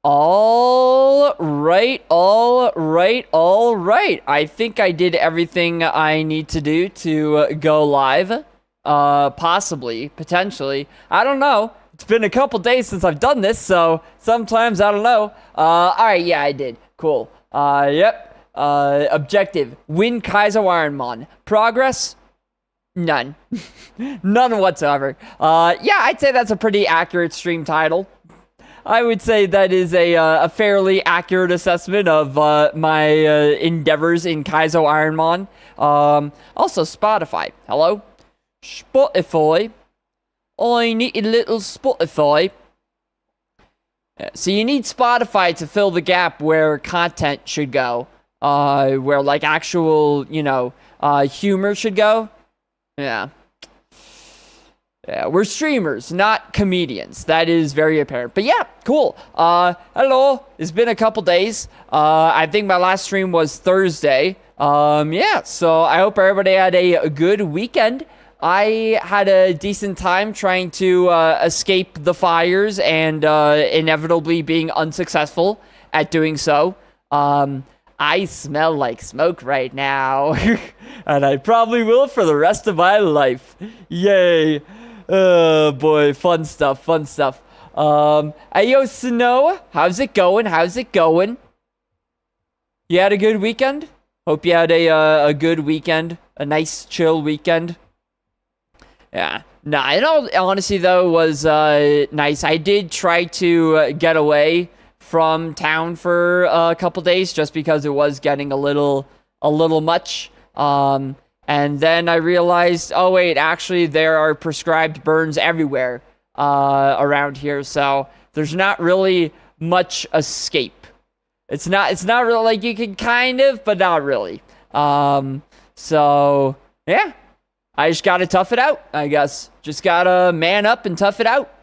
All right, all right, all right. I think I did everything I need to do to go live. Possibly, potentially. I don't know. It's been a couple days since I've done this, so sometimes I don't know. Alright, yeah, I did. Cool. Yep. Objective. Win Kaizo Ironmon. Progress? None. None whatsoever. Yeah, I'd say that's a pretty accurate stream title. I would say that is a fairly accurate assessment of my endeavors in Kaizo Ironmon. Also, Spotify. Hello? Spotify. I need a little Spotify. So you need Spotify to fill the gap where content should go. Where, like, actual, humor should go. Yeah. Yeah, we're streamers, not comedians. That is very apparent. But yeah, cool. Hello. It's been a couple days. I think my last stream was Thursday. Yeah, so I hope everybody had a good weekend. I had a decent time trying to escape the fires and inevitably being unsuccessful at doing so. I smell like smoke right now. And I probably will for the rest of my life. Yay. Oh boy, fun stuff, fun stuff. Hey yo, Snow, how's it going? How's it going? You had a good weekend? Hope you had a good weekend, a nice chill weekend. Yeah, nah, in all honesty though, was nice. I did try to get away from town for a couple days just because it was getting a little much. And then I realized, oh wait, actually there are prescribed burns everywhere around here, so there's not really much escape. It's not really, like, you can kind of, but not really. So yeah, I just gotta tough it out, I guess. Just gotta man up and tough it out.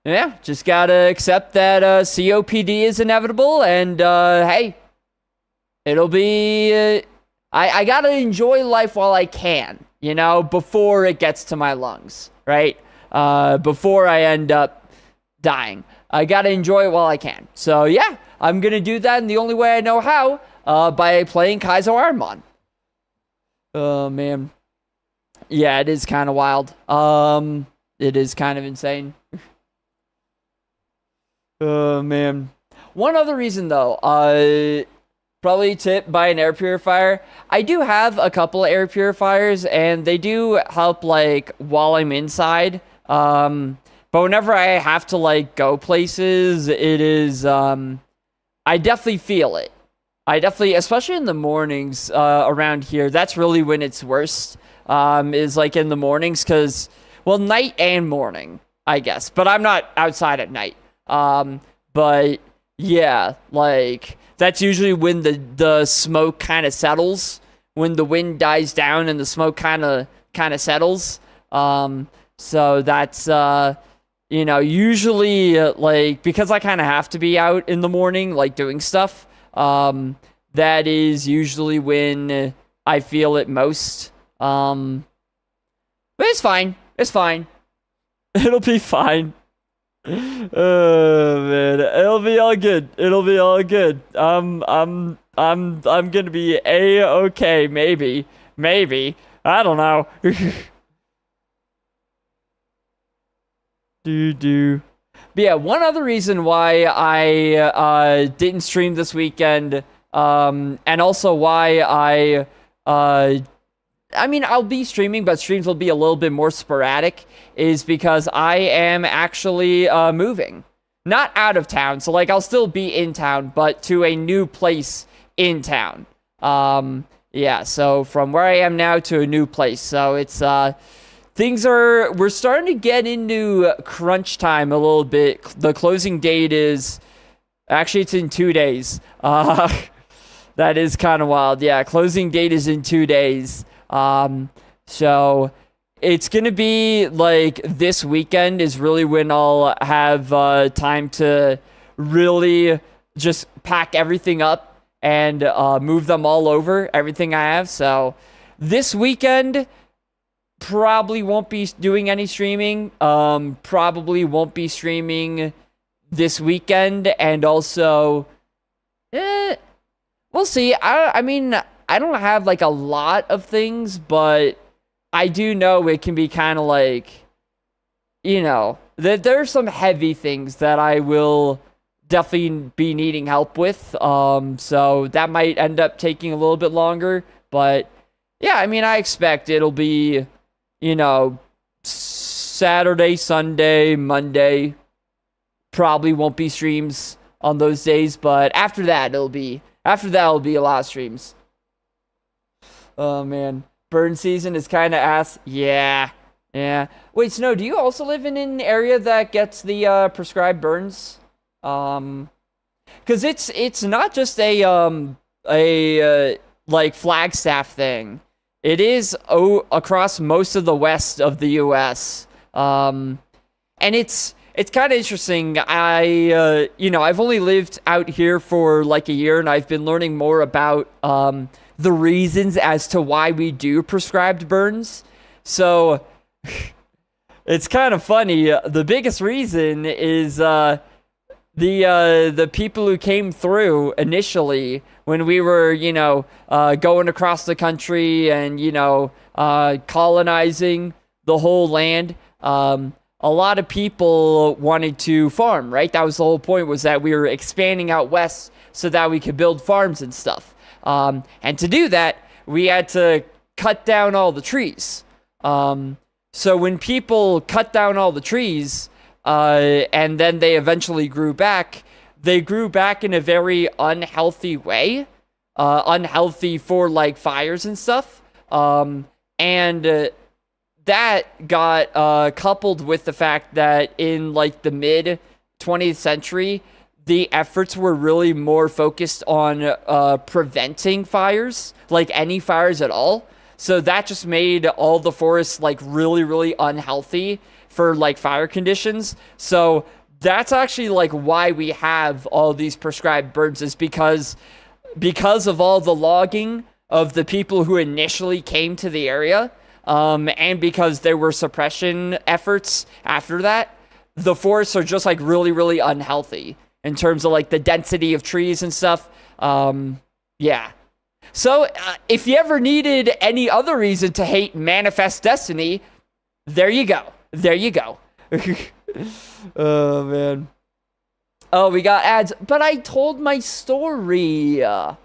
Yeah, just gotta accept that COPD is inevitable, and hey, it'll be. I gotta enjoy life while I can, before it gets to my lungs, right? Before I end up dying. I gotta enjoy it while I can. So yeah, I'm gonna do that in the only way I know how, by playing Kaizo Ironmon. Oh, man. Yeah, it is kind of wild. It is kind of insane. Oh, man. One other reason, though, probably tipped by an air purifier. I do have a couple of air purifiers, and they do help, like, while I'm inside. But whenever I have to, like, go places, it is, I definitely feel it. I definitely, especially in the mornings, around here, that's really when it's worst, is, like, in the mornings, because, well, night and morning, I guess. But I'm not outside at night. But, yeah, like, that's usually when the smoke kind of settles, when the wind dies down and the smoke kind of settles. So that's, usually, like, because I kind of have to be out in the morning, like, doing stuff, that is usually when I feel it most. But it's fine. It's fine. It'll be fine. Oh man, it'll be all good. It'll be all good. I'm gonna be A-okay, maybe. I don't know. But yeah, one other reason why I didn't stream this weekend, and also why I'll be streaming, but streams will be a little bit more sporadic, is because I am actually moving. Not out of town, so, like, I'll still be in town, but to a new place in town. Yeah, so from where I am now to a new place. So it's, we're starting to get into crunch time a little bit. The closing date is, actually, it's in 2 days. That is kind of wild. Yeah, closing date is in 2 days. So it's gonna be, like, this weekend is really when I'll have time to really just pack everything up and move them all over, everything I have. So this weekend probably won't be doing any streaming. Probably won't be streaming this weekend, and also, eh, we'll see. I mean, I don't have like a lot of things, but I do know it can be kind of like, that there are some heavy things that I will definitely be needing help with. So that might end up taking a little bit longer, but yeah, I mean, I expect it'll be, Saturday, Sunday, Monday. Probably won't be streams on those days, but after that it'll be a lot of streams. Oh man, burn season is kind of ass. Yeah, yeah. Wait, Snow, do you also live in an area that gets the prescribed burns? Because it's not just a like Flagstaff thing. It is across most of the west of the U.S. And it's kind of interesting. I've only lived out here for like a year, and I've been learning more about the reasons as to why we do prescribed burns. So it's kind of funny. The biggest reason is the people who came through initially when we were, going across the country and, colonizing the whole land. A lot of people wanted to farm, right? That was the whole point, was that we were expanding out west so that we could build farms and stuff. And to do that, we had to cut down all the trees. So when people cut down all the trees, and then they eventually grew back, they grew back in a very unhealthy way. Unhealthy for like fires and stuff. And that got coupled with the fact that in like the mid 20th century, the efforts were really more focused on preventing fires, like any fires at all. So that just made all the forests like really, really unhealthy for like fire conditions. So that's actually like why we have all these prescribed burns, is because of all the logging of the people who initially came to the area. And because there were suppression efforts after that, the forests are just like really, really unhealthy in terms of like the density of trees and stuff. Yeah. So if you ever needed any other reason to hate Manifest Destiny, there you go. There you go. Oh, man. Oh, we got ads. But I told my story. My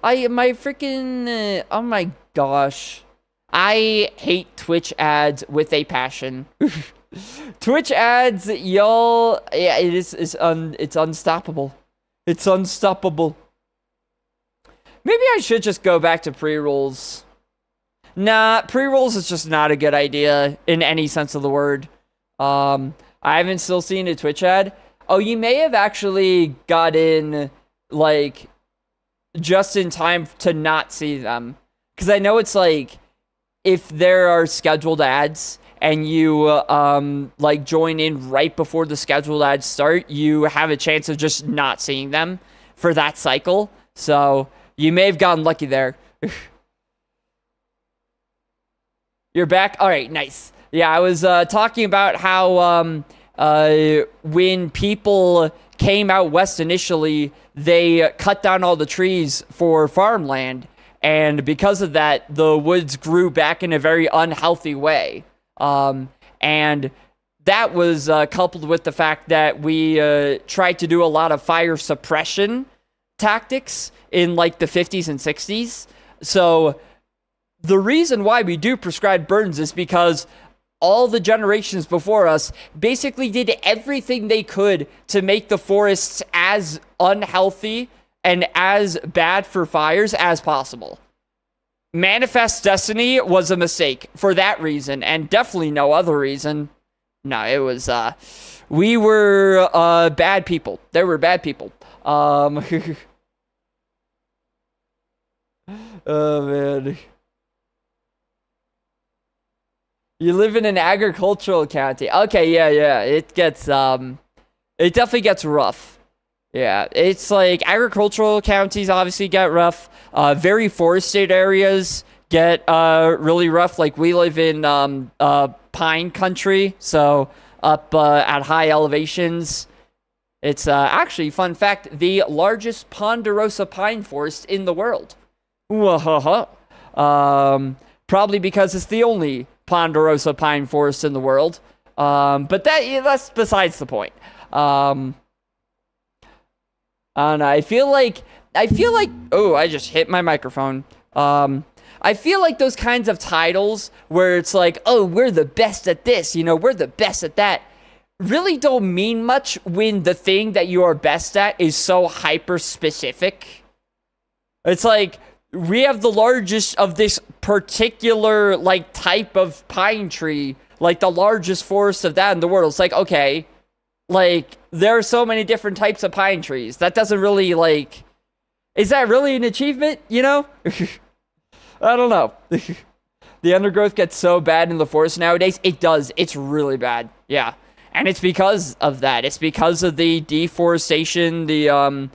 freaking... oh, my gosh. I hate Twitch ads with a passion. Twitch ads, y'all... yeah, it's unstoppable. It's unstoppable. Maybe I should just go back to pre-rolls. Nah, pre-rolls is just not a good idea in any sense of the word. I haven't still seen a Twitch ad. Oh, you may have actually got in, like, just in time to not see them. Because I know it's like, if there are scheduled ads and you, like, join in right before the scheduled ads start, you have a chance of just not seeing them for that cycle. So you may have gotten lucky there. You're back? All right, nice. Yeah, I was talking about how when people came out west initially, they cut down all the trees for farmland. And because of that, the woods grew back in a very unhealthy way. And that was coupled with the fact that we tried to do a lot of fire suppression tactics in like the 50s and 60s. So the reason why we do prescribed burns is because all the generations before us basically did everything they could to make the forests as unhealthy and as bad for fires as possible. Manifest Destiny was a mistake for that reason, and definitely no other reason. No, it was, we were bad people. There were bad people. Oh, man. You live in an agricultural county. Okay, yeah. It gets, it definitely gets rough. Yeah, it's like agricultural counties obviously get rough. Very forested areas get really rough. Like we live in pine country, so up at high elevations. It's actually, fun fact, the largest ponderosa pine forest in the world. Probably because it's the only ponderosa pine forest in the world. But that's besides the point. And I feel like, oh, I just hit my microphone. I feel like those kinds of titles where it's like, oh, we're the best at this, we're the best at that, really don't mean much when the thing that you are best at is so hyper specific. It's like, we have the largest of this particular like type of pine tree, like the largest forest of that in the world. It's like, okay, like there are so many different types of pine trees. That doesn't really like, is that really an achievement? I don't know. The undergrowth gets so bad in the forest nowadays. It does. It's really bad. Yeah. And it's because of that. It's because of the deforestation, the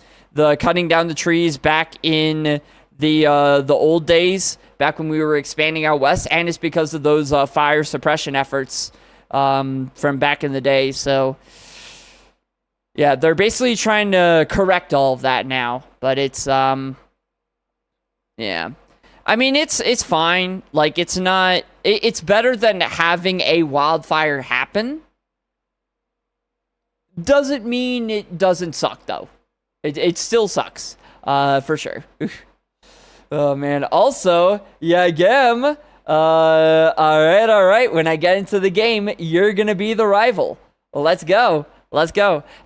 cutting down the trees back in the old days, back when we were expanding out west, and it's because of those fire suppression efforts from back in the day. So, yeah, they're basically trying to correct all of that now, but it's yeah. I mean, it's fine. Like, it's not. It's better than having a wildfire happen. Doesn't mean it doesn't suck, though. It still sucks, for sure. Oh, man. Also, yeah, Gem. All right. When I get into the game, you're gonna be the rival. Let's go.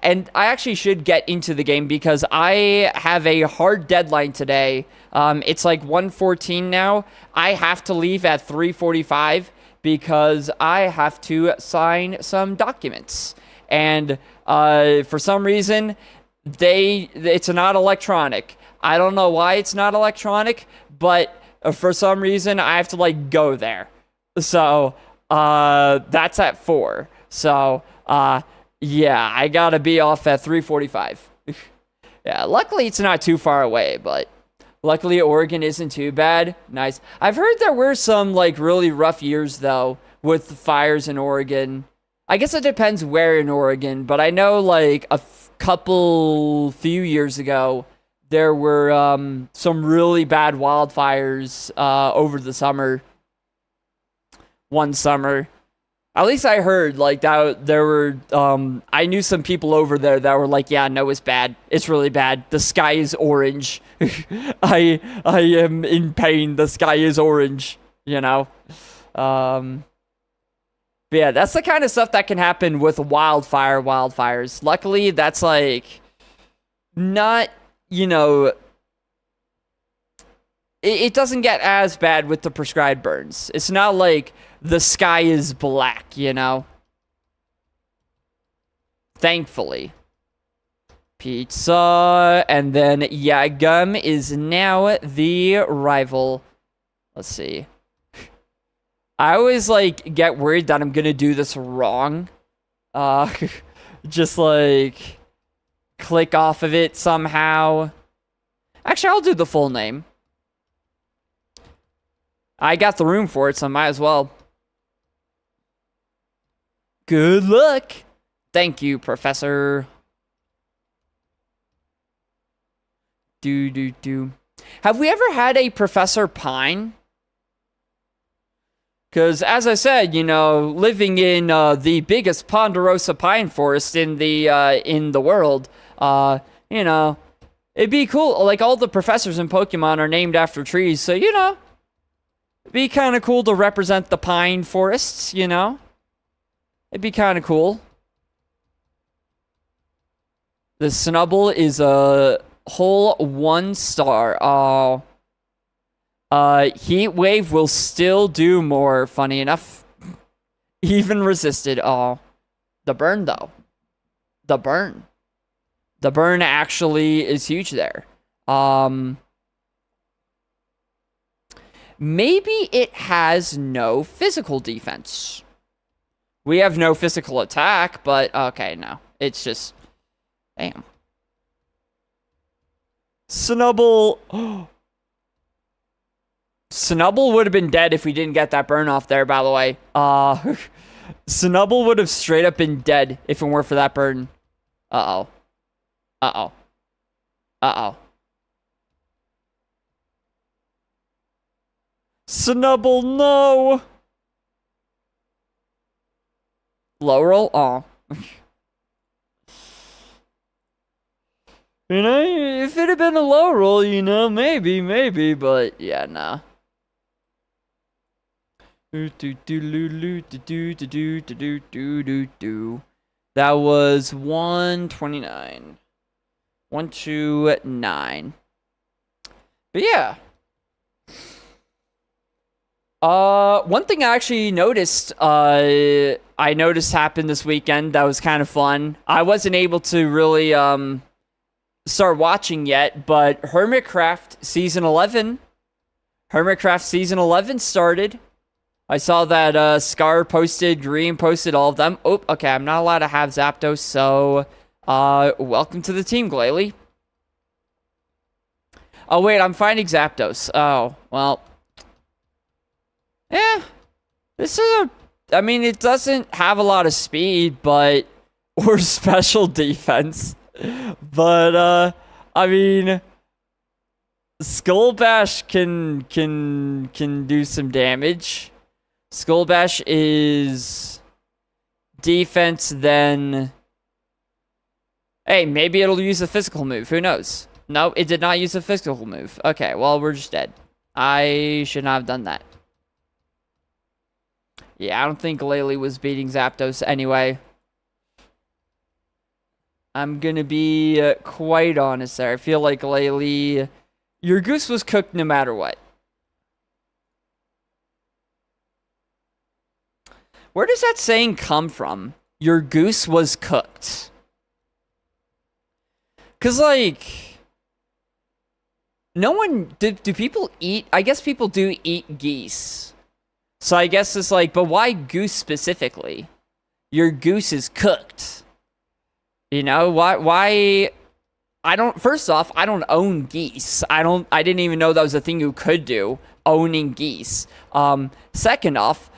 And I actually should get into the game because I have a hard deadline today. It's like 1:14 now. I have to leave at 3:45 because I have to sign some documents. And for some reason, it's not electronic. I don't know why it's not electronic, but for some reason, I have to, like, go there. So, that's at 4. So, yeah, I gotta be off at 3:45. Yeah, luckily it's not too far away, but luckily Oregon isn't too bad. Nice. I've heard there were some, like, really rough years, though, with fires in Oregon. I guess it depends where in Oregon, but I know, like, few years ago, there were some really bad wildfires over the summer. One summer. At least I heard, like, that there were, I knew some people over there that were like, yeah, no, it's bad. It's really bad. The sky is orange. I am in pain. The sky is orange, But yeah, that's the kind of stuff that can happen with wildfires. Luckily, that's, like, not, it doesn't get as bad with the prescribed burns. It's not like the sky is black, Thankfully. Pizza, and then Yagum is now the rival. Let's see. I always, like, get worried that I'm gonna do this wrong. Just, like, click off of it somehow. Actually, I'll do the full name. I got the room for it, so I might as well. Good luck. Thank you, Professor. Have we ever had a Professor Pine? Because, as I said, living in the biggest ponderosa pine forest in the world, it'd be cool. Like, all the professors in Pokemon are named after trees, so, it'd be kind of cool to represent the pine forests, It'd be kind of cool. The Snubble is a whole 1 star. Oh. Heat Wave will still do more, funny enough. Even resisted. Oh. The burn, though. The burn. The burn actually is huge there. Maybe it has no physical defense. We have no physical attack, but okay, no. It's just... Damn. Snubble... Snubble would have been dead if we didn't get that burn off there, by the way. Snubble would have straight up been dead if it weren't for that burn. Uh-oh. Uh-oh. Uh-oh. Snubble, no! Low roll? Oh. You know, if it had been a low roll, you know, maybe, but yeah, nah. That was 129. 129. But yeah. One thing I actually noticed, I noticed happened this weekend that was kind of fun. I wasn't able to really, start watching yet, but Hermitcraft Season 11 started. I saw that, Scar posted, Green posted, all of them. Oh, okay, I'm not allowed to have Zapdos, so, welcome to the team, Glalie. Oh, wait, I'm finding Zapdos. Oh, well. Yeah, this is I mean, it doesn't have a lot of speed, but, or special defense. But, I mean, Skull Bash can do some damage. Skull Bash is defense, then... Hey, maybe it'll use a physical move. Who knows? No, it did not use a physical move. Okay, well, we're just dead. I should not have done that. Yeah, I don't think Glalie was beating Zapdos anyway. I'm gonna be quite honest there. I feel like Glalie, your goose was cooked no matter what. Where does that saying come from? Your goose was cooked. Cause like, no one, do people eat? I guess people do eat geese. So I guess it's like, but why goose specifically? Your goose is cooked. You know, why, first off, I don't own geese. I didn't even know that was a thing you could do, owning geese. Second off,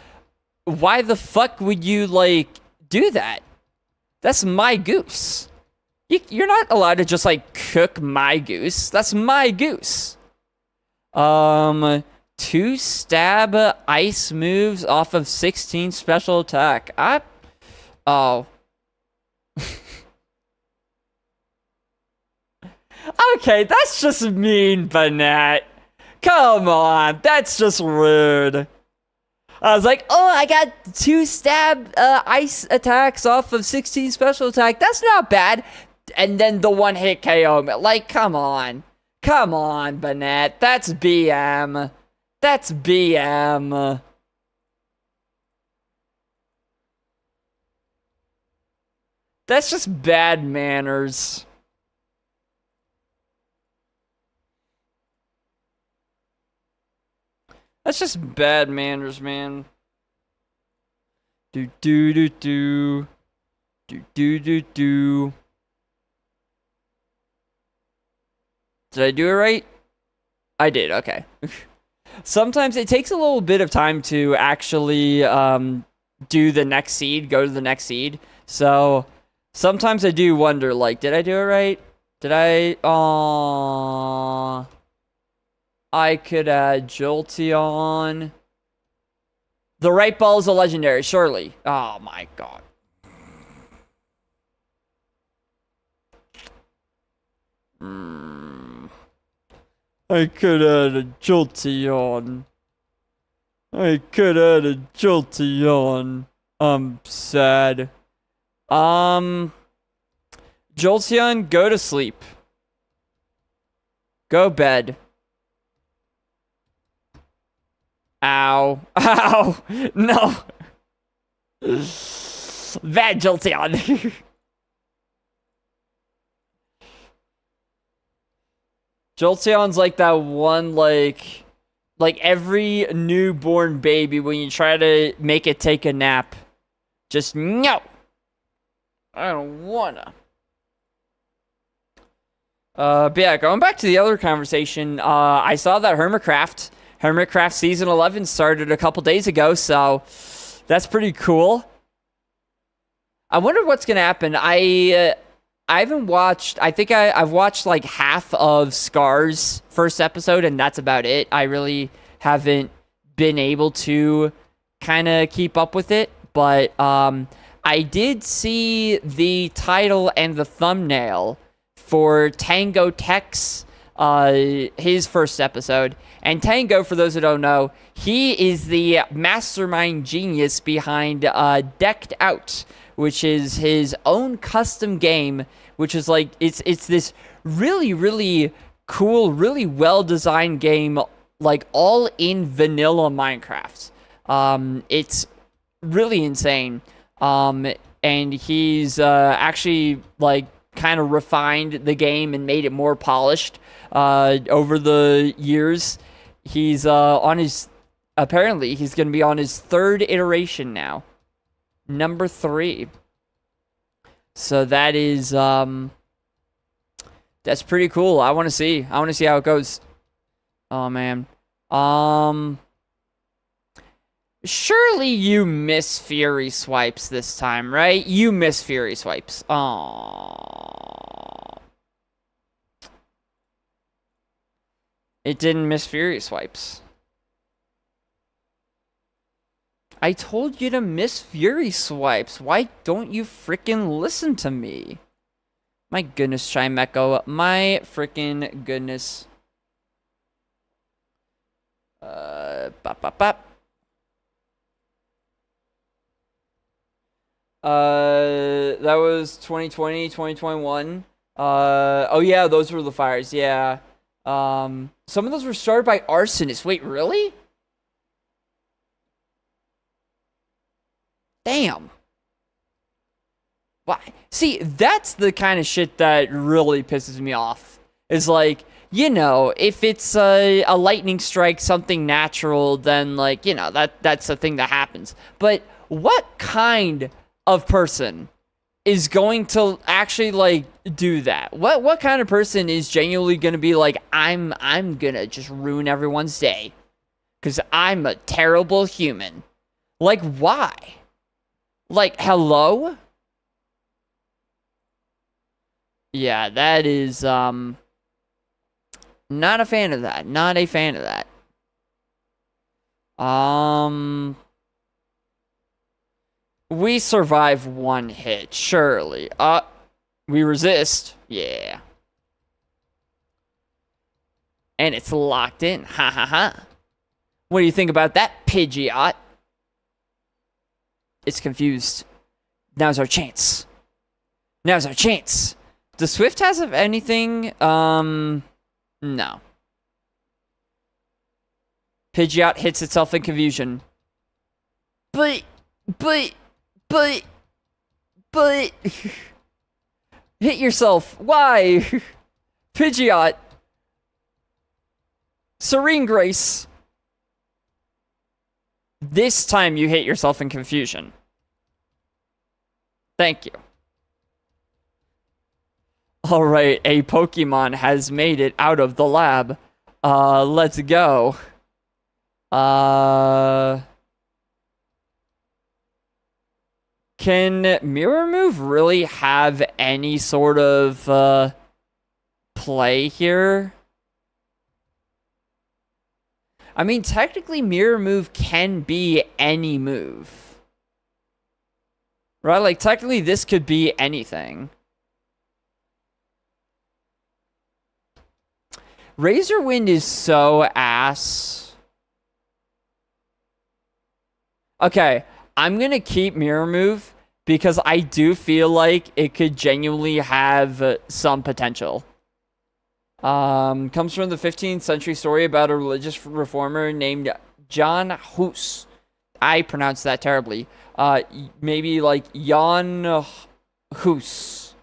why the fuck would you, like, do that? That's my goose. You're not allowed to just, like, cook my goose. That's my goose. 2 stab ice moves off of 16 special attack. Oh. Okay, that's just mean, Banette. Come on, that's just rude. I was like, oh, I got 2 stab ice attacks off of 16 special attack. That's not bad. And then the 1-hit KO. Like, come on. Come on, Banette. That's BM. That's BM. That's just bad manners. That's just bad manners, man. Do do do do. Do do do do. Did I do it right? I did, okay. Sometimes it takes a little bit of time to actually do the next seed, go to the next seed. So sometimes I do wonder, like, did I do it right? Did I? Aww. I could add Jolteon. The right ball is a legendary, surely. Oh my god. I could add a Jolteon. I could add a Jolteon. I'm sad. Jolteon, go to sleep. Go bed. Ow. Ow. No. Bad Jolteon. Jolteon's like that one, like every newborn baby when you try to make it take a nap. Just, no. I don't wanna. But yeah, going back to the other conversation, I saw that Hermitcraft Season 11 started a couple days ago, so that's pretty cool. I wonder what's gonna happen. I haven't watched. I think I've watched like half of Scar's first episode, and that's about it. I really haven't been able to kind of keep up with it, but I did see the title and the thumbnail for Tango Tech's his first episode. And Tango, for those who don't know, he is the mastermind genius behind Decked Out, which is his own custom game, which is like it's this really, really cool, really well designed game, like all in vanilla Minecraft. It's really insane. And he's actually like kind of refined the game and made it more polished over the years. He's apparently he's going to be on his third iteration now. Number 3. So that is that's pretty cool. I want to see how it goes. Oh man. Surely you miss Fury Swipes this time, right? You miss Fury Swipes. Aww. It didn't miss Fury Swipes. I told you to miss Fury Swipes. Why don't you freaking listen to me? My goodness, Chimecho. My freaking goodness. Bop, bop, bop. That was 2020, 2021. Oh yeah, those were the fires, yeah. Some of those were started by arsonists. Wait, really? Damn. Why? See, that's the kind of shit that really pisses me off. Is like, you know, if it's a lightning strike, something natural, then like, you know, that's a thing that happens. But what kind of person is going to actually like do that? What kind of person is genuinely gonna be like, I'm gonna just ruin everyone's day because I'm a terrible human? Like, why? Like, hello? Yeah, that is not a fan of that. Not a fan of that. We survive one hit, surely. We resist. Yeah. And it's locked in. Ha ha ha. What do you think about that, Pidgeot? It's confused. Now's our chance. Now's our chance. Does Swift has anything? No. Pidgeot hits itself in confusion. But... Hit yourself. Why? Pidgeot. Serene Grace. This time you hit yourself in confusion. Thank you. Alright, a Pokemon has made it out of the lab. Let's go. Can Mirror Move really have any sort of play here? I mean, technically Mirror Move can be any move. Right? Like, technically this could be anything. Razor Wind is so ass. Okay, I'm gonna keep Mirror Move because I do feel like it could genuinely have some potential. Comes from the 15th century story about a religious reformer named John Hus. I pronounced that terribly. Maybe like Jan Hus.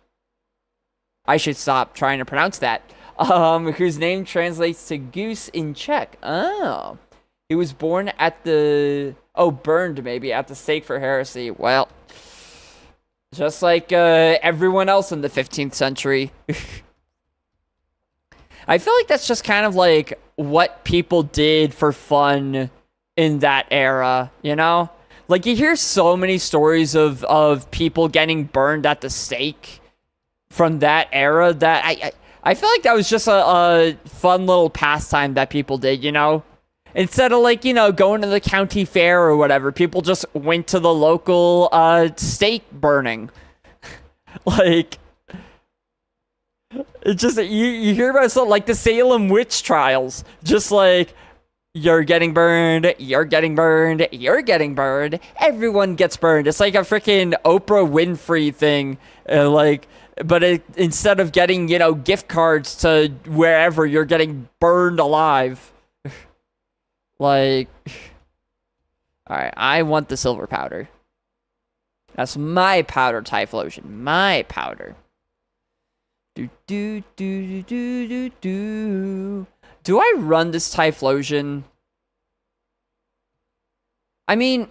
I should stop trying to pronounce that. Whose name translates to goose in Czech. Oh. He was born at the... Oh, burned maybe at the stake for heresy. Well, just like everyone else in the 15th century. I feel like that's just kind of like what people did for fun in that era, you know? Like, you hear so many stories of people getting burned at the stake from that era that I feel like that was just a fun little pastime that people did, you know? Instead of like, you know, going to the county fair or whatever, people just went to the local stake burning. Like, it just, you hear about something like the Salem witch trials. Just like, you're getting burned, you're getting burned, you're getting burned. Everyone gets burned. It's like a freaking Oprah Winfrey thing. But instead of getting, you know, gift cards to wherever, you're getting burned alive. Like, alright, I want the silver powder. That's my powder, Typhlosion. My powder. Do. Do I run this Typhlosion? I mean,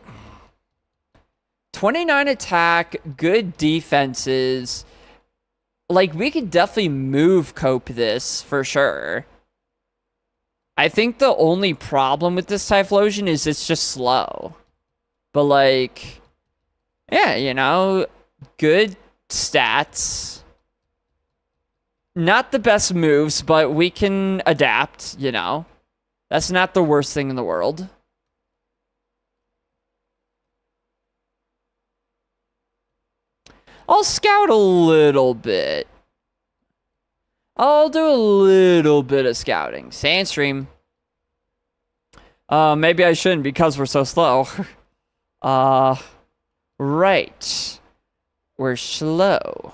29 attack, good defenses. Like, we could definitely move cope this, for sure. I think the only problem with this Typhlosion is it's just slow. But, like, yeah, you know, good stats. Not the best moves, but we can adapt, you know. That's not the worst thing in the world. I'll scout a little bit. I'll do a little bit of scouting. Sandstream. Maybe I shouldn't because we're so slow. Right. We're slow.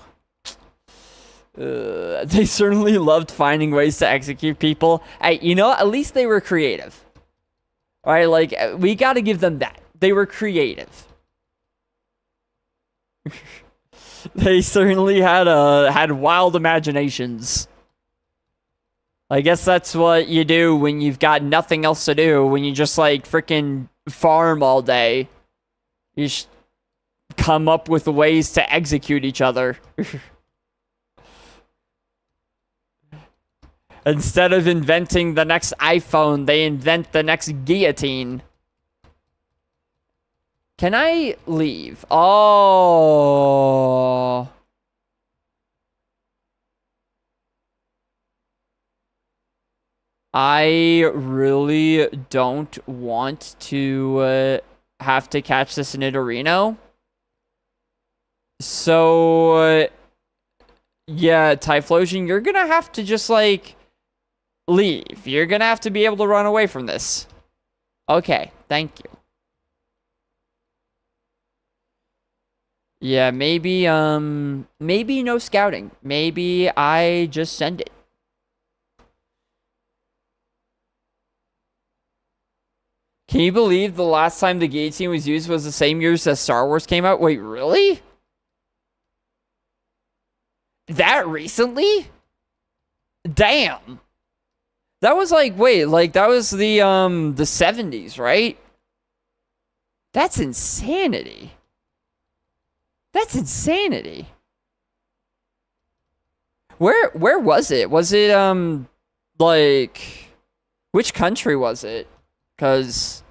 They certainly loved finding ways to execute people. Hey, you know, at least they were creative. Alright, like, we gotta give them that. They were creative. They certainly had wild imaginations. I guess that's what you do when you've got nothing else to do. When you just, like, freaking farm all day. You come up with ways to execute each other. Instead of inventing the next iPhone, they invent the next guillotine. Can I leave? Oh. I really don't want to have to catch this Nidorino. So, yeah, Typhlosion, you're gonna have to just, like, leave. You're gonna have to be able to run away from this. Okay, thank you. Yeah, maybe no scouting. Maybe I just send it. Can you believe the last time the guillotine was used was the same year as Star Wars came out? Wait, really? That recently? Damn. That was like, wait, like that was the 70s, right? That's insanity. That's insanity. Where was it? Was it like which country was it? Cuz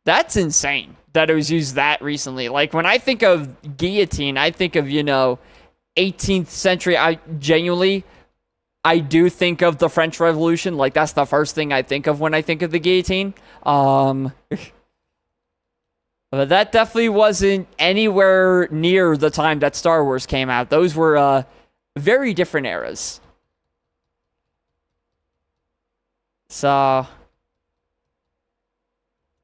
that's insane that it was used that recently. Like when I think of guillotine, I think of, you know, 18th century. I do think of the French Revolution. Like that's the first thing I think of when I think of the guillotine. But that definitely wasn't anywhere near the time that Star Wars came out. Those were very different eras. So,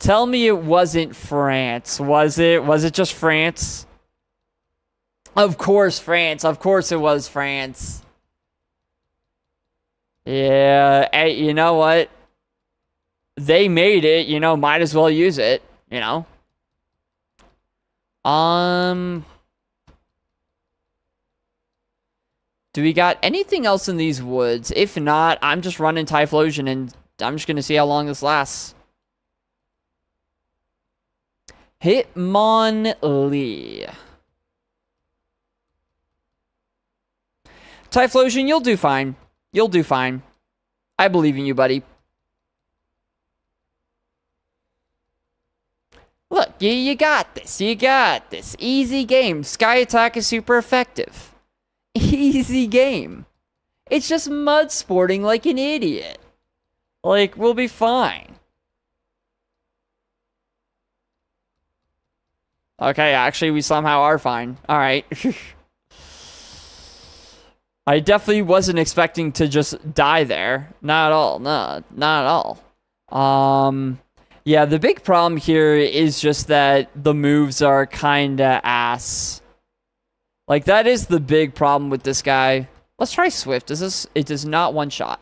tell me it wasn't France. Was it? Was it just France? Of course, France. Of course it was France. Yeah, hey, you know what? They made it, you know, might as well use it, you know? Do we got anything else in these woods? If not, I'm just running Typhlosion and I'm just gonna see how long this lasts. Hitmonlee. Typhlosion, you'll do fine. You'll do fine. I believe in you, buddy. Look, you got this. You got this. Easy game. Sky Attack is super effective. Easy game. It's just mud sporting like an idiot. Like, we'll be fine. Okay, actually, we somehow are fine. Alright. I definitely wasn't expecting to just die there. Not at all. No, not at all. Yeah, the big problem here is just that the moves are kinda ass. Like, that is the big problem with this guy. Let's try Swift. It does not one shot.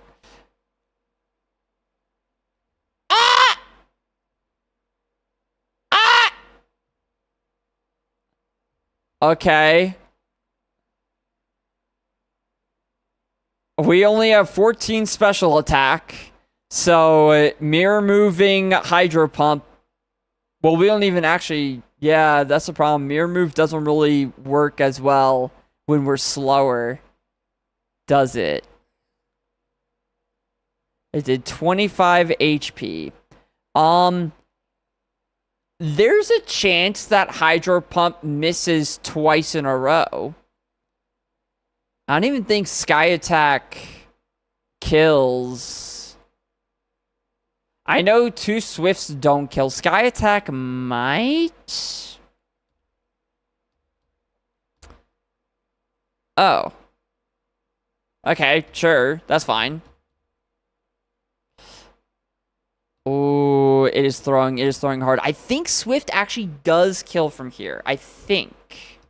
Ah! Ah! Okay. We only have 14 special attack. So, mirror moving, hydro pump. Well, we don't even actually... Yeah, that's the problem. Mirror move doesn't really work as well when we're slower. Does it? It did 25 HP. There's a chance that hydro pump misses twice in a row. I don't even think Sky Attack kills. I know 2 Swifts don't kill. Sky Attack might? Oh. Okay, sure. That's fine. Oh, it is throwing hard. I think Swift actually does kill from here. I think.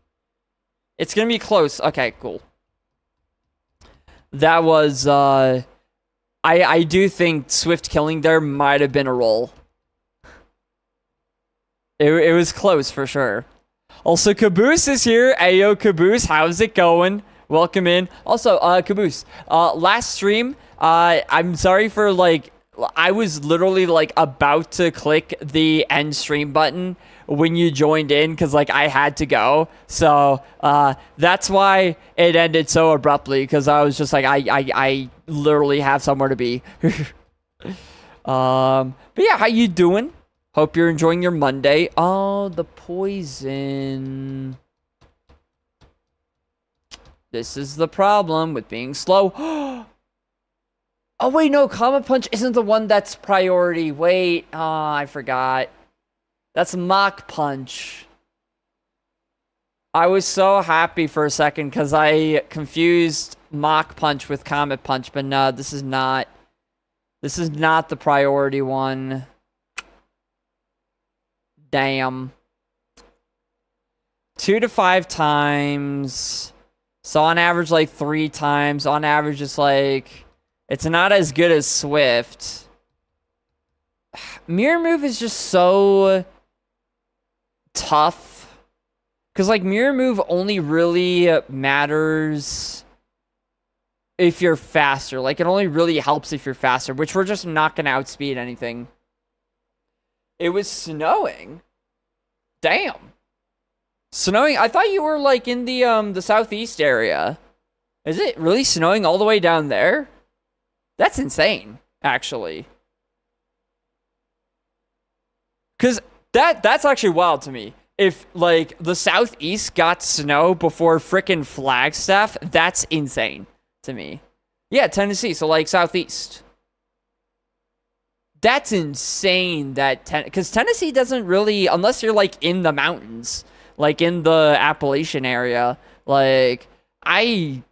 It's gonna be close. Okay, cool. That was, I do think Swift killing there might have been a roll. It was close for sure. Also, Caboose is here. Ayo, Caboose, how's it going? Welcome in. Also, Caboose, last stream, I'm sorry for, like, I was literally, like, about to click the end stream button when you joined in, because, like, I had to go. So, that's why it ended so abruptly, because I was just like, I literally have somewhere to be. But yeah, how you doing? Hope you're enjoying your Monday. Oh, the poison. This is the problem with being slow. Oh, wait, no. Comet Punch isn't the one that's priority. Wait. Oh, I forgot. That's Mach Punch. I was so happy for a second because I confused Mach Punch with Comet Punch. But no, this is not. This is not the priority one. Damn. 2 to 5 times. So on average, like 3 times. On average, it's like... It's not as good as Swift. Mirror Move is just so... tough. Because, like, Mirror Move only really matters... if you're faster. Like, it only really helps if you're faster. Which we're just not going to outspeed anything. It was snowing. Damn. Snowing? I thought you were, like, in the southeast area. Is it really snowing all the way down there? That's insane, actually. Because that's actually wild to me. If, like, the southeast got snow before frickin' Flagstaff, that's insane to me. Yeah, Tennessee, so, like, southeast. That's insane that... Because Tennessee doesn't really... Unless you're, like, in the mountains. Like, in the Appalachian area. Like, I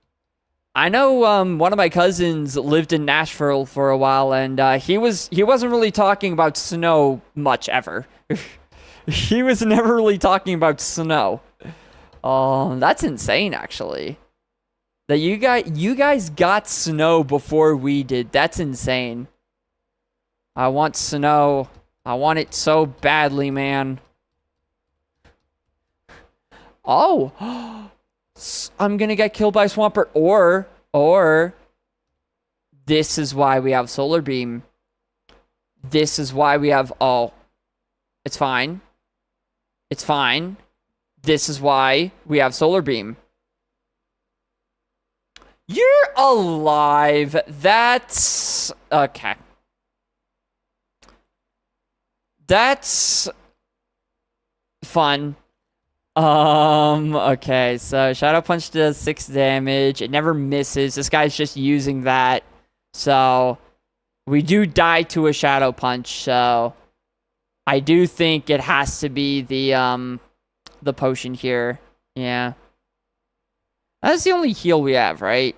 know one of my cousins lived in Nashville for a while, and he wasn't really talking about snow much ever. He was never really talking about snow. That's insane, actually. That you guys got snow before we did. That's insane. I want snow. I want it so badly, man. Oh. I'm gonna get killed by Swampert, or this is why we have Solar Beam. This is why we have, oh, it's fine. It's fine. This is why we have Solar Beam. You're alive. That's, okay. That's fun. Okay, so Shadow Punch does 6 damage. It never misses. This guy's just using that. So we do die to a Shadow Punch, so I do think it has to be the potion here. Yeah. That's the only heal we have, right?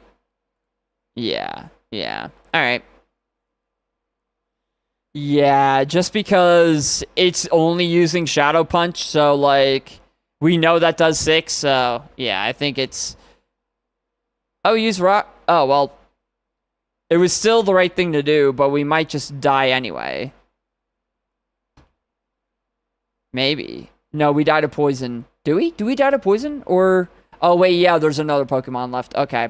Yeah. Yeah. Alright. Yeah, just because it's only using Shadow Punch, so like we know that does 6, so yeah, I think it's... Oh, use rock... Oh, well, it was still the right thing to do, but we might just die anyway. Maybe. No, we died of poison. Do we? Do we die of poison? Or... Oh, wait, yeah, there's another Pokemon left. Okay.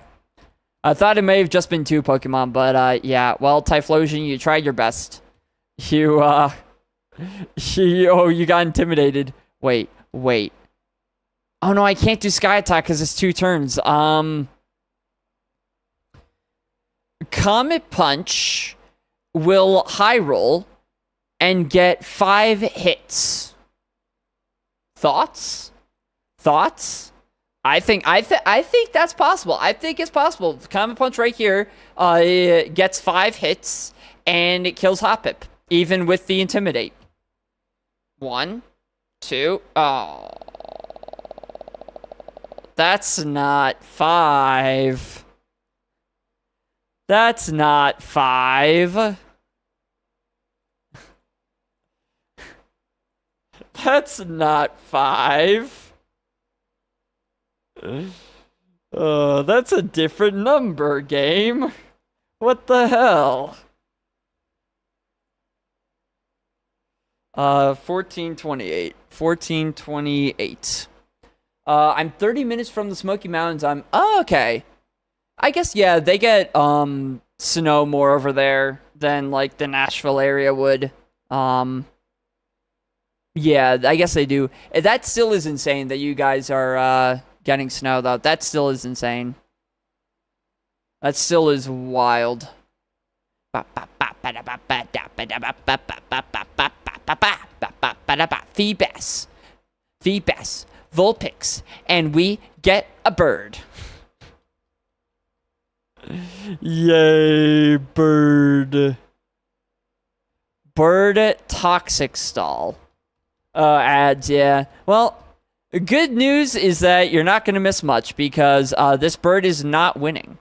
I thought it may have just been 2 Pokemon, but yeah. Well, Typhlosion, you tried your best. You, oh, you got intimidated. Wait. Oh, no, I can't do Sky Attack because it's 2 turns. Comet Punch will high roll and get 5 hits. Thoughts? I think that's possible. I think it's possible. Comet Punch right here gets 5 hits and it kills Hoppip, even with the Intimidate. 1, 2. Oh. That's not 5. That's not 5. That's not 5. That's a different number, game. What the hell? 1428. 1428. I'm 30 minutes from the Smoky Mountains. Oh, okay. I guess, yeah, they get, snow more over there than, like, the Nashville area would. Yeah, I guess they do. That still is insane that you guys are, getting snow, though. That still is insane. That still is wild. Feebas, Vulpix, and we get a bird. Yay, bird. Bird Toxic Stall. Ads, yeah. Well, good news is that you're not going to miss much because this bird is not winning.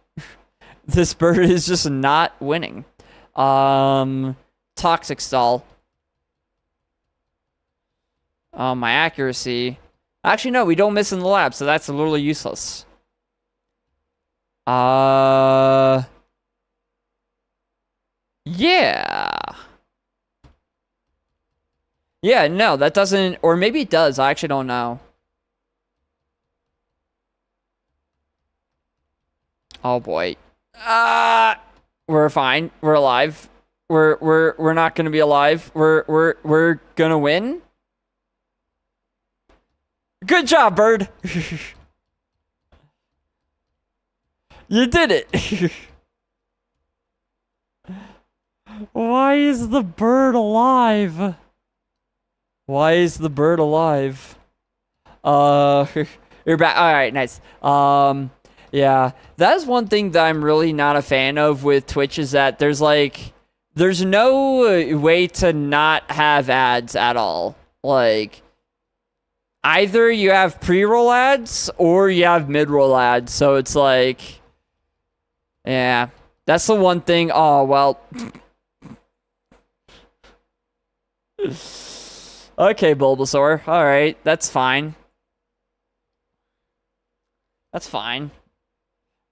This bird is just not winning. Toxic Stall. My accuracy. Actually, no, we don't miss in the lab, so that's literally useless. Yeah. Yeah, no, that doesn't... Or maybe it does. I actually don't know. Oh, boy. We're fine. We're alive. We're not gonna be alive. We're gonna win. Good job, bird. You did it. Why is the bird alive? Why is the bird alive? You're back. All right, nice. Yeah, that's one thing that I'm really not a fan of with Twitch is that there's no way to not have ads at all. Like, either you have pre-roll ads or you have mid-roll ads. So it's like, yeah, that's the one thing. Oh, well. Okay, Bulbasaur. All right, that's fine. That's fine.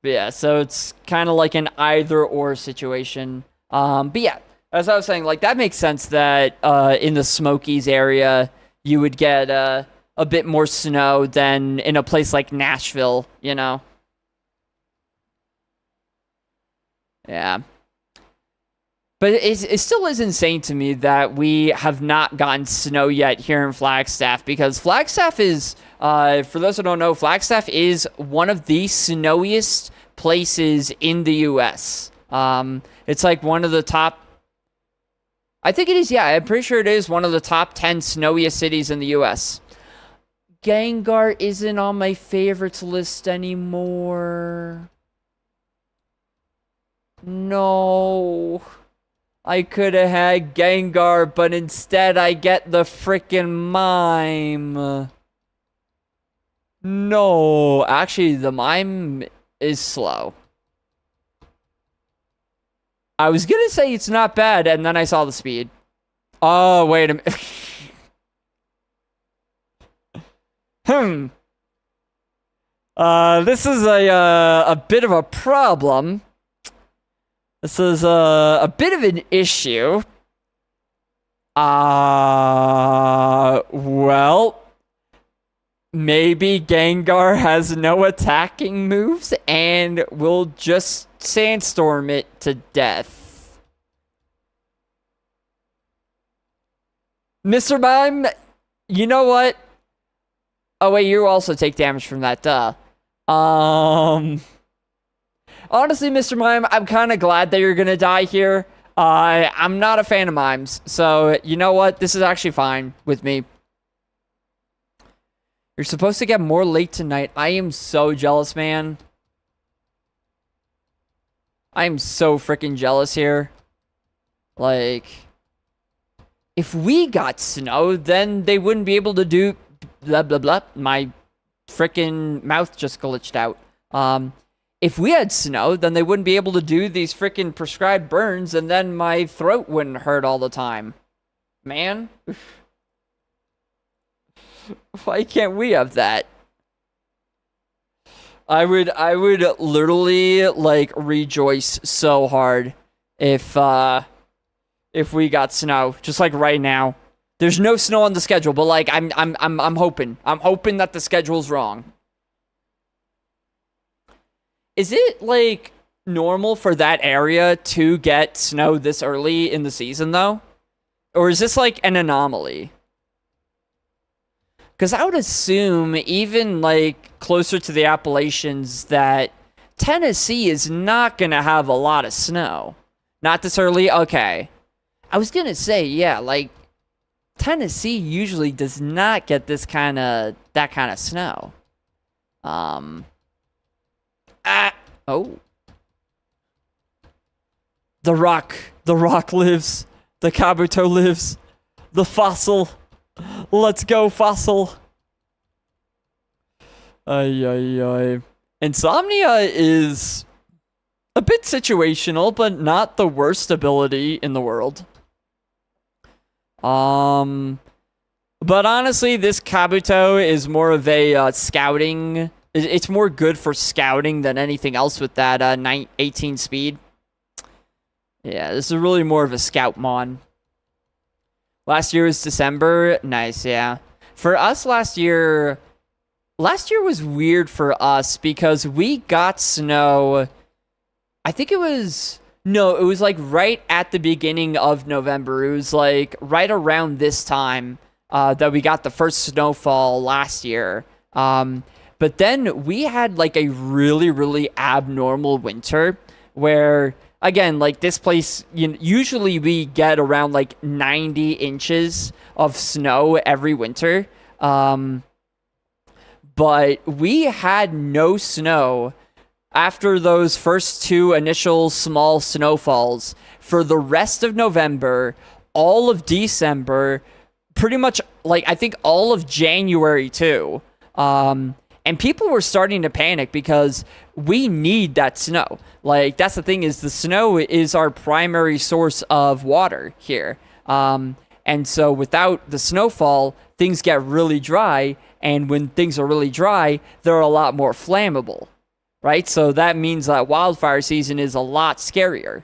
But yeah, so it's kind of like an either-or situation. But yeah, as I was saying, like, that makes sense that in the Smokies area, you would get a bit more snow than in a place like Nashville, you know? Yeah. But it still is insane to me that we have not gotten snow yet here in Flagstaff, because Flagstaff is, for those who don't know, Flagstaff is one of the snowiest places in the U.S. It's like one of the top... I think it is, yeah, I'm pretty sure it is one of the top 10 snowiest cities in the U.S. Gengar isn't on my favorites list anymore. No. I could have had Gengar, but instead I get the frickin' Mime. No. Actually, the Mime is slow. I was gonna say it's not bad, and then I saw the speed. Oh, wait a minute. This is a bit of a problem. This is a bit of an issue. Well, maybe Gengar has no attacking moves and will just sandstorm it to death. Mr. Mime, you know what? Oh wait, you also take damage from that, duh. Honestly, Mr. Mime, I'm kind of glad that you're gonna die here. I'm not a fan of mimes, so you know what? This is actually fine with me. You're supposed to get more late tonight. I am so jealous, man. I am so freaking jealous here. Like, if we got snow, then they wouldn't be able to do blah blah blah. My freaking mouth just glitched out. If we had snow, then they wouldn't be able to do these freaking prescribed burns, and then my throat wouldn't hurt all the time. Man. Why can't we have that? I would literally, like, rejoice so hard if we got snow. Just like right now. There's no snow on the schedule, but like I'm hoping. I'm hoping that the schedule's wrong. Is it like normal for that area to get snow this early in the season though? Or is this like an anomaly? Because I would assume even like closer to the Appalachians that Tennessee is not going to have a lot of snow. Not this early? Okay. I was going to say, yeah, like Tennessee usually does not get that kind of snow. Oh. The rock lives. The Kabuto lives. The fossil. Let's go, fossil. Insomnia is a bit situational, but not the worst ability in the world. But honestly, this Kabuto is more of a scouting. It's more good for scouting than anything else with that 18 speed. Yeah, this is really more of a scout mon. Last year was December. Nice, yeah. For us last year was weird for us because we got snow. I think it was like right at the beginning of November. It was like right around this time that we got the first snowfall last year. But then we had like a really, really abnormal winter where, again, like this place, usually we get around like 90 inches of snow every winter. But we had no snow after those first two initial small snowfalls for the rest of November, all of December, pretty much like I think all of January too. And people were starting to panic because we need that snow. Like, that's the thing is the snow is our primary source of water here. And so without the snowfall, things get really dry. And when things are really dry, they're a lot more flammable, right? So that means that wildfire season is a lot scarier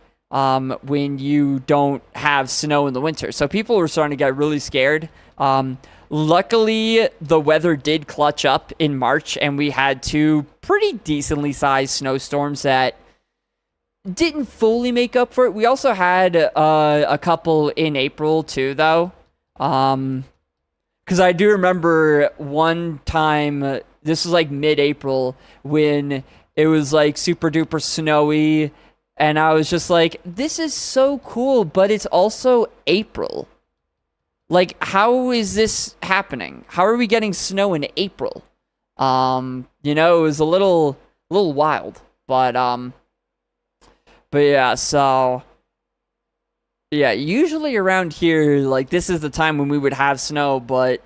when you don't have snow in the winter. So people were starting to get really scared. Luckily, the weather did clutch up in March, and we had two pretty decently sized snowstorms that didn't fully make up for it. We also had a couple in April, too, though. Because I do remember one time, this was like mid-April, when it was like super duper snowy, and I was just like, this is so cool, but it's also April. Like, how is this happening? How are we getting snow in April? You know, it was a little wild, but yeah, so yeah, usually around here, like, this is the time when we would have snow, but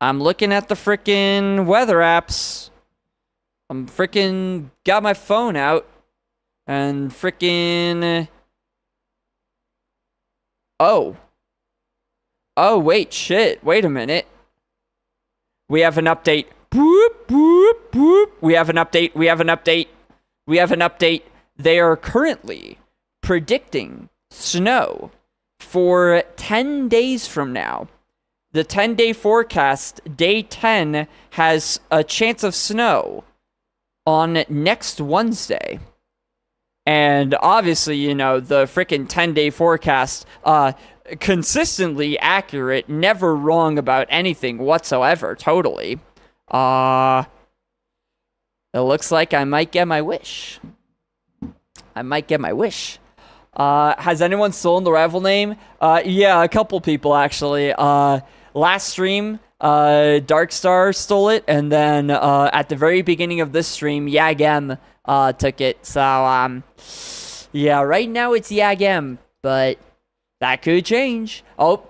I'm looking at the frickin' weather apps. I'm frickin' got my phone out and frickin' oh. Oh, wait, shit. Wait a minute. We have an update. Boop, boop, boop. We have an update. We have an update. We have an update. They are currently predicting snow for 10 days from now. The 10-day forecast, day 10, has a chance of snow on next Wednesday. And obviously, you know, the freaking 10-day forecast, consistently accurate, never wrong about anything whatsoever, totally. It looks like I might get my wish. I might get my wish. Has anyone stolen the rival name? Yeah, a couple people, actually. Last stream, Darkstar stole it, and then at the very beginning of this stream, Yagem took it. So, yeah, right now it's Yagem, but that could change. Oh,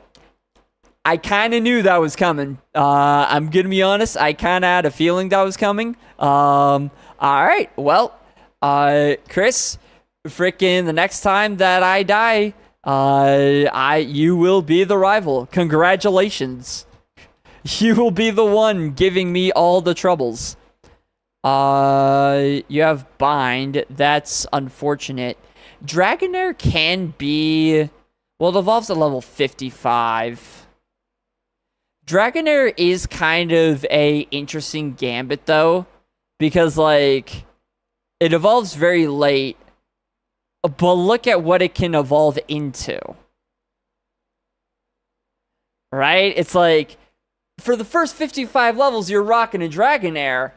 I kind of knew that was coming. I'm gonna be honest, I kind of had a feeling that was coming. All right, well, Chris, frickin' the next time that I die, you will be the rival. Congratulations. You will be the one giving me all the troubles. You have bind. That's unfortunate. Dragonair can be... Well, it evolves at level 55. Dragonair is kind of a interesting gambit, though. Because, like, it evolves very late. But look at what it can evolve into. Right? It's like, for the first 55 levels, you're rocking a Dragonair.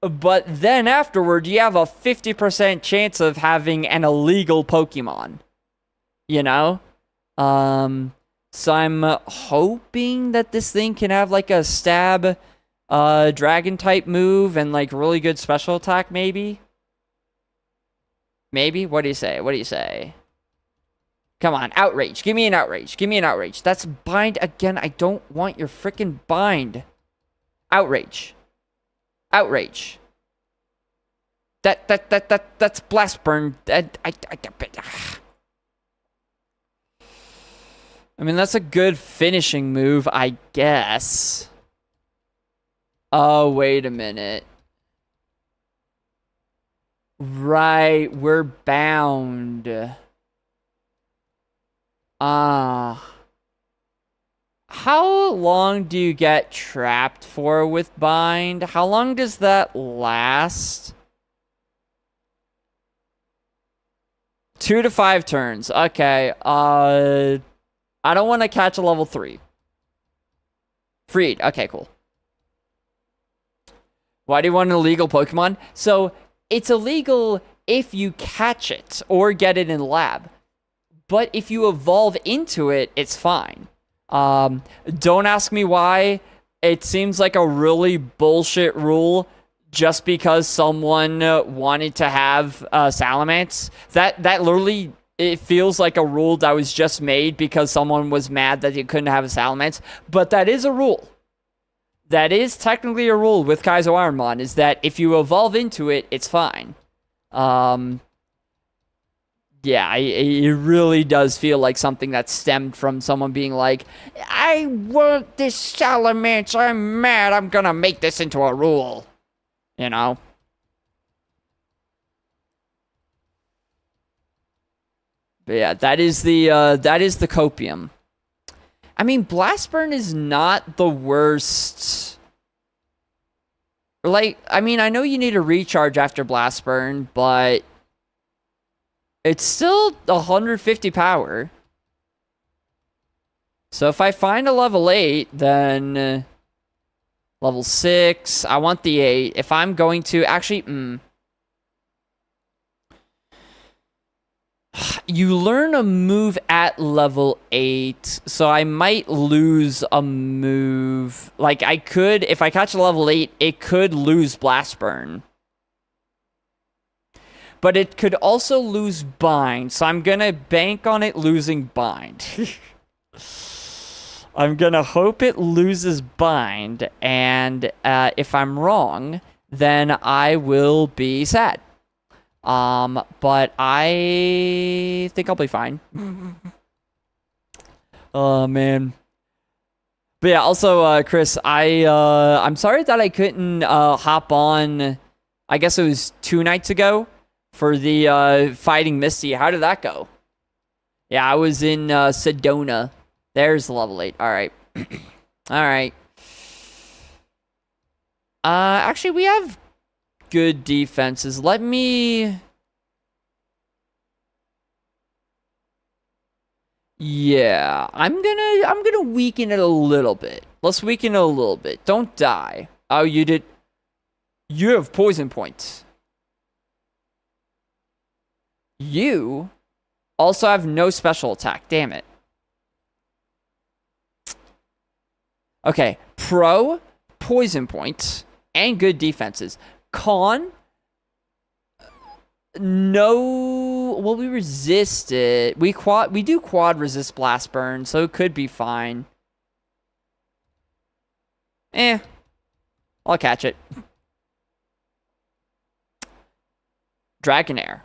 But then afterward, you have a 50% chance of having an illegal Pokemon. You know? So I'm hoping that this thing can have, like, a stab, dragon-type move and, like, really good special attack, maybe? Maybe? What do you say? What do you say? Come on, outrage. Give me an outrage. Give me an outrage. That's bind again. I don't want your freaking bind. Outrage. Outrage. That's blast burn. I mean, that's a good finishing move, I guess. Oh, wait a minute. Right, we're bound. How long do you get trapped for with bind? How long does that last? 2 to 5 turns. Okay, I don't want to catch a level 3. Freed. Okay, cool. Why do you want an illegal Pokemon? So, it's illegal if you catch it or get it in the lab. But if you evolve into it, it's fine. Don't ask me why. It seems like a really bullshit rule just because someone wanted to have Salamence. That literally, it feels like a rule that was just made because someone was mad that you couldn't have a Salamence. But that is a rule. That is technically a rule with Kaizo Ironmon, is that if you evolve into it, it's fine. Yeah, it really does feel like something that stemmed from someone being like, I want this Salamence, I'm mad, I'm gonna make this into a rule. You know? But yeah, that is the copium. I mean, Blast Burn is not the worst. Like, I mean, I know you need a recharge after Blast Burn, but it's still 150 power. So if I find a level 8, then level 6, I want the 8. If I'm going to actually, You learn a move at level 8, so I might lose a move. Like, I could, if I catch a level 8, it could lose Blast Burn. But it could also lose Bind, so I'm gonna bank on it losing Bind. I'm gonna hope it loses Bind, and if I'm wrong, then I will be sad. But I think I'll be fine. Oh, man. But yeah, also, Chris, I'm sorry that I couldn't, hop on, I guess it was 2 nights ago, for the, Fighting Misty. How did that go? Yeah, I was in, Sedona. There's level 8. Alright. Alright. Actually, we have good defenses. Let me... Yeah, I'm gonna weaken it a little bit. Let's weaken it a little bit. Don't die. Oh, you did... You have poison points. You also have no special attack. Damn it. Okay, pro, poison points, and good defenses. Con, no, well, we resist it. We do quad resist Blast Burn, so it could be fine. I'll catch it. Dragonair.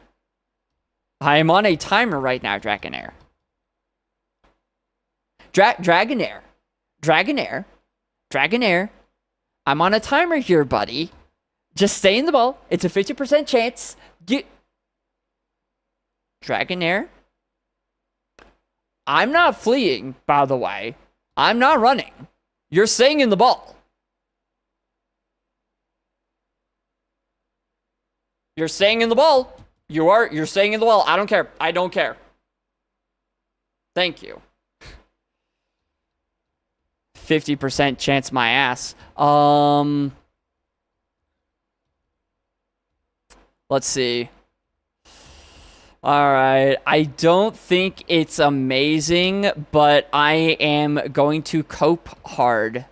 I am on a timer right now, Dragonair. Dragonair. Dragonair. Dragonair. I'm on a timer here, buddy. Just stay in the ball. It's a 50% chance. Dragonair. I'm not fleeing, by the way. I'm not running. You're staying in the ball. You're staying in the ball. You're staying in the ball. I don't care. I don't care. Thank you. 50% chance my ass. Let's see. Alright. I don't think it's amazing, but I am going to cope hard.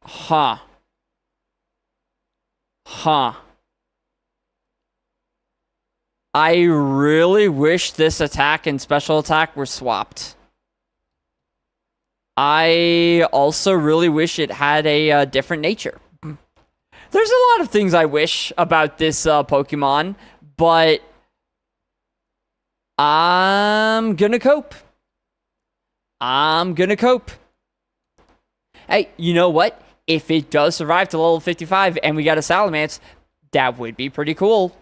Huh. I really wish this attack and special attack were swapped. I also really wish it had a different nature. There's a lot of things I wish about this Pokemon, but I'm gonna cope. Hey, you know what? If it does survive to level 55 and we got a Salamence, that would be pretty cool.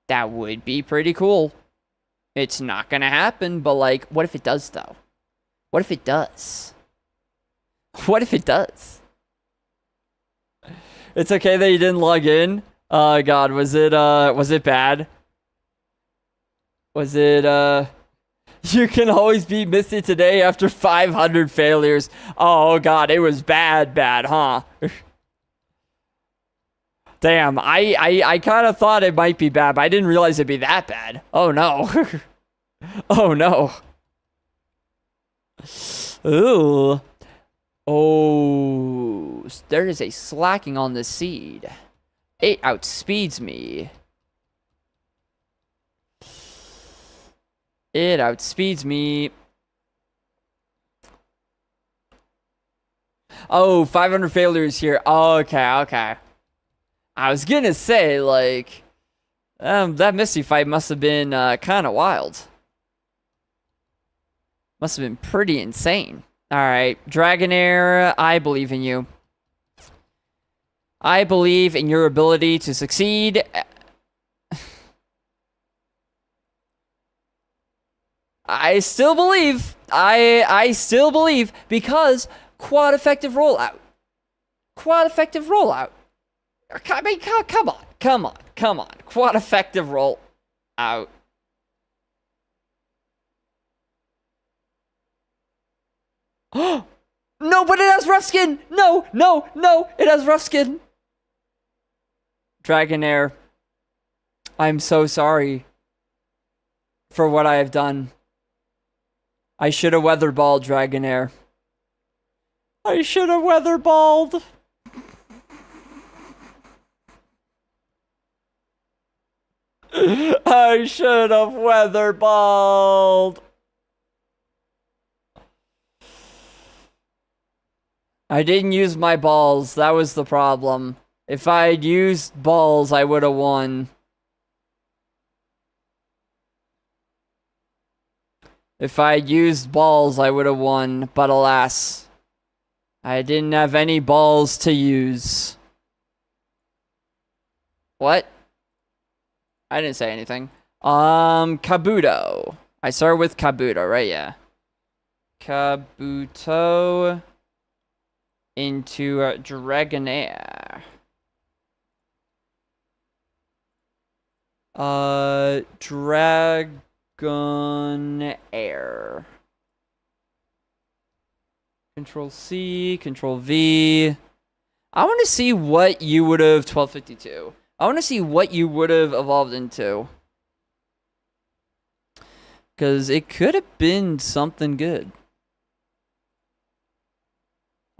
That would be pretty cool. It's not gonna happen, but like, what if it does though? What if it does? What if it does? It's okay that you didn't log in. Oh god, was it bad? Was it you can always beat Misty today after 500 failures. Oh god, it was bad, huh? Damn, I kind of thought it might be bad, but I didn't realize it'd be that bad. Oh no. Oh no. Ooh. Oh, there is a slacking on the seed. It outspeeds me. It outspeeds me. Oh, 500 failures here. Oh, okay. I was gonna say, like, that Misty fight must have been kind of wild. Must have been pretty insane. Alright, Dragonair, I believe in you. I believe in your ability to succeed. I still believe. I still believe because quad effective rollout. Quad effective rollout. I mean, come on. Quad effective rollout. No, but it has rough skin. No, it has rough skin. Dragonair, I'm so sorry for what I have done. I should have weatherballed Dragonair. I should have weatherballed. I should have weatherballed. I didn't use my balls. That was the problem. If I'd used balls, I would have won. If I'd used balls, I would have won. But alas, I didn't have any balls to use. What? I didn't say anything. Kabuto. I started with Kabuto, right? Yeah. Kabuto into Dragonair. Dragonair. Control C, Control V. I want to see what you would have 1252. I want to see what you would have evolved into. Because it could have been something good.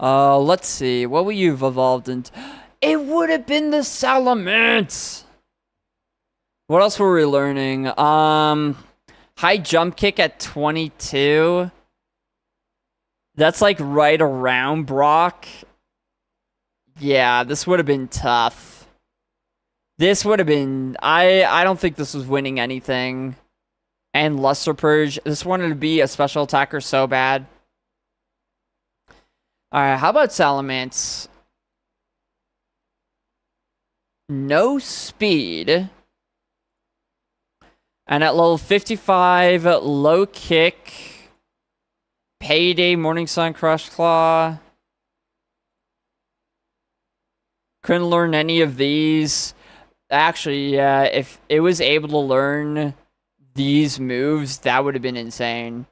Let's see. What would you have evolved into? It would have been the Salamence! What else were we learning? High jump kick at 22. That's like right around Brock. Yeah, this would have been tough. This would have been... I don't think this was winning anything. And Luster Purge. This wanted to be a special attacker so bad. Alright, how about Salamence? No speed. And at level 55, low kick. Payday, Morning Sun, Crush Claw. Couldn't learn any of these. Actually, yeah, if it was able to learn these moves, that would have been insane.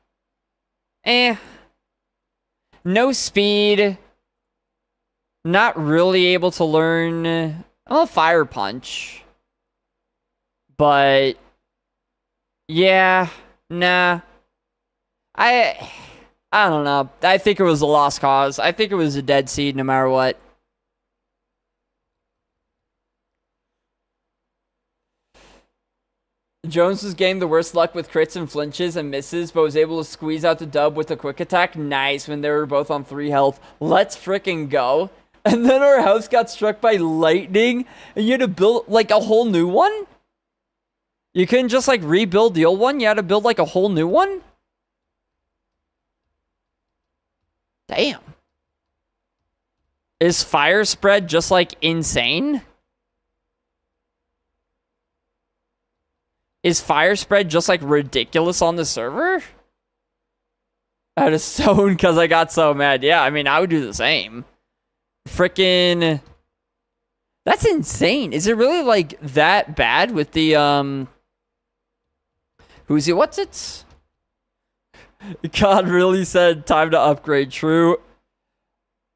No speed. Not really able to learn... Fire Punch. But... yeah, nah. I don't know. I think it was a lost cause. I think it was a dead seed no matter what. Jones was getting the worst luck with crits and flinches and misses, but was able to squeeze out the dub with a quick attack. Nice, when they were both on 3 health. Let's frickin' go. And then our house got struck by lightning, and you had to build, like, a whole new one? You couldn't just, like, rebuild the old one? You had to build, like, a whole new one? Damn. Is fire spread just, like, insane? Is fire spread just, like, ridiculous on the server? That is so because I got so mad. Yeah, I mean, I would do the same. Frickin'... That's insane. Is it really, like, that bad with the, Who's it? What's it? God really said time to upgrade. True.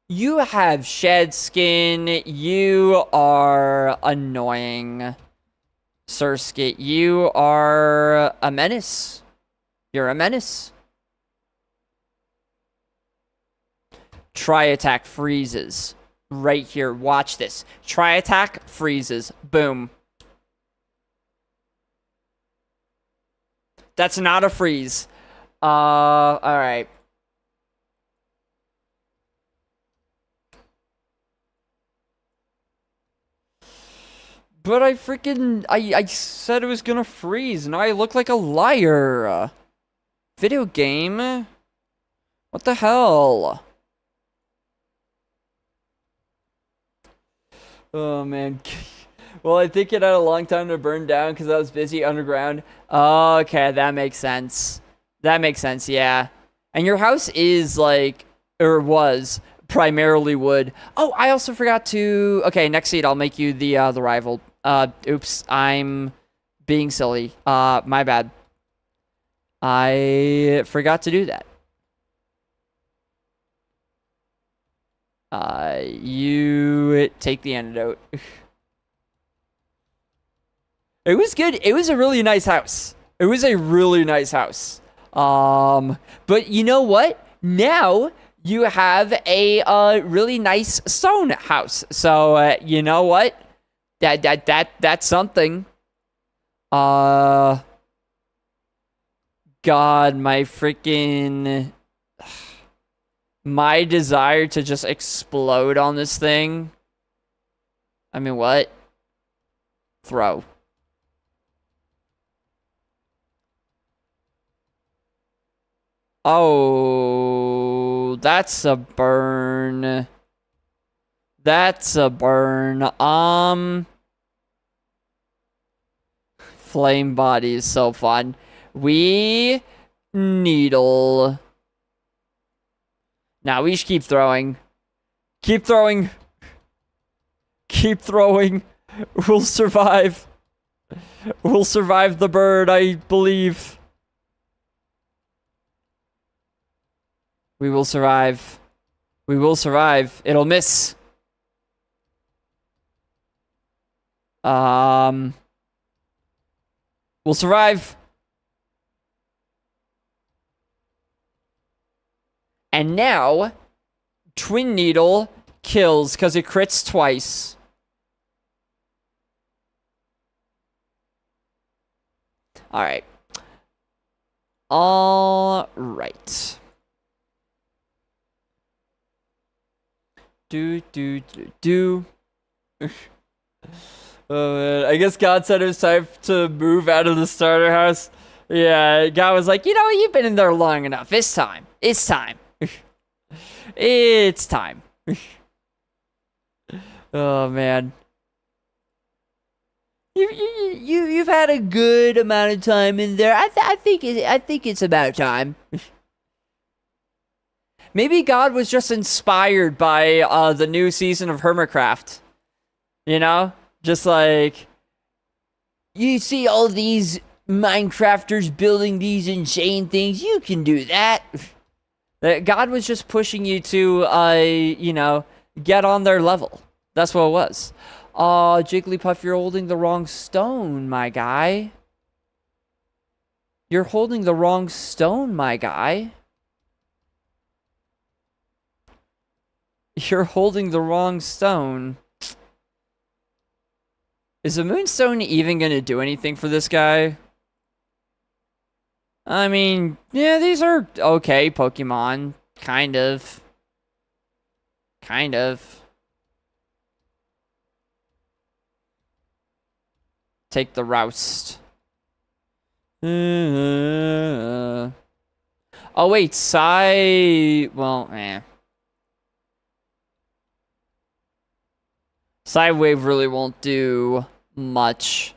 You have shed skin. You are annoying. Surskit, you are a menace. You're a menace. Try attack freezes. Right here. Watch this. Try attack freezes. Boom. That's not a freeze. Alright. But I freaking... I said it was gonna freeze. Now I look like a liar. Video game? What the hell? Oh, man. Well, I think it had a long time to burn down because I was busy underground. Okay, that makes sense. That makes sense, yeah. And your house is, like... or was... primarily wood. Oh, I also forgot to... okay, next seed, I'll make you the rival. Oops, I'm being silly. My bad. I forgot to do that. You take the antidote. It was good. It was a really nice house. It was a really nice house. But you know what? Now you have a really nice stone house. So you know what? That's something. God, my freaking my desire to just explode on this thing. I mean, what? Throw. Oh, that's a burn. That's a burn. Flame body is so fun. We needle. Now we should keep throwing. Keep throwing. Keep throwing. We'll survive. We'll survive the bird, I believe. We will survive. We will survive. It'll miss. We'll survive. And now, Twin Needle kills because it crits twice. Alright. Alright. Do. Oh man, I guess God said it was time to move out of the starter house. Yeah, God was like, you know, you've been in there long enough. It's time. It's time. It's time. Oh man. You've had a good amount of time in there. I think it's about time. Maybe God was just inspired by the new season of Hermitcraft. You know? Just like, you see all these Minecrafters building these insane things. You can do that. God was just pushing you to, you know, get on their level. That's what it was. Jigglypuff, you're holding the wrong stone, my guy. You're holding the wrong stone, my guy. You're holding the wrong stone. Is the Moonstone even going to do anything for this guy? I mean, yeah, these are okay Pokemon. Kind of. Kind of. Take the Roust. Oh, wait, well, Sidewave really won't do much.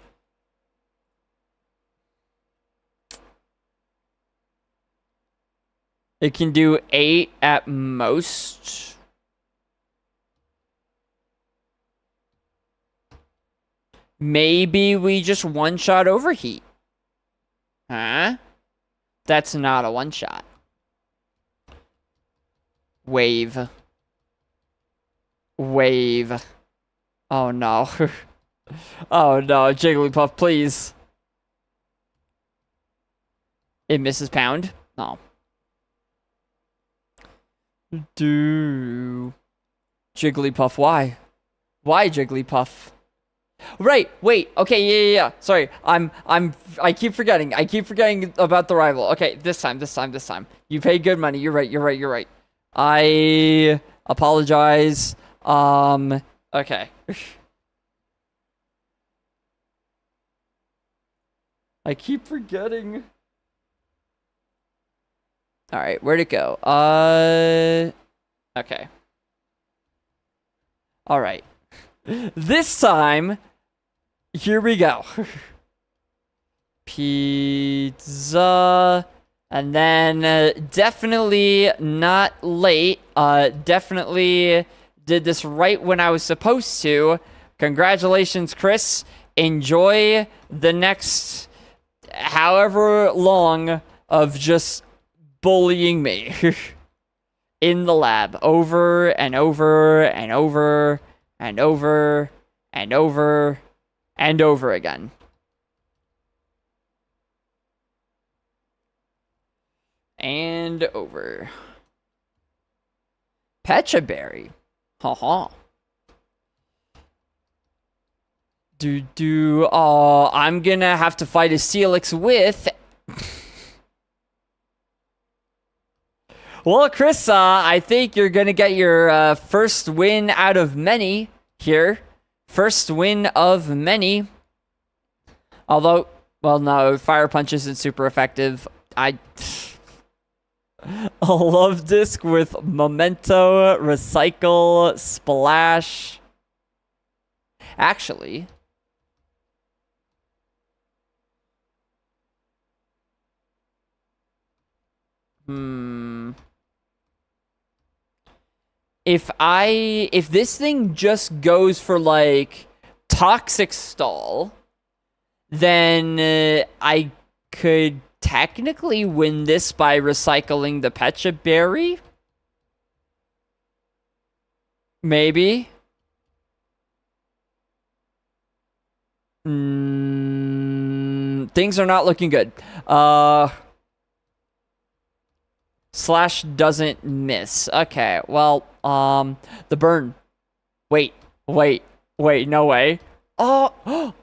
It can do 8 at most. Maybe we just one-shot Overheat. Huh? That's not a one-shot. Wave. Wave. Oh no. Oh no, Jigglypuff, please. It misses Pound? No. Jigglypuff, why? Why, Jigglypuff? Right, wait, okay, yeah. Sorry, I keep forgetting. I keep forgetting about the rival. Okay, this time. You pay good money. You're right. I apologize. Okay. I keep forgetting. Alright, where'd it go? Okay. Alright. This time, here we go. Pizza. And then, definitely not late. Definitely did this right when I was supposed to. Congratulations, Chris. Enjoy the next however long of just bullying me in the lab over and over and over and over and over and over again. And over. Pecha Berry. Haha. I'm gonna have to fight a Steelix with... Well, Chris, I think you're gonna get your first win out of many here. First win of many. Although, well, no, Fire Punch isn't super effective. A Love Disc with Memento, Recycle, Splash. Actually... If this thing just goes for, like, Toxic Stall, then I could technically win this by recycling the Pecha Berry? Maybe? Things are not looking good. Slash doesn't miss. Okay, well, the burn. Wait, no way. Oh,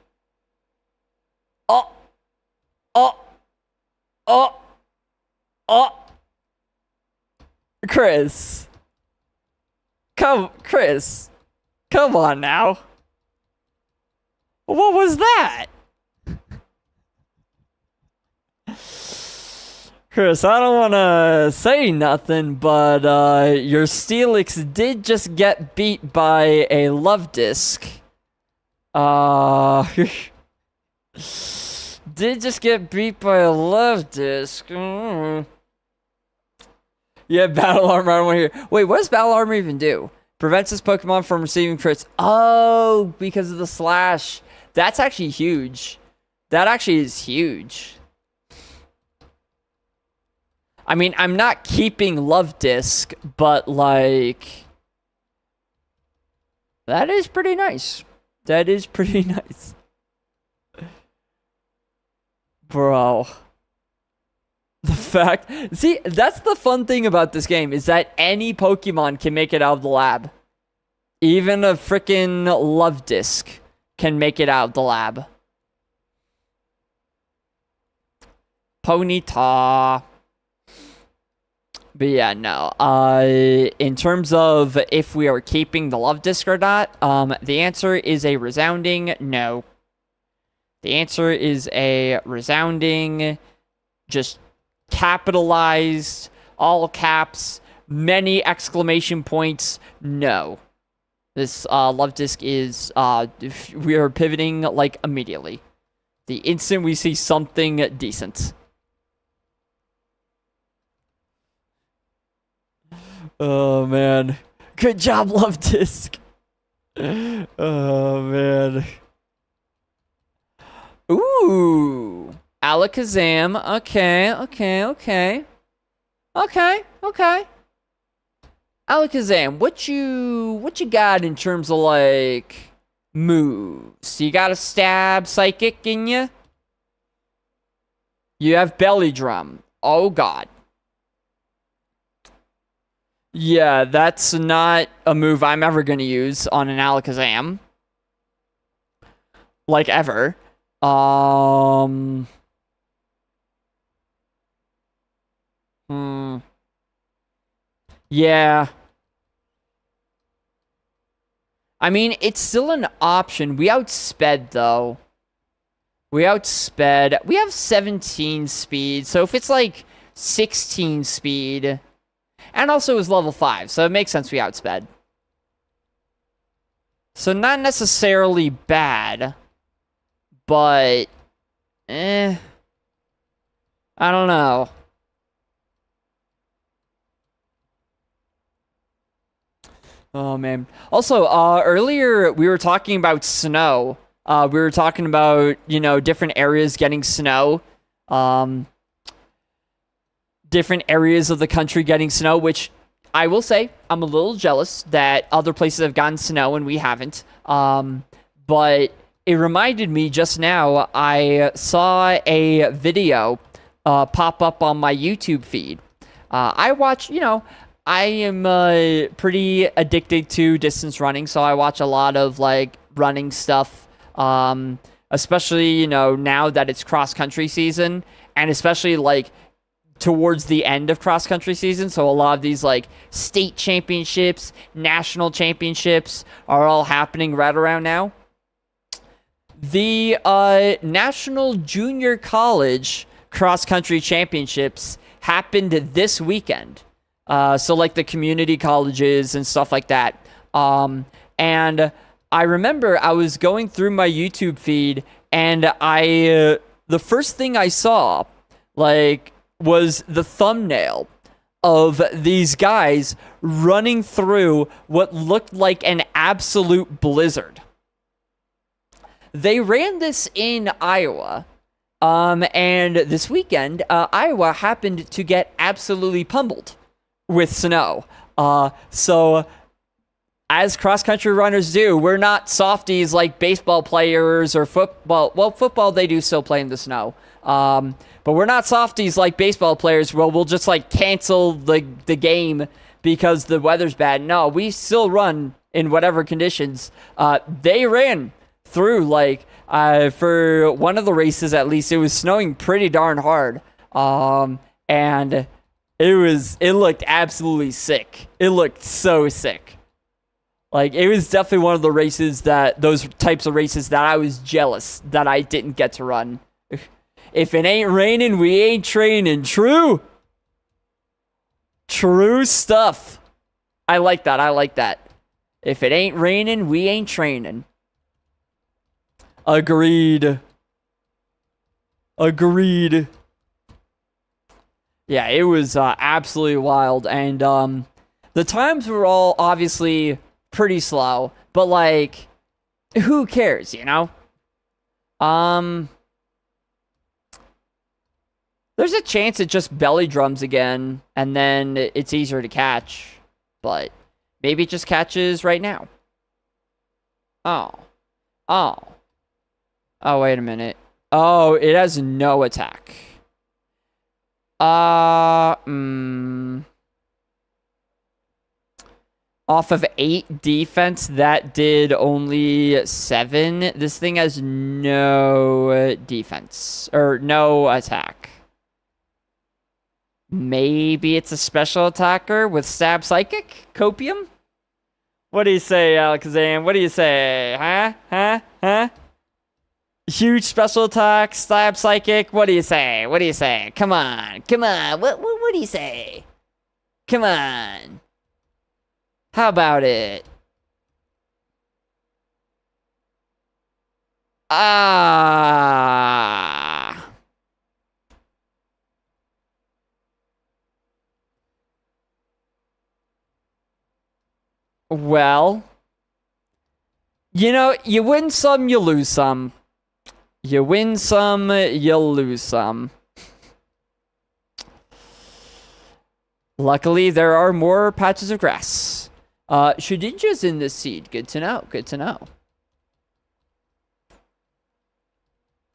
Chris. Chris. Come on now. What was that? Chris, I don't want to say nothing, but your Steelix did just get beat by a Love Disc. Did just get beat by a Love Disc. Yeah, Battle Armor, I don't want to hear. Wait, what does Battle Armor even do? Prevents this Pokemon from receiving crits. Oh, because of the slash. That's actually huge. That actually is huge. I mean, I'm not keeping Love Disc, but, like... That is pretty nice. That is pretty nice. Bro. The fact... See, that's the fun thing about this game, is that any Pokemon can make it out of the lab. Even a freaking Love Disc can make it out of the lab. Ponyta. But yeah, no. In terms of if we are keeping the Love Disc or not, the answer is a resounding no. The answer is a resounding, just capitalized, all caps, many exclamation points, no. This Love Disc is, we are pivoting, like, immediately. The instant we see something decent. Oh, man. Good job, Love Disc. Oh, man. Ooh. Alakazam. Okay. Alakazam, what you got in terms of, like, moves? You got a stab psychic in you? You have belly drum. Oh, God. Yeah, that's not a move I'm ever gonna use on an Alakazam. Like, ever. Yeah. I mean, it's still an option. We outsped, though. We outsped. We have 17 speed, so if it's, like, 16 speed... And also it was level 5, so it makes sense we outsped. So not necessarily bad, but... I don't know. Oh, man. Also, earlier we were talking about snow. We were talking about, you know, different areas getting snow. Different areas of the country getting snow, which I will say I'm a little jealous that other places have gotten snow and we haven't. But it reminded me just now, I saw a video pop up on my YouTube feed I watch, I am pretty addicted to distance running, so I watch a lot of like running stuff, especially, now that it's cross country season, and especially like towards the end of cross country season. So a lot of these like state championships, national championships are all happening right around now. The National Junior College Cross Country Championships happened this weekend. So like the community colleges and stuff like that. And I remember I was going through my YouTube feed, and the first thing I saw like was the thumbnail of these guys running through what looked like an absolute blizzard. They ran this in Iowa, and this weekend, Iowa happened to get absolutely pummeled with snow. So, as cross-country runners do, we're not softies like baseball players or football. Well, football, they do still play in the snow. But we're not softies like baseball players where we'll just like cancel the game because the weather's bad. No, we still run in whatever conditions. They ran through like for one of the races, at least it was snowing pretty darn hard, and it looked absolutely sick. It looked so sick. Like, it was definitely one of the races those types of races that I was jealous that I didn't get to run. If it ain't raining, we ain't training. True stuff. I like that. If it ain't raining, we ain't training. Agreed. Yeah, it was absolutely wild. And the times were all obviously pretty slow. But, like, who cares, There's a chance it just belly drums again, and then it's easier to catch. But maybe it just catches right now. Oh, wait a minute. Oh, it has no attack. Off of 8 defense, that did only 7. This thing has no defense, or no attack. Maybe it's a special attacker with Stab Psychic? Copium? What do you say, Alakazam? What do you say? Huh? Huge special attack, Stab Psychic. What do you say? Come on. What do you say? Come on. How about it? Well, you win some, you lose some. You win some, you lose some. Luckily, there are more patches of grass. Shedinja's in this seed. Good to know.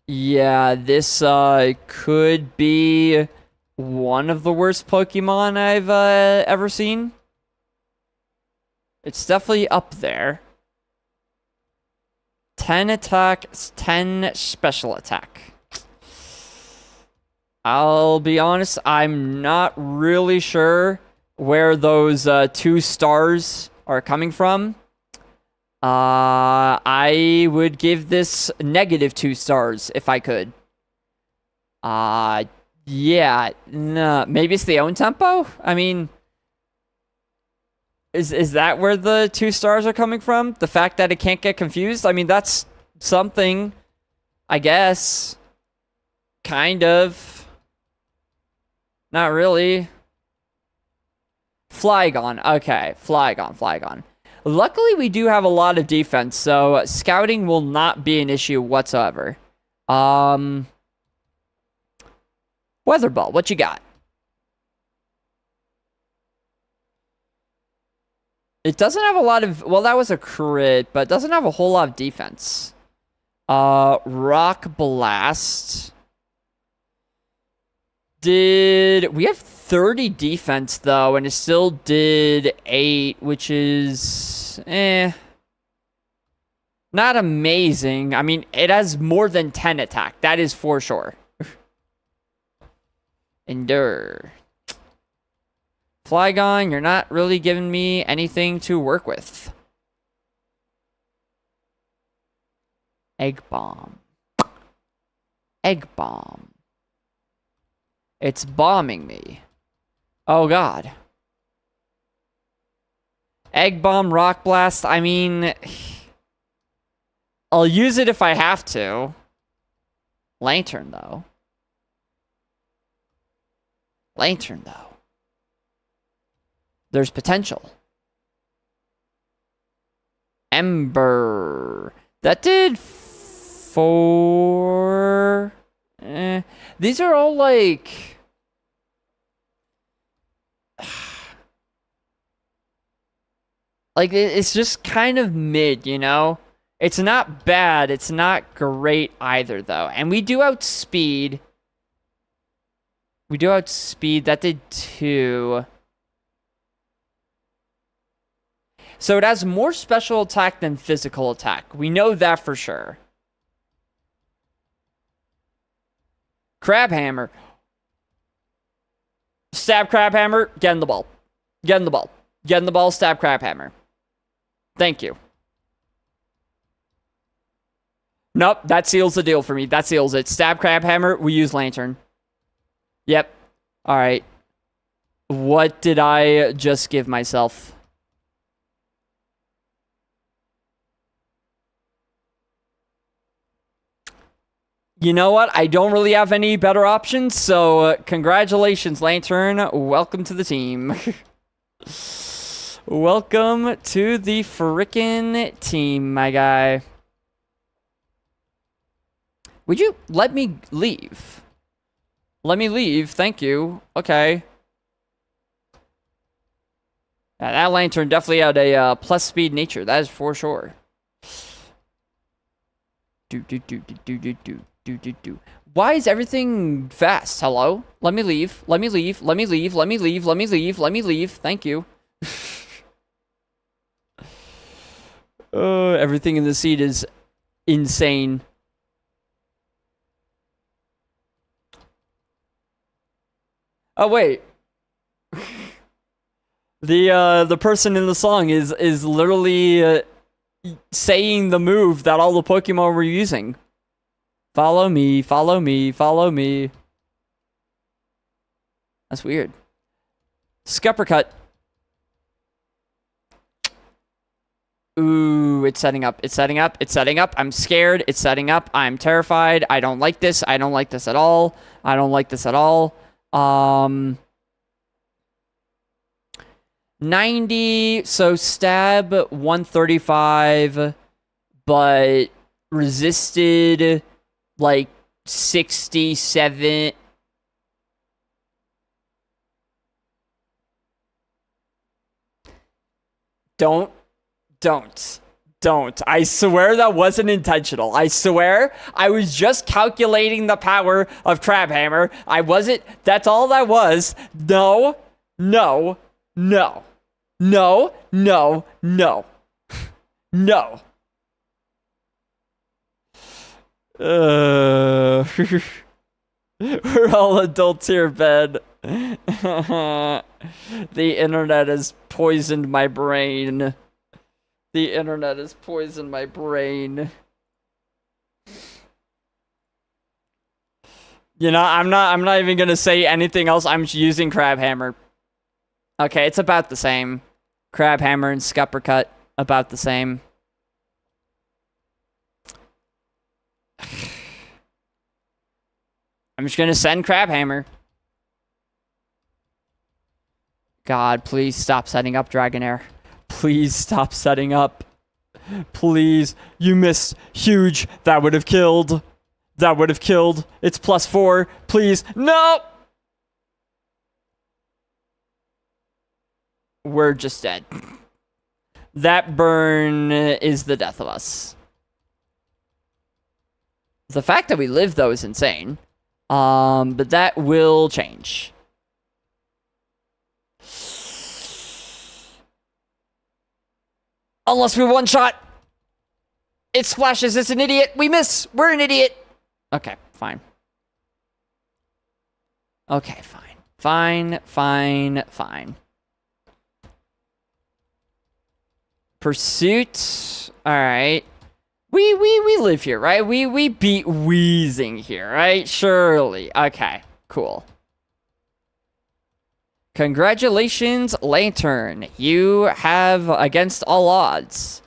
Yeah, this could be one of the worst Pokemon I've ever seen. It's definitely up there. 10 attack, 10 special attack. I'll be honest, I'm not really sure where those 2 stars are coming from. I would give this -2 stars if I could. Yeah, no, maybe it's the own tempo? I mean, Is that where the 2 stars are coming from? The fact that it can't get confused? I mean, that's something, I guess. Kind of. Not really. Flygon. Okay, Flygon. Luckily, we do have a lot of defense, so scouting will not be an issue whatsoever. Weather Ball, what you got? It doesn't have a lot of... Well, that was a crit, but it doesn't have a whole lot of defense. Rock Blast. We have 30 defense though, and it still did 8, which is not amazing. I mean, it has more than 10 attack. That is for sure. Endure. Flygon, you're not really giving me anything to work with. Egg bomb. Egg bomb. It's bombing me. Oh god. Egg bomb, rock blast. I mean, I'll use it if I have to. Lantern though. Lantern though. There's potential. Ember. That did 4. These are all like... like, it's just kind of mid, you know? It's not bad. It's not great either, though. And we do outspeed. We do outspeed. That did 2. So it has more special attack than physical attack. We know that for sure. Crab Hammer. Stab Crab Hammer. Get in the ball. Get in the ball. Get in the ball. Stab Crab Hammer. Thank you. Nope. That seals the deal for me. That seals it. Stab Crab Hammer. We use Lantern. Yep. Alright. What did I just give myself? You know what? I don't really have any better options, so congratulations, Lantern. Welcome to the team. Welcome to the frickin' team, my guy. Would you let me leave? Let me leave, thank you. Okay. Yeah, that Lantern definitely had a plus speed nature, that is for sure. Why is everything fast? Hello? Let me leave. Let me leave. Let me leave. Let me leave. Let me leave. Let me leave. Thank you. Everything in the seat is insane. Oh wait. The person in the song is literally saying the move that all the Pokemon were using. Follow me, follow me, follow me. That's weird. Scuppercut. Ooh, it's setting up. It's setting up. It's setting up. I'm scared. It's setting up. I'm terrified. I don't like this. I don't like this at all. I don't like this at all. 90. So stab 135, but resisted like 67. Don't. I swear that wasn't intentional. I swear I was just calculating the power of Crab Hammer. I wasn't. That's all that was. No. No. No. No. No. No. No. We're all adults here, Ben. The internet has poisoned my brain. The internet has poisoned my brain. You know, I'm not even gonna say anything else. I'm using Crab Hammer. Okay, it's about the same. Crab Hammer and Scuppercut, about the same. I'm just gonna send Crab Hammer. God, please stop setting up Dragonair. Please stop setting up. Please. You missed. Huge. That would have killed. That would have killed. It's +4. Please. No! We're just dead. That burn is the death of us. The fact that we live, though, is insane. But that will change. Unless we one-shot. It splashes. It's an idiot. We miss. We're an idiot. Okay, fine. Okay, fine. Fine. Pursuit. All right. We live here, right? We beat Wheezing here, right? Surely. Okay, cool. Congratulations, Lantern. You have, against all odds,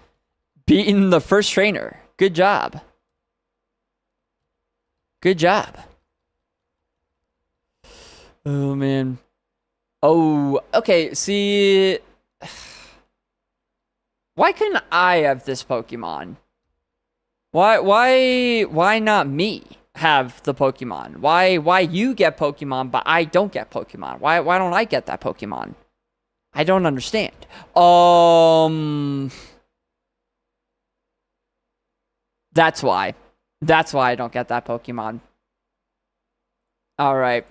beaten the first trainer. Good job. Good job. Oh, man. Oh, okay, see... Why couldn't I have this Pokemon? Why not me have the Pokemon? Why you get Pokemon, but I don't get Pokemon? Why don't I get that Pokemon? I don't understand. That's why. That's why I don't get that Pokemon. Alright.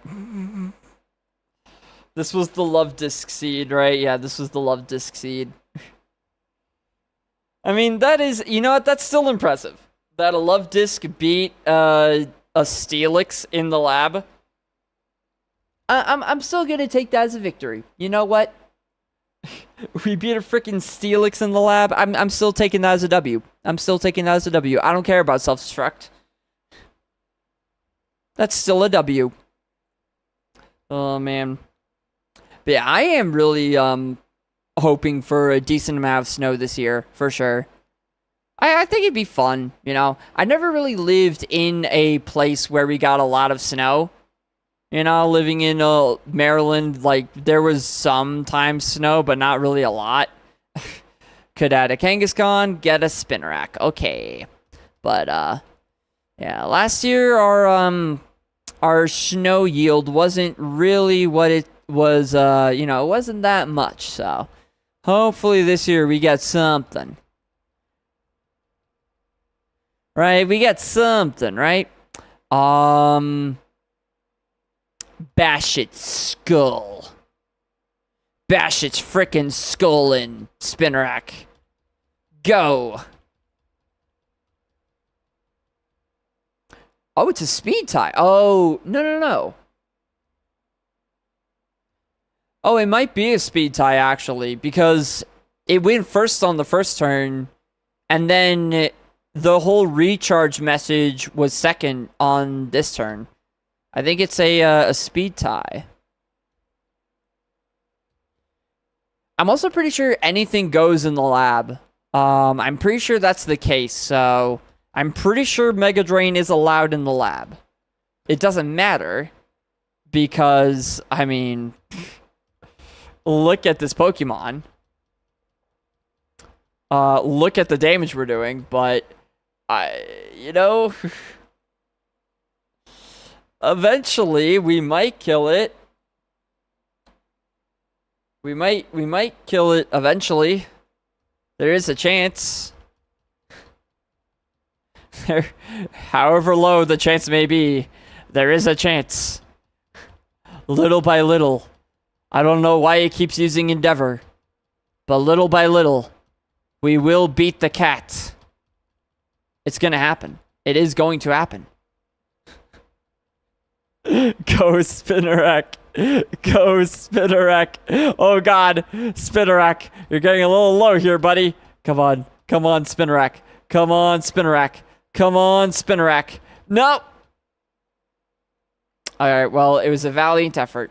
This was the Love Disc Seed, right? Yeah, this was the Love Disc Seed. I mean, that is, you know what? That's still impressive. That a Love Disc beat a Steelix in the lab. I'm still gonna take that as a victory. You know what? We beat a freaking Steelix in the lab. I'm still taking that as a W. I'm still taking that as a W. I don't care about self-destruct. That's still a W. Oh man. But yeah, I am really hoping for a decent amount of snow this year, for sure. I think it'd be fun, you know? I never really lived in a place where we got a lot of snow. You know, living in Maryland, like, there was sometimes snow, but not really a lot. Could add a Kangaskhan, get a Spinarak. Okay. But, yeah, last year our snow yield wasn't really what it was, you know, it wasn't that much, so hopefully this year we get something. Right, we get something, right? Bash its skull. Bash its frickin' skull in, Spinarak. Go. Oh, it's a speed tie. Oh, no. Oh, it might be a speed tie, actually, because it went first on the first turn, and then the whole recharge message was second on this turn. I think it's a speed tie. I'm also pretty sure anything goes in the lab. I'm pretty sure that's the case, so I'm pretty sure Mega Drain is allowed in the lab. It doesn't matter, because, I mean, look at this Pokemon. Look at the damage we're doing, but you know, eventually we might kill it. We might kill it eventually. There is a chance. However low the chance may be, there is a chance. Little by little. I don't know why it keeps using Endeavor, but little by little, we will beat the cat. It's gonna happen. It is going to happen. Go Spinarak. Go Spinarak. Oh god, Spinarak. You're getting a little low here, buddy. Come on. Come on, Spinarak. Come on, Spinarak. Come on, Spinarak. No! Alright, well, it was a valiant effort.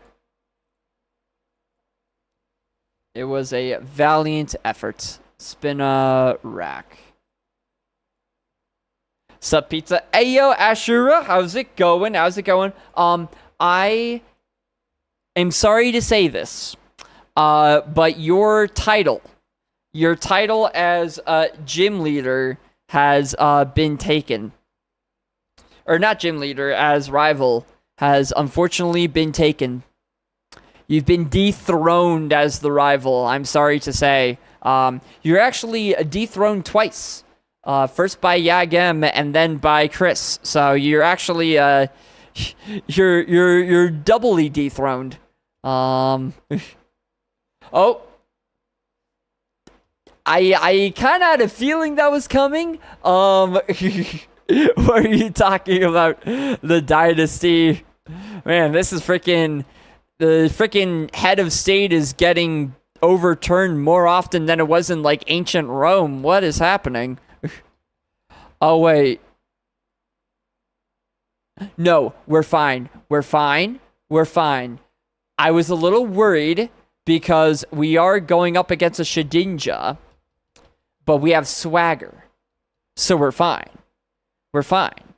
It was a valiant effort. Spinarak. Sup, pizza? Ayo, Ashura, how's it going? How's it going? I am sorry to say this, but your title as gym leader has been taken. Or not gym leader, as rival has unfortunately been taken. You've been dethroned as the rival, I'm sorry to say. You're actually dethroned twice. First by Yagem and then by Chris. So you're actually you're doubly dethroned. Oh, I kind of had a feeling that was coming. What are you talking about? The dynasty, man. This is freaking. The freaking head of state is getting overturned more often than it was in like ancient Rome. What is happening? Oh wait. No, we're fine. We're fine. We're fine. I was a little worried because we are going up against a Shedinja, but we have swagger. So we're fine. We're fine.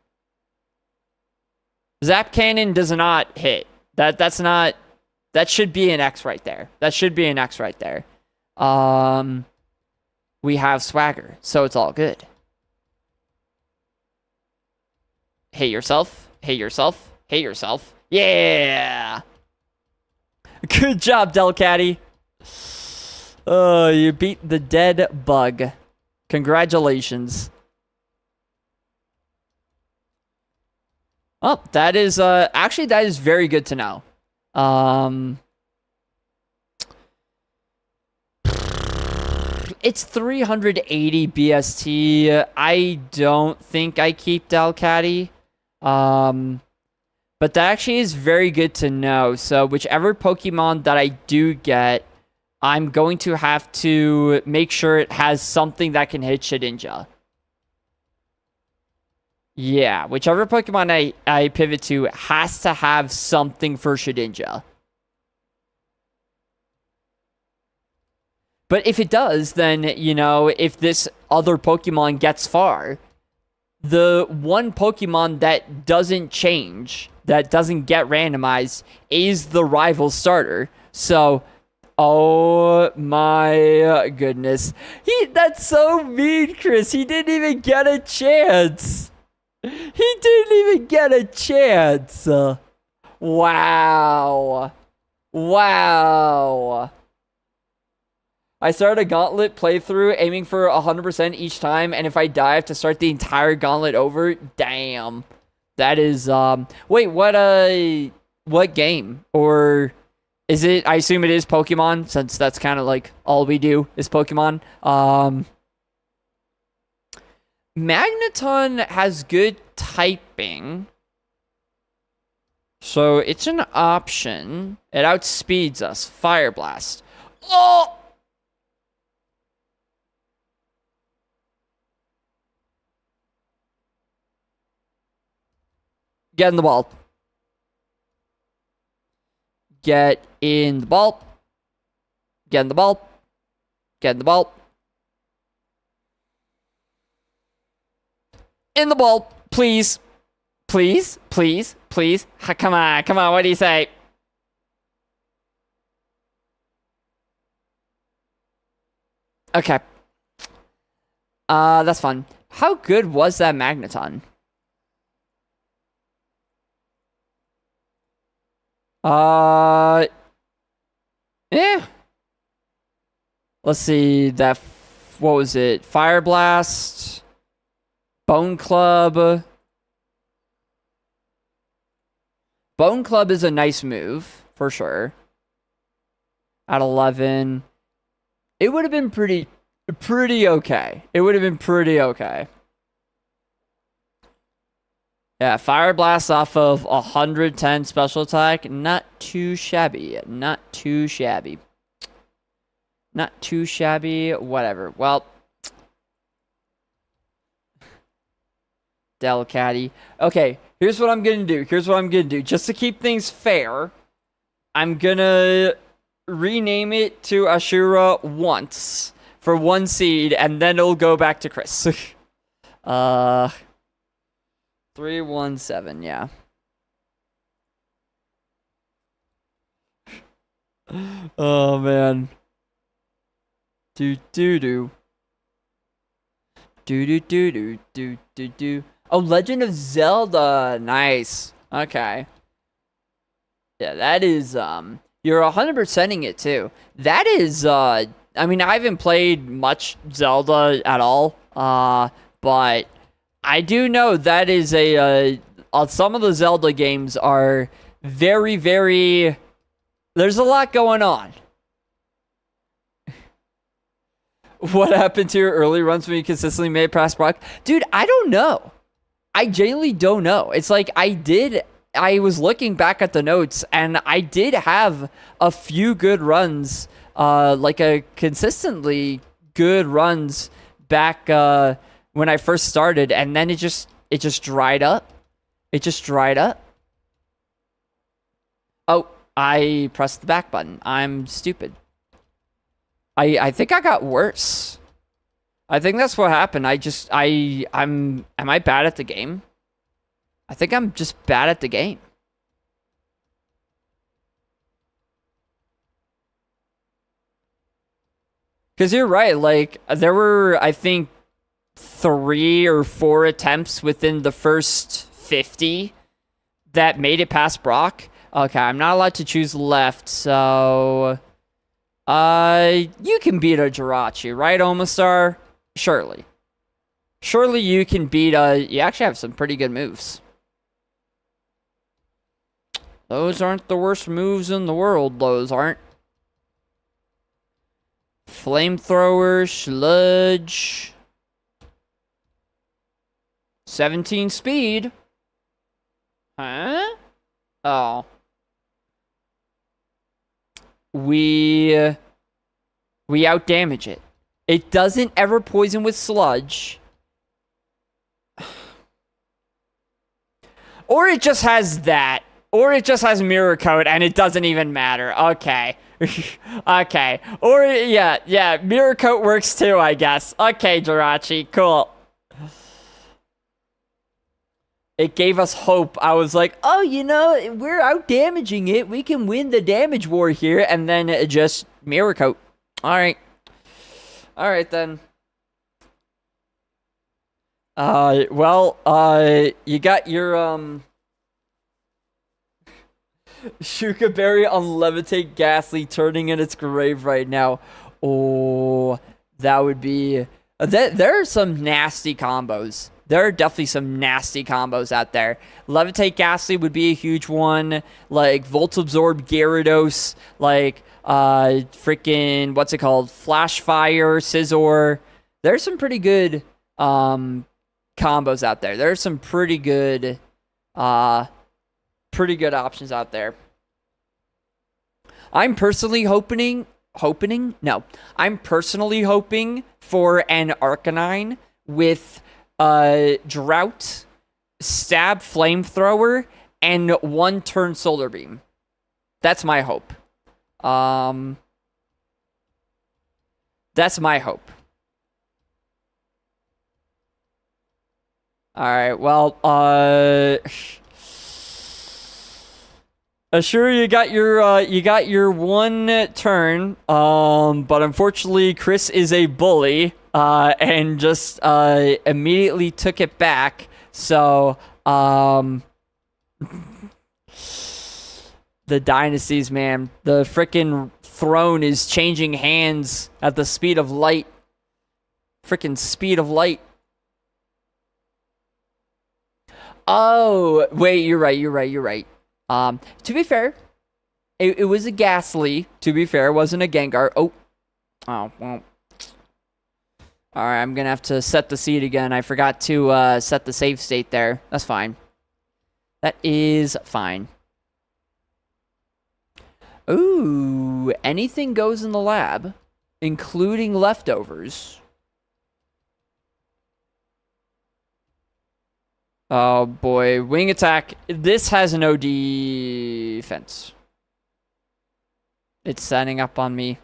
Zap Cannon does not hit. That's not... That should be an X right there. That should be an X right there. We have swagger, so it's all good. Hit yourself. Hit yourself. Hit yourself. Yeah! Good job, Delcatty. Oh, you beat the dead bug. Congratulations. Oh, that is, actually, that is very good to know. It's 380 BST. I don't think I keep Delcatty. But that actually is very good to know. So whichever Pokemon that I do get, I'm going to have to make sure it has something that can hit Shedinja. Yeah, whichever Pokemon I pivot to has to have something for Shedinja. But if it does, then, you know, if this other Pokemon gets far, the one Pokemon that doesn't change, that doesn't get randomized, is the rival starter. So, oh my goodness. That's so mean, Chris. He didn't even get a chance. He didn't even get a chance. Wow. Wow. I started a gauntlet playthrough aiming for 100% each time, and if I die, I have to start the entire gauntlet over. Damn. That is, wait, what game? Or is it, I assume it is Pokemon, since that's kind of like all we do is Pokemon. Magneton has good typing, so it's an option. It outspeeds us. Fire Blast. Oh! Get in the ball. Get in the ball. Get in the ball. Get in the ball. In the ball, please. Please, please, please. Come on, come on, what do you say? Okay. That's fun. How good was that Magneton? Yeah. Let's see, that, what was it? Fire Blast, Bone Club. Bone Club is a nice move, for sure. At 11. It would have been pretty okay. It would have been pretty okay. Yeah, Fire Blast off of 110 special attack. Not too shabby. Not too shabby. Not too shabby. Whatever. Well. Delcatty. Okay, here's what I'm going to do. Here's what I'm going to do. Just to keep things fair, I'm going to rename it to Ashura once for 1 seed, and then it'll go back to Chris. 317, yeah. Oh man. Do. Oh, Legend of Zelda. Nice. Okay. Yeah, that is you're 100%ing it too. That is I mean, I haven't played much Zelda at all. But I do know that is a some of the Zelda games are very, very... There's a lot going on. What happened to your early runs when you consistently made it past Brock? Dude, I don't know. I genuinely don't know. It's like I was looking back at the notes, and I did have a few good runs, like a consistently good runs back when I first started, and then it just dried up. It just dried up. Oh, I pressed the back button. I'm stupid. I think I got worse. I think that's what happened. Am I bad at the game? I think I'm just bad at the game. Because you're right, like, there were, I think, 3 or 4 attempts within the first 50 that made it past Brock. Okay, I'm not allowed to choose left, so... you can beat a Jirachi, right, Omastar? Surely. Surely you can beat you actually have some pretty good moves. Those aren't the worst moves in the world, those aren't. Flamethrower, sludge. 17 speed. Huh? Oh. We outdamage it. It doesn't ever poison with sludge. Or it just has that. Or it just has mirror coat and it doesn't even matter. Okay. Okay. Or, yeah, mirror coat works too, I guess. Okay, Jirachi, cool. It gave us hope. I was like, oh, you know, we're out damaging it. We can win the damage war here. And then it just mirror coat. All right. All right, then. Well, you got your, Shuka Berry on Levitate Ghastly turning in its grave right now. Oh, that would be... There are some nasty combos. There are definitely some nasty combos out there. Levitate Ghastly would be a huge one. Like, Volt Absorb Gyarados. Like, freaking... What's it called? Flash Fire, Scizor. There's some pretty good, combos out there. There's some pretty good options out there. I'm personally hoping for an Arcanine with Drought, Stab, Flamethrower, and 1 turn Solar Beam. That's my hope. That's my hope. Alright, well, sure, you got your 1 turn, but unfortunately Chris is a bully, and just, immediately took it back, so, the dynasties, man, the frickin' throne is changing hands at the speed of light. Frickin' speed of light. Oh, wait, you're right. To be fair, it was a Ghastly. To be fair, it wasn't a Gengar. Oh, well. Alright, I'm gonna have to set the seed again. I forgot to set the save state there. That's fine. That is fine. Ooh, anything goes in the lab, including leftovers. Oh boy, Wing Attack. This has no defense. It's setting up on me.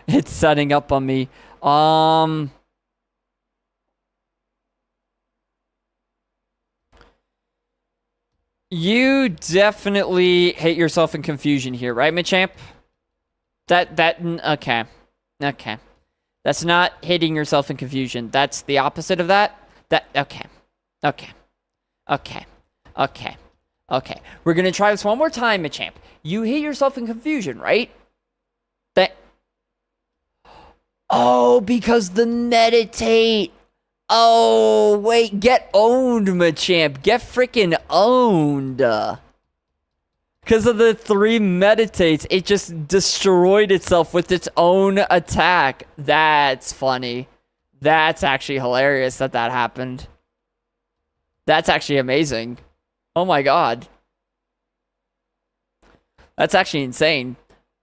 It's setting up on me. You definitely hate yourself in confusion here, right, Machamp? Okay. Okay. That's not hitting yourself in confusion. That's the opposite of that. Okay. Okay. Okay. Okay. Okay. We're gonna try this one more time, Machamp. You hit yourself in confusion, right? Oh, because the meditate. Oh, wait. Get owned, Machamp. Get freaking owned. Because of the 3 meditates, it just destroyed itself with its own attack. That's funny. That's actually hilarious that that happened. That's actually amazing. Oh my god. That's actually insane.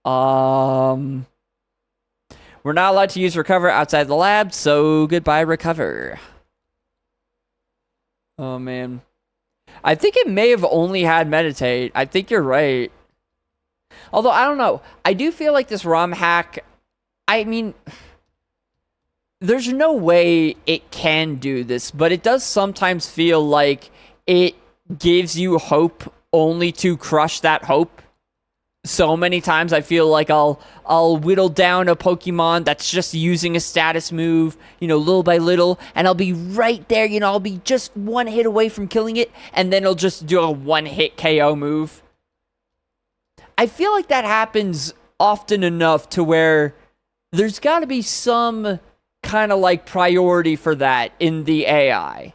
We're not allowed to use recover outside the lab, so goodbye recover. Oh man. I think it may have only had meditate. I think you're right. Although, I don't know. I do feel like this ROM hack, I mean, there's no way it can do this, but it does sometimes feel like it gives you hope only to crush that hope. So many times I feel like I'll whittle down a Pokemon that's just using a status move, little by little, and I'll be right there, I'll be just 1 hit away from killing it, and then it'll just do a 1-hit KO move. I feel like that happens often enough to where there's got to be some kind of like priority for that in the AI.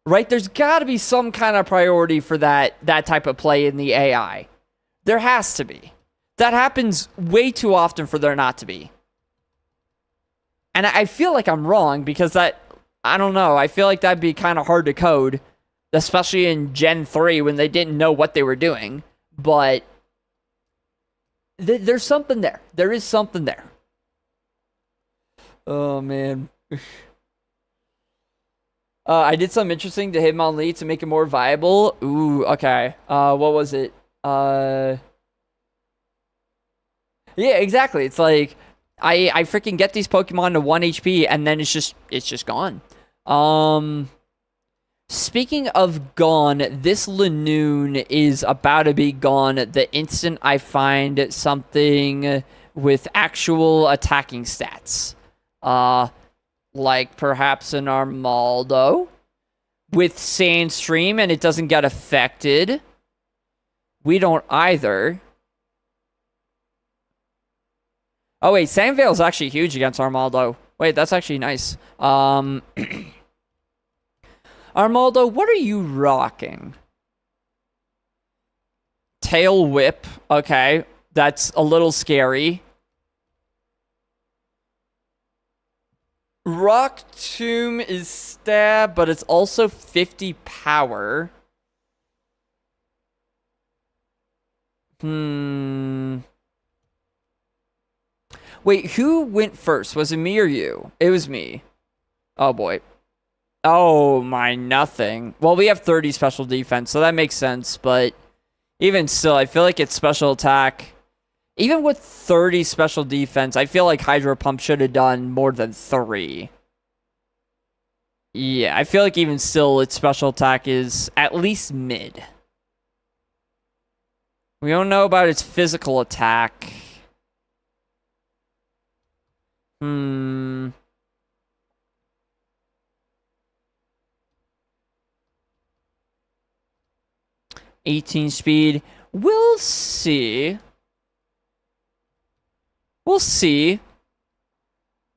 Right? There's got to be some kind of priority for that type of play in the AI. There has to be. That happens way too often for there not to be. And I feel like I'm wrong because I don't know, I feel like that'd be kind of hard to code, especially in Gen 3 when they didn't know what they were doing. But there's something there. There is something there. Oh, man. I did something interesting to Hitmonlee to make it more viable. Ooh, okay. What was it? Yeah, exactly. It's like I freaking get these Pokemon to 1 HP and then it's just gone. Speaking of gone, this Lanoon is about to be gone the instant I find something with actual attacking stats. Like perhaps an Armaldo with Sandstream and it doesn't get affected. We don't either. Oh, wait. Sandvale's actually huge against Armaldo. Wait, that's actually nice. Armaldo, what are you rocking? Tail Whip. Okay. That's a little scary. Rock Tomb is stab, but it's also 50 power. Wait, who went first? Was it me or you? It was me. Oh, boy. Oh, my nothing. Well, we have 30 special defense, so that makes sense. But even still, I feel like it's special attack. Even with 30 special defense, I feel like Hydro Pump should have done more than 3. Yeah, I feel like even still, its special attack is at least mid. We don't know about its physical attack. 18 speed. We'll see. We'll see.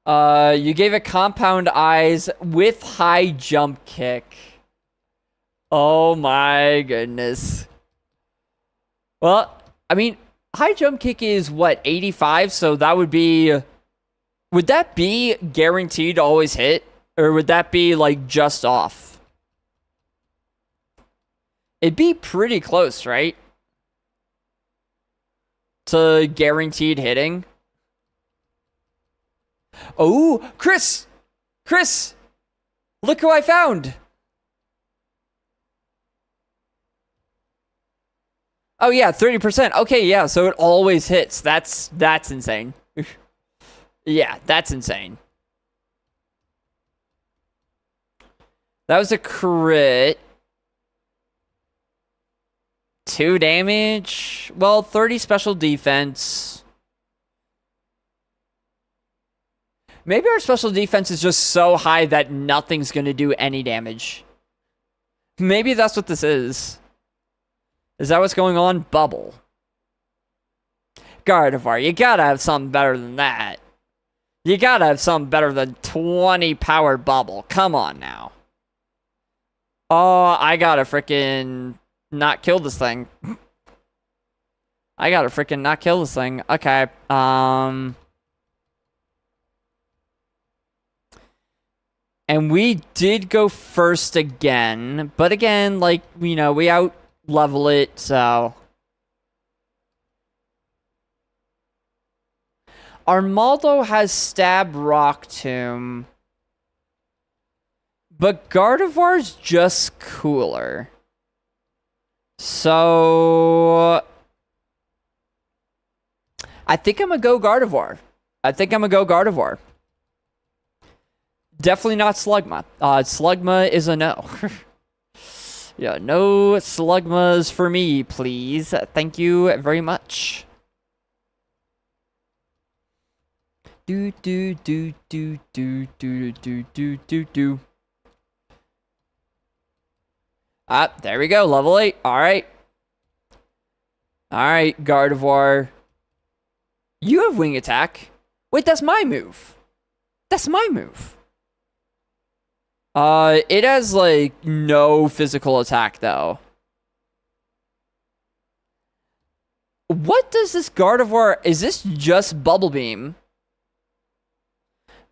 You gave it compound eyes with high jump kick. Oh my goodness. Well, I mean, high jump kick is what, 85? So that would be... Would that be guaranteed to always hit? Or would that be, like, just off? It'd be pretty close, right? To guaranteed hitting. Oh, Chris! Chris! Look who I found! Oh, yeah, 30%. Okay, yeah, so it always hits. That's insane. Yeah, that's insane. That was a crit. 2 damage. Well, 30 special defense. Maybe our special defense is just so high that nothing's going to do any damage. Maybe that's what this is. Is that what's going on? Bubble. Gardevoir, you gotta have something better than that. You gotta have something better than 20 power bubble. Come on now. Oh, I gotta freaking not kill this thing. I gotta freaking not kill this thing. Okay. And we did go first again. But again, like, you know, we out level it, so. Armaldo has Stab Rock Tomb. But Gardevoir's just cooler. So I think I'm gonna go Gardevoir. Definitely not Slugma. Slugma is a no. Yeah, no Slugmas for me, please. Thank you very much. Do do do do do do do do do do. Ah, there we go. Level 8. Alright. Alright, Gardevoir. You have Wing Attack. Wait, that's my move. That's my move. It has, like, no physical attack, though. What does this Gardevoir... Is this just Bubble Beam?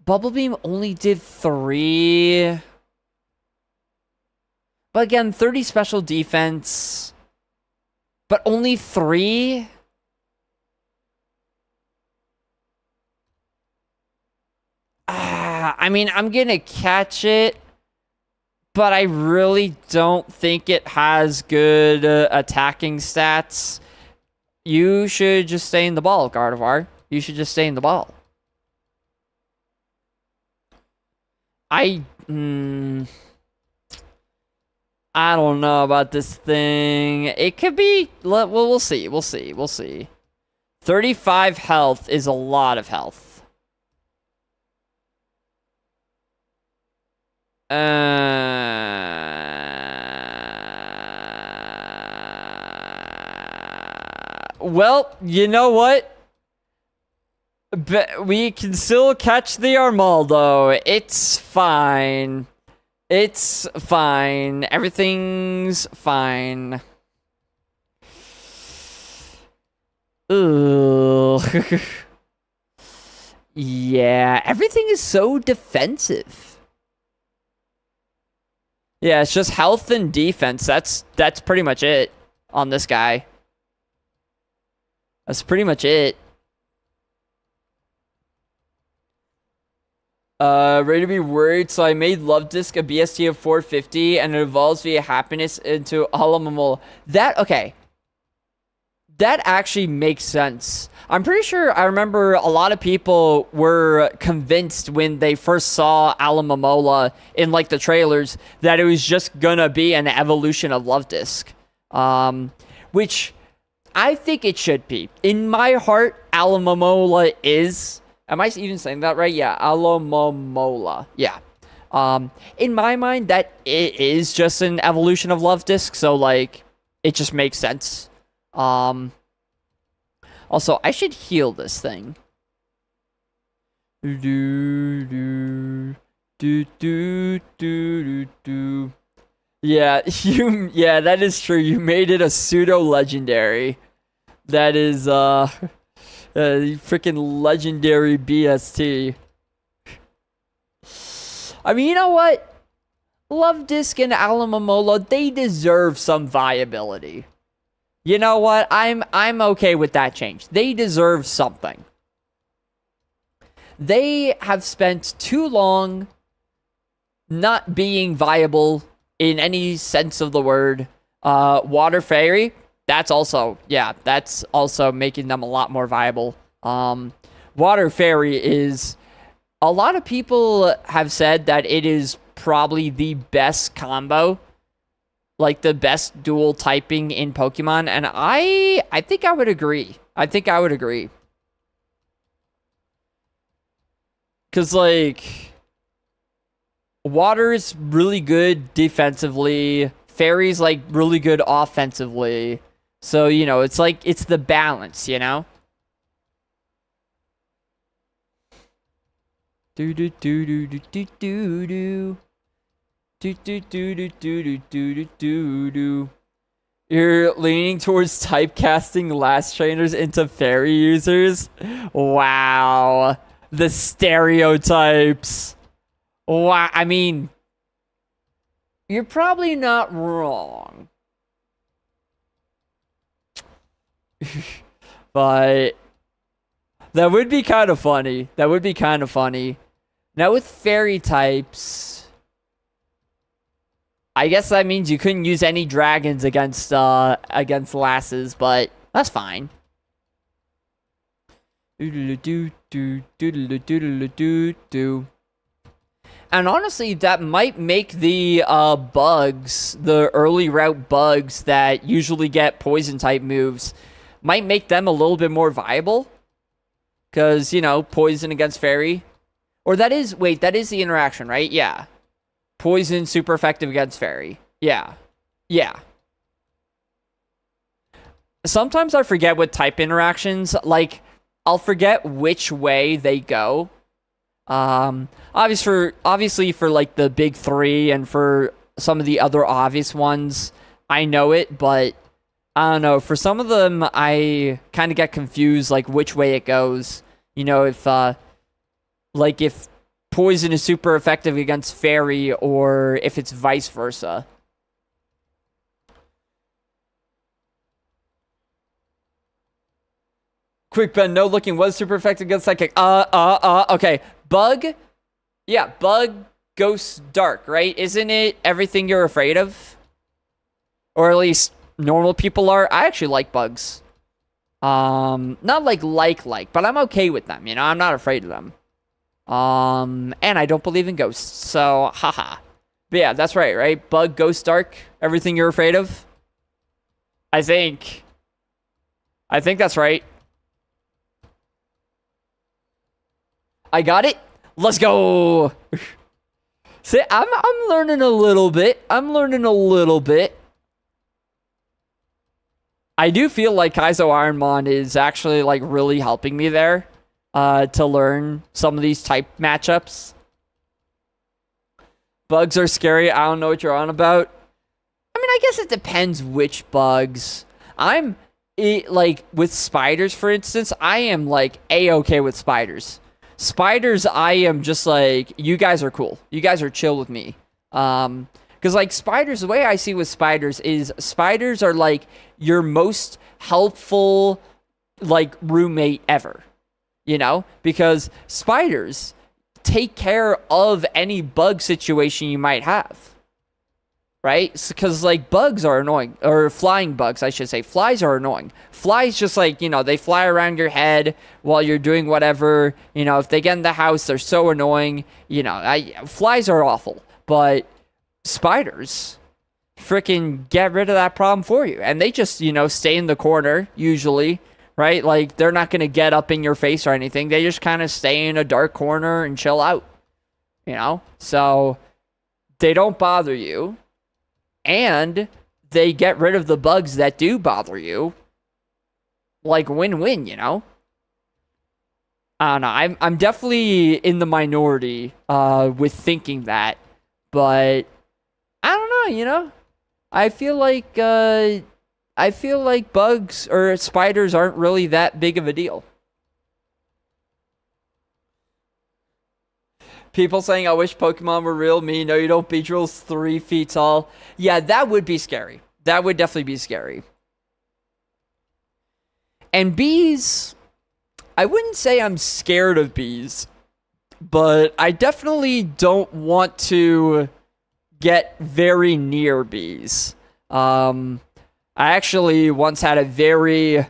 Bubble Beam only did 3... But again, 30 special defense. But only 3? I mean, I'm gonna catch it. But I really don't think it has good attacking stats. You should just stay in the ball, Gardevoir. You should just stay in the ball. I don't know about this thing. It could be... Well, we'll see. We'll see. We'll see. 35 health is a lot of health. Well, you know what? But we can still catch the Armaldo. It's fine. It's fine. Everything's fine. Ugh. Yeah, everything is so defensive. Yeah, it's just health and defense. That's pretty much it on this guy. That's pretty much it. Ready to be worried, so I made Love Disc a BST of 450 and it evolves via happiness into Alamamol. Okay. That actually makes sense. I'm pretty sure I remember a lot of people were convinced when they first saw Alamamola in like the trailers that it was just gonna be an evolution of Love Disc. Which I think it should be. In my heart, Alamamola is... Am I even saying that right? Yeah, Alamamola. Yeah. In my mind, that it is just an evolution of Love Disc, so like, it just makes sense. Also, I should heal this thing. Yeah, yeah, that is true. You made it a pseudo legendary. That is freaking legendary BST. I mean, you know what? Love Disc and Alamamola, they deserve some viability. You know what? I'm okay with that change. They deserve something. They have spent too long not being viable in any sense of the word. Water Fairy, that's also making them a lot more viable. Water Fairy is... A lot of people have said that it is probably the best combo. Like, the best dual typing in Pokemon, and I think I would agree. Because, like, Water's really good defensively. Fairy's, like, really good offensively. So, you know, it's like, it's the balance, you know? Do do do do do do do do. Do do do do do do do do do. You're leaning towards typecasting last trainers into fairy users? Wow. The stereotypes. Wow. I mean, you're probably not wrong. But that would be kind of funny. That would be kind of funny. Now with fairy types, I guess that means you couldn't use any dragons against lasses, but that's fine. And honestly, that might make the bugs, the early route bugs that usually get poison type moves, might make them a little bit more viable. Because, you know, poison against fairy. Or that is, wait, that is the interaction, right? Yeah. Poison, super effective against fairy. Yeah. Yeah. Sometimes I forget what type interactions, like, I'll forget which way they go. Obviously for like the big three and for some of the other obvious ones, I know it, but I don't know. For some of them, I kind of get confused, like which way it goes. You know, if poison is super effective against fairy, or if it's vice versa. Quick Ben, no looking was super effective against psychic. Okay. Bug? Yeah, bug, ghost, dark, right? Isn't it everything you're afraid of? Or at least normal people are. I actually like bugs. Not like, but I'm okay with them, you know? I'm not afraid of them. And I don't believe in ghosts, so haha. But yeah, that's right? Bug, ghost, dark, everything you're afraid of? I think that's right. I got it. Let's go. See, I'm learning a little bit. I do feel like Kaizo Ironmon is actually like really helping me there to learn some of these type matchups. Bugs are scary. I don't know what you're on about. I mean, I guess it depends which bugs. Like with spiders, for instance, I am like A-okay with spiders. Spiders, I am just like, you guys are cool. You guys are chill with me. Because like spiders, the way I see with spiders is spiders are like your most helpful like roommate ever. You know? Because spiders take care of any bug situation you might have. Right? Because, like, bugs are annoying. Or flying bugs, I should say. Flies are annoying. Flies just, like, you know, they fly around your head while you're doing whatever. You know, if they get in the house, they're so annoying. You know, flies are awful. But spiders freaking get rid of that problem for you. And they just, you know, stay in the corner, usually. Right? Like, they're not going to get up in your face or anything. They just kind of stay in a dark corner and chill out. You know? So, they don't bother you. And they get rid of the bugs that do bother you. Like, win-win, you know? I don't know. I'm definitely in the minority with thinking that. But, I don't know, you know? I feel like bugs or spiders aren't really that big of a deal. People saying, I wish Pokemon were real. Me, no, you don't. Beedrill's 3 feet tall. Yeah, that would be scary. That would definitely be scary. And bees, I wouldn't say I'm scared of bees, but I definitely don't want to get very near bees. I actually once had a very,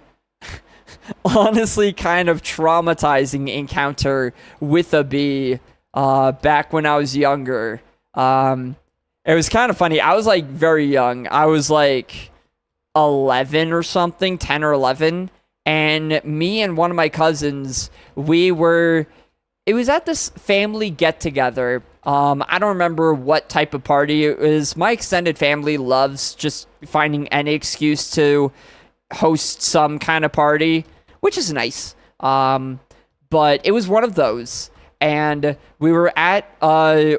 honestly, kind of traumatizing encounter with a bee. Back when I was younger. It was kind of funny. I was like very young. I was like 11 or something, 10 or 11. And me and one of my cousins, it was at this family get together. I don't remember what type of party it was. My extended family loves just finding any excuse to host some kind of party, which is nice. But it was one of those. and we were at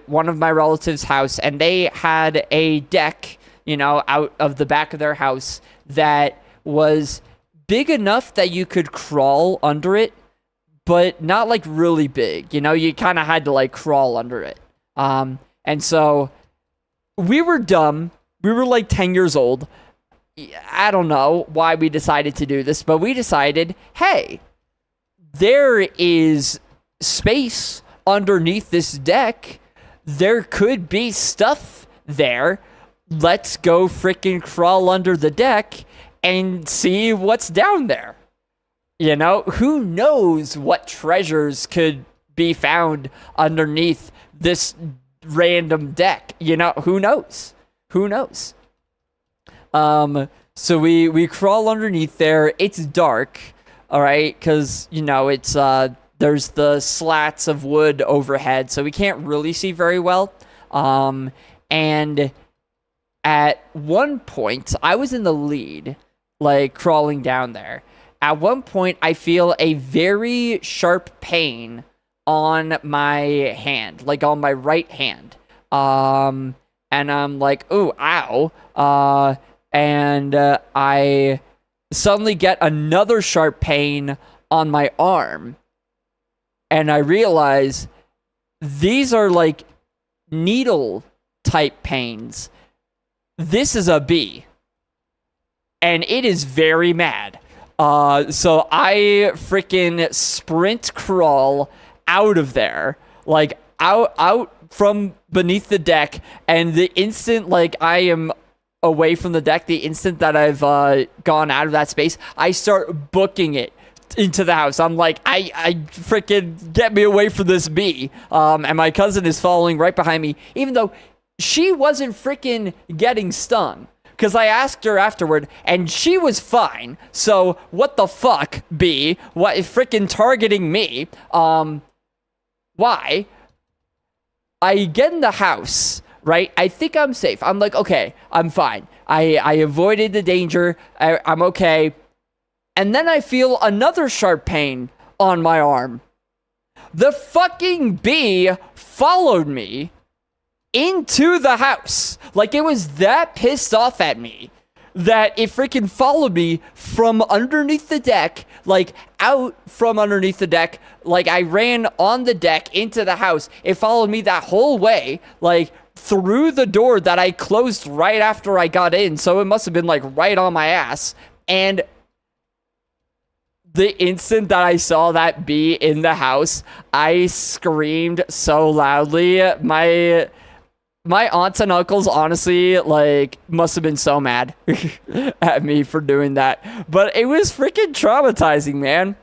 one of my relatives' house, and they had a deck, out of the back of their house that was big enough that you could crawl under it, but not like really big. You kind of had to like crawl under it. And so we were dumb. We were like 10 years old. I don't know why we decided to do this, but we decided, hey, there is space underneath this deck. There could be stuff there. Let's go freaking crawl under the deck and see what's down there. Who knows what treasures could be found underneath this random deck? Who knows? So we crawl underneath there. It's dark, all right, because it's there's the slats of wood overhead, so we can't really see very well. And at one point, I was in the lead, like crawling down there. At one point, I feel a very sharp pain on my hand, like on my right hand. And I'm like, ooh, ow. And I suddenly get another sharp pain on my arm. And I realize these are like needle type pains. This is a bee. And it is very mad. So I freaking sprint crawl out of there, like out from beneath the deck, and the instant like I am away from the deck, the instant that I've gone out of that space, I start booking it into the house. I'm like, I freaking get me away from this bee. And my cousin is following right behind me, even though she wasn't freaking getting stung. Because I asked her afterward, and she was fine. So, what the fuck, bee? What is freaking targeting me? Why? I get in the house, right? I think I'm safe. I'm like, okay, I'm fine. I avoided the danger. I'm okay. And then I feel another sharp pain on my arm. The fucking bee followed me into the house. Like, it was that pissed off at me that it freaking followed me from underneath the deck, like out from underneath the deck. Like, I ran on the deck into the house. It followed me that whole way, like through the door that I closed right after I got in. So it must have been like right on my ass. And the instant that I saw that bee in the house, I screamed so loudly. My aunts and uncles, honestly, like, must have been so mad at me for doing that. But it was freaking traumatizing, man.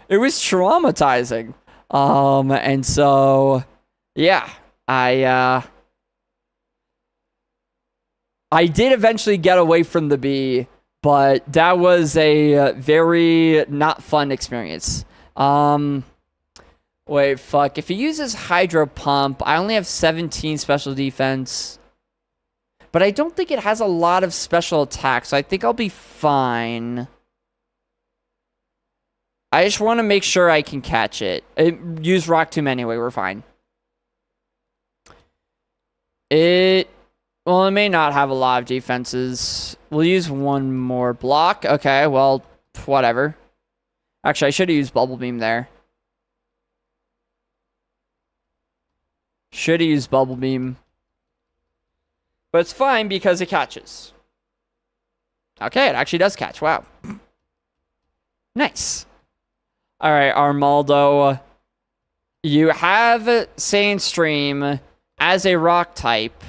It was traumatizing. And so, yeah, I did eventually get away from the bee, but that was a very not fun experience. Wait, fuck. If he uses Hydro Pump, I only have 17 special defense. But I don't think it has a lot of special attacks, so I think I'll be fine. I just want to make sure I can catch it. Use Rock Tomb anyway, we're fine. Well, it may not have a lot of defenses. We'll use one more block. Okay, well, whatever. Actually, I should have used Bubble Beam there. Should have used Bubble Beam. But it's fine because it catches. Okay, it actually does catch. Wow. Nice. Alright, Armaldo. You have Sandstream as a rock type.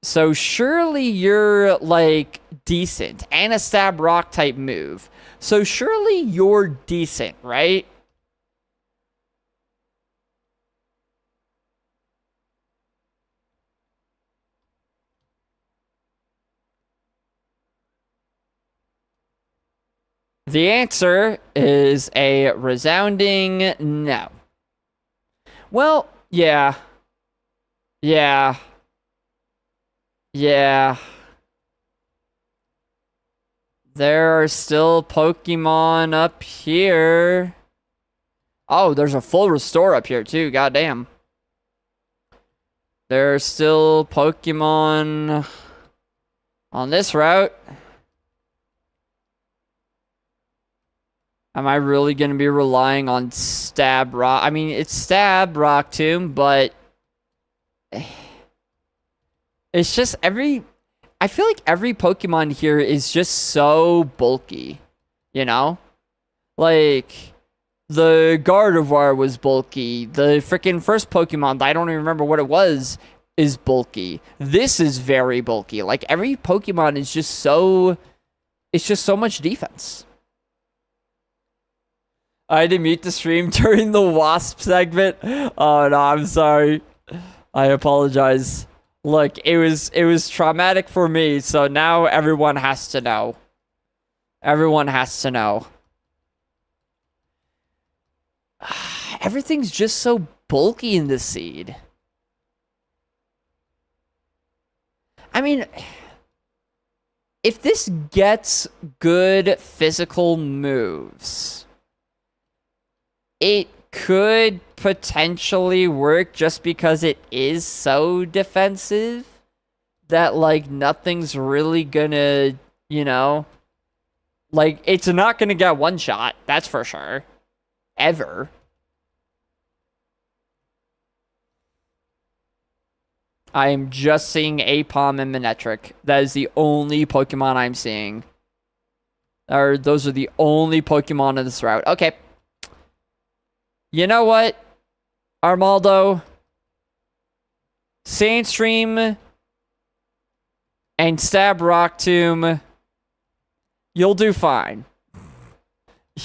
So surely you're, like, decent. And a stab rock type move. So surely you're decent, right? The answer is a resounding no. Well, yeah. Yeah. Yeah. There are still Pokemon up here. Oh, there's a full restore up here too. Goddamn. There's still Pokemon on this route. Am I really going to be relying on Stab Rock? I mean, it's Stab Rock Tomb, but it's just I feel like every Pokemon here is just so bulky, you know? Like, the Gardevoir was bulky. The freaking first Pokemon, I don't even remember what it was, is bulky. This is very bulky. Like, every Pokemon is just so... It's just so much defense. I had to mute the stream during the Wasp segment. Oh, no, I'm sorry. I apologize. Look, it was traumatic for me, so now everyone has to know. Everyone has to know. Everything's just so bulky in this seed. I mean, if this gets good physical moves, it could potentially work just because it is so defensive that, like, nothing's really gonna, you know, like, it's not gonna get one shot, that's for sure. Ever. I am just seeing Apom and Manectric. That is the only Pokemon I'm seeing. Those are the only Pokemon in this route. Okay. You know what, Armaldo? Sandstream and Stab Rock Tomb. You'll do fine.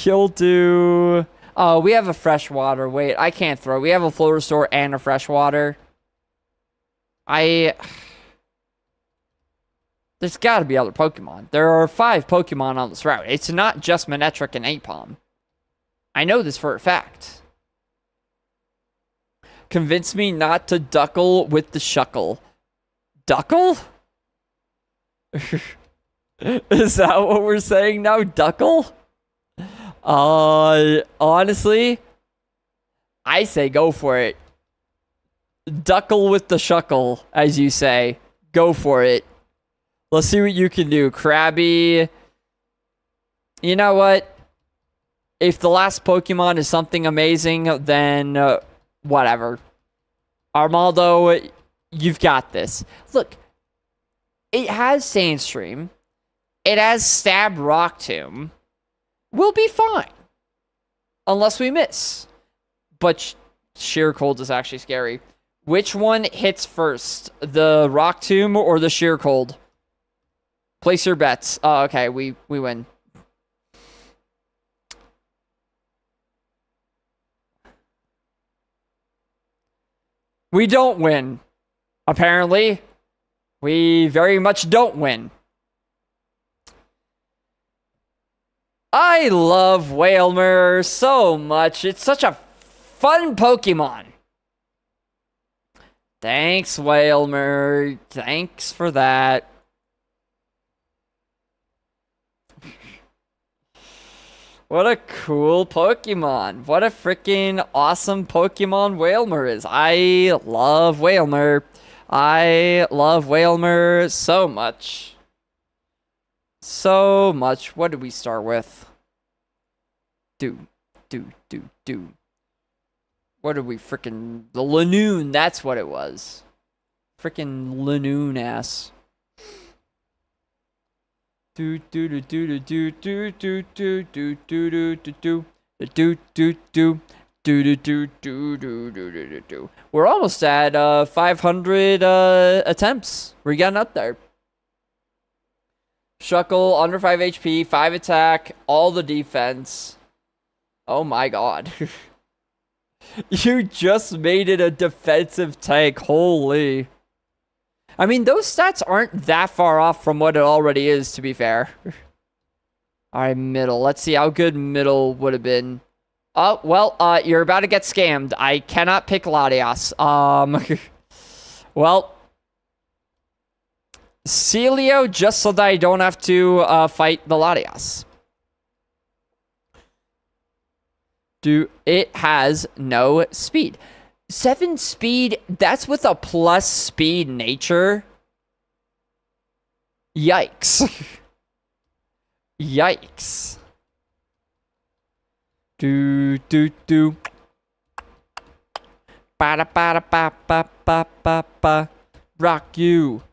You'll do... Oh, we have a freshwater. Wait, I can't throw. We have a full restore and a freshwater. There's got to be other Pokemon. There are 5 Pokemon on this route. It's not just Manectric and Apom. I know this for a fact. Convince me not to duckle with the shuckle. Duckle? Is that what we're saying now? Duckle? Honestly, I say go for it. Duckle with the shuckle, as you say. Go for it. Let's see what you can do. Krabby. You know what? If the last Pokemon is something amazing, then whatever. Armaldo, you've got this. Look, it has Sandstream. It has Stab Rock Tomb. We'll be fine. Unless we miss. But Sheer Cold is actually scary. Which one hits first? The Rock Tomb or the Sheer Cold? Place your bets. Oh, okay, we win. We don't win. Apparently. We very much don't win. I love Wailmer so much. It's such a fun Pokemon. Thanks, Wailmer. Thanks for that. What a cool Pokemon. What a freaking awesome Pokemon Wailmer is. I love Wailmer. I love Wailmer so much. So much. What did we start with? Do. What did we freaking... The Lanoon, that's what it was. Freaking Lanoon ass. We're almost at 500 attempts. We're getting up there. Shuckle, under 5 HP, 5 attack, all the defense. Oh my god. You just made it a defensive tank. Holy. I mean, those stats aren't that far off from what it already is, to be fair. Alright, middle. Let's see how good middle would have been. Oh, well, you're about to get scammed. I cannot pick Latias. Well, Celio, just so that I don't have to fight the Latias. It has no speed. 7 speed, that's with a plus speed nature. Yikes. Yikes. Do. Ba ba ba ba ba ba ba. Rock you.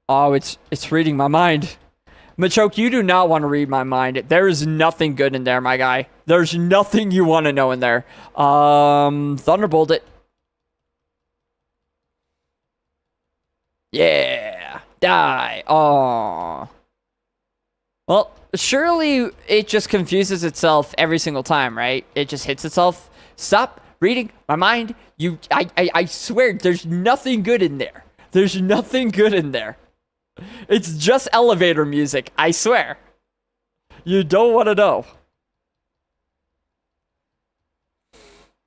Oh, it's reading my mind. Machoke, you do not want to read my mind. There is nothing good in there, my guy. There's nothing you want to know in there. Thunderbolt it. Yeah. Die. Oh. Well, surely it just confuses itself every single time, right? It just hits itself. Stop reading my mind. I swear, there's nothing good in there. There's nothing good in there. It's just elevator music, I swear. You don't want to know.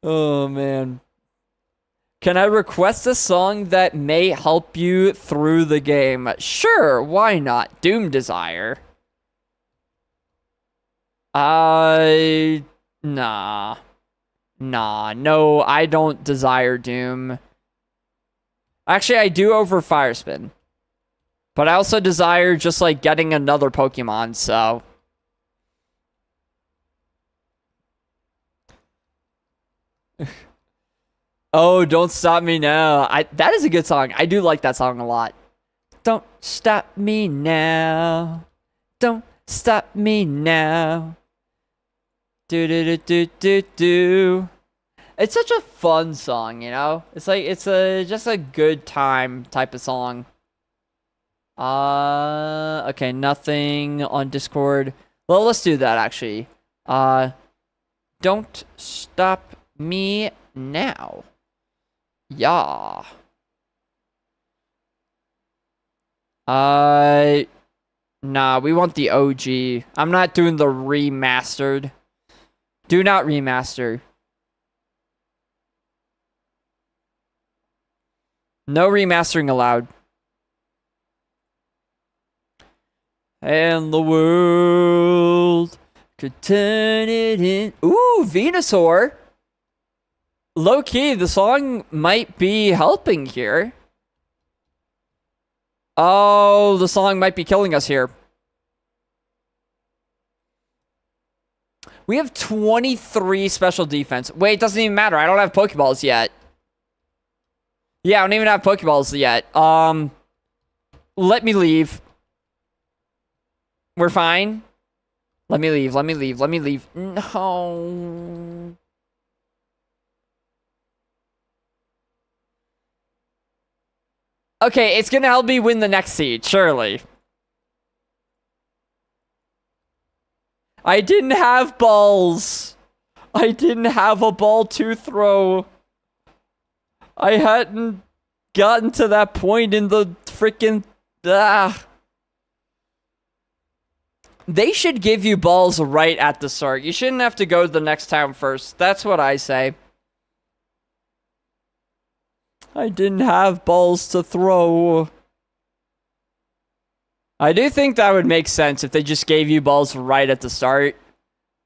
Oh, man. Can I request a song that may help you through the game? Sure, why not? Doom Desire. Nah. No, I don't desire Doom. Actually, I do over Fire Spin. But I also desire just, like, getting another Pokemon, so... Oh, Don't Stop Me Now. That is a good song. I do like that song a lot. Don't stop me now. Don't stop me now. Do. It's such a fun song, you know? It's like, it's just a good time type of song. Okay, nothing on Discord. Well, let's do that, actually. Don't stop me now. Yeah. Nah, we want the OG. I'm not doing the remastered. Do not remaster. No remastering allowed. And the world could turn it in. Ooh, Venusaur. Low key, the song might be helping here. Oh, the song might be killing us here. We have 23 special defense. Wait, it doesn't even matter. I don't have Pokeballs yet. Yeah, I don't even have Pokeballs yet. Let me leave. We're fine. Let me leave. No. Okay, it's gonna help me win the next seed, surely. I didn't have balls. I didn't have a ball to throw. I hadn't gotten to that point in the freaking... They should give you balls right at the start. You shouldn't have to go to the next town first. That's what I say. I didn't have balls to throw. I do think that would make sense if they just gave you balls right at the start.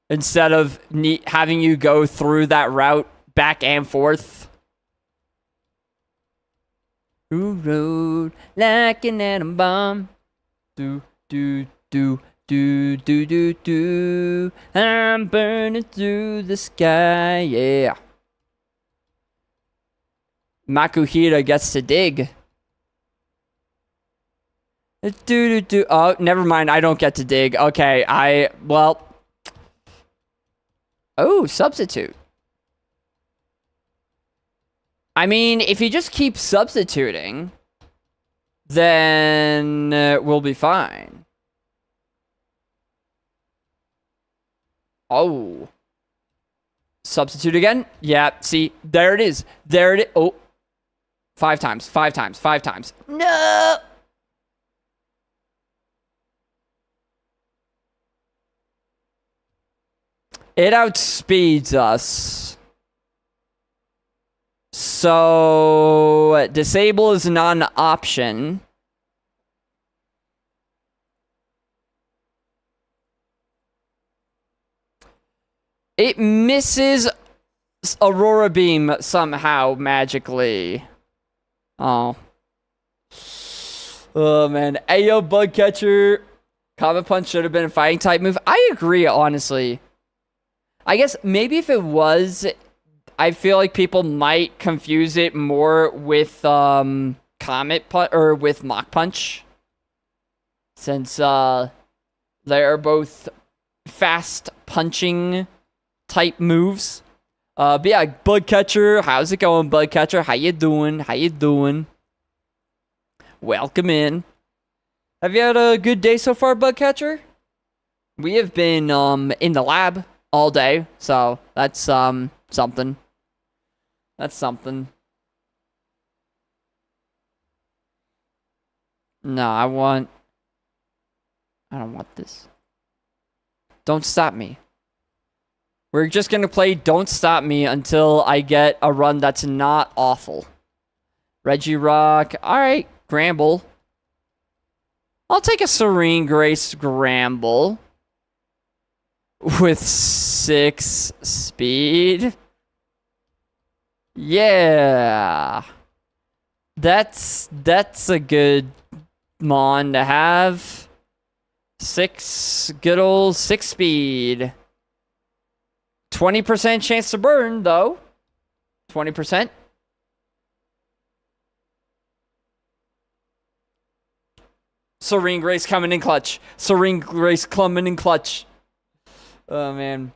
Instead of having you go through that route back and forth. Who rode like an atom bomb? Do. I'm burning through the sky, yeah. Makuhita gets to dig. Oh, never mind. I don't get to dig. Okay, well. Oh, substitute. I mean, if you just keep substituting, then we'll be fine. Oh. Substitute again? Yeah, see, there it is. There it is. Oh. 5 times. No! It outspeeds us. So, disable is not an option. It misses Aurora Beam somehow magically. Oh. Oh, man. Ayo, Bug Catcher. Comet Punch should have been a fighting type move. I agree, honestly. I guess maybe if it was, I feel like people might confuse it more with Comet Punch or with Mach Punch. Since they are both fast punching type moves. But yeah, Bug Catcher, how's it going, Bug Catcher? How you doing? How you doing? Welcome in. Have you had a good day so far, Bug Catcher? We have been in the lab all day, so that's something. That's something. No, I don't want this. Don't stop me. We're just gonna play Don't Stop Me until I get a run that's not awful. Regirock. Alright, Gramble. I'll take a Serene Grace Gramble. With 6 speed. Yeah. That's a good mon to have. 6, good old 6 speed. 20% chance to burn, though. 20%. Serene Grace coming in clutch. Serene Grace coming in clutch. Oh, man.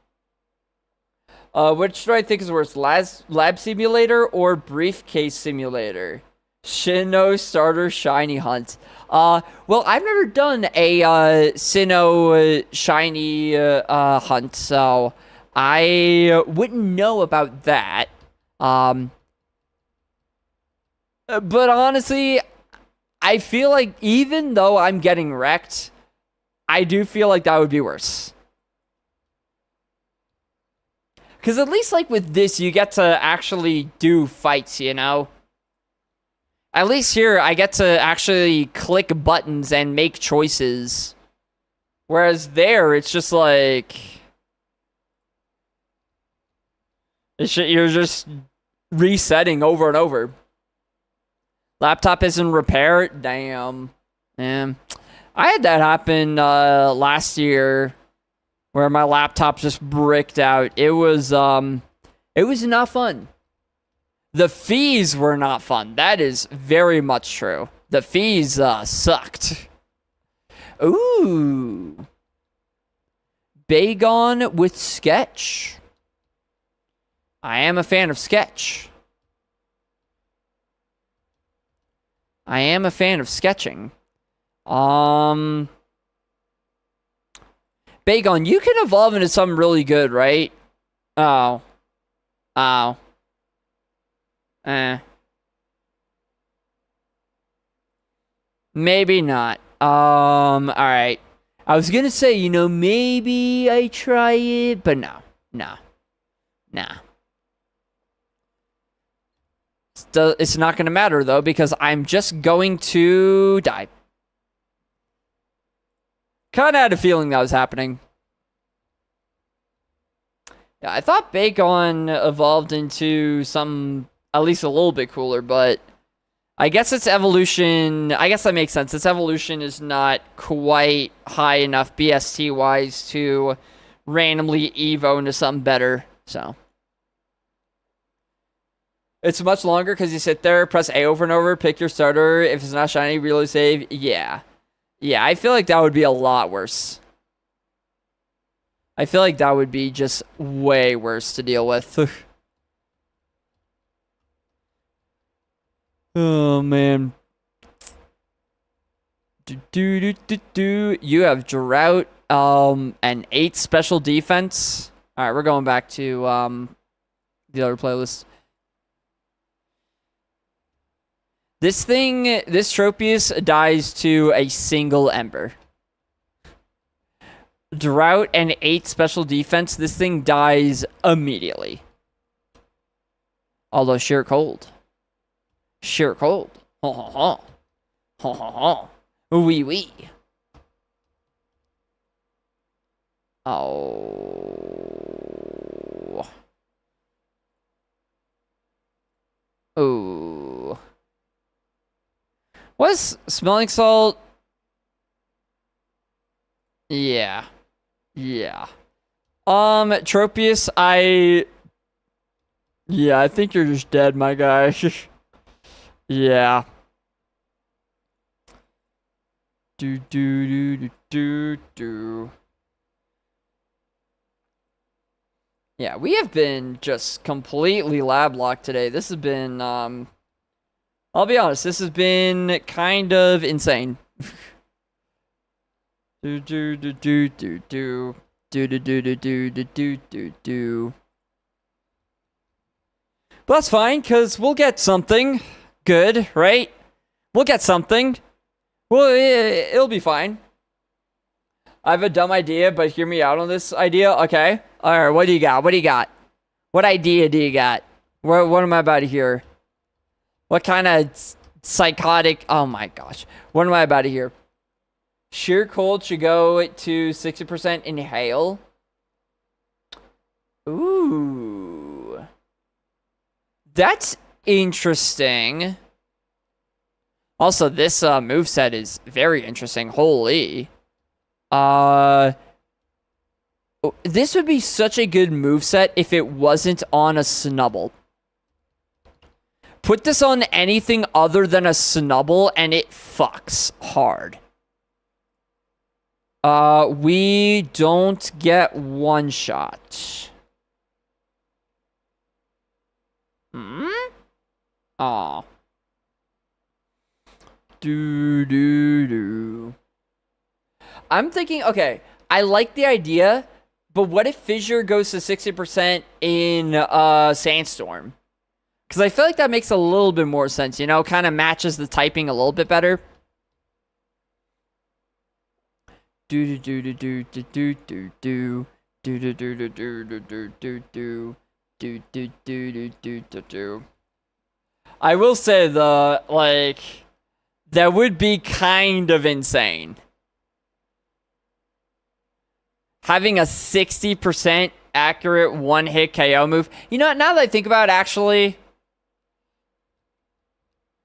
Which do I think is worse? Lab Simulator or Briefcase Simulator? Sinnoh Starter Shiny Hunt. Well, I've never done a Sinnoh Shiny hunt, so I wouldn't know about that. But honestly, I feel like even though I'm getting wrecked, I do feel like that would be worse. Because at least, like, with this, you get to actually do fights, you know? At least here, I get to actually click buttons and make choices. Whereas there, it's just like... you're just resetting over and over. Laptop is in repair? Damn. I had that happen last year, where my laptop just bricked out. It was not fun. The fees were not fun. That is very much true. The fees sucked. Ooh. Bagon with Sketch. I am a fan of Sketch. I am a fan of sketching. Bagon, you can evolve into something really good, right? Oh. Oh. Maybe not. Alright. I was gonna say, you know, maybe I try it, but no. No. Nah. It's not gonna matter, though, because I'm just going to die. Kinda had a feeling that was happening. Yeah, I thought Bacon evolved into something at least a little bit cooler, but I guess its evolution... I guess that makes sense. Its evolution is not quite high enough BST-wise to randomly evo into something better, so... It's much longer because you sit there, press A over and over, pick your starter. If it's not shiny, reload save. Yeah. Yeah, I feel like that would be a lot worse. I feel like that would be just way worse to deal with. Oh, man. You have Drought, and 8 special defense. Alright, we're going back to the other playlist. This Tropius dies to a single Ember. Drought and 8 special defense, this thing dies immediately. Although sheer cold. Sheer cold. Ha ha ha. Ha ha ha. Wee wee. Oh. guess smelling salt. Yeah. Yeah. Tropius, yeah, I think you're just dead, my guy. Yeah. Do do do do do do. Yeah, we have been just completely lab locked today. This has been I'll be honest, this has been kind of insane. do do do do do do do do do do do do do do. But that's fine, cause we'll get something good, right? We'll get something. Well, it'll be fine. I have a dumb idea, but hear me out on this idea, okay? Alright, what do you got? What do you got? What idea do you got? What am I about to hear? What kind of psychotic... Oh my gosh. What am I about to hear? Sheer cold should go to 60% inhale. Ooh. That's interesting. Also, this moveset is very interesting. Holy. This would be such a good moveset if it wasn't on a snubble. Put this on anything other than a snubble and it fucks hard. We don't get one shot. Aw. Do. I'm thinking, okay, I like the idea, but what if Fissure goes to 60% in Sandstorm? Because I feel like that makes a little bit more sense, you know? Kind of matches the typing a little bit better. Do. I will say that would be kind of insane. Having a 60% accurate one-hit KO move. You know, now that I think about it, actually,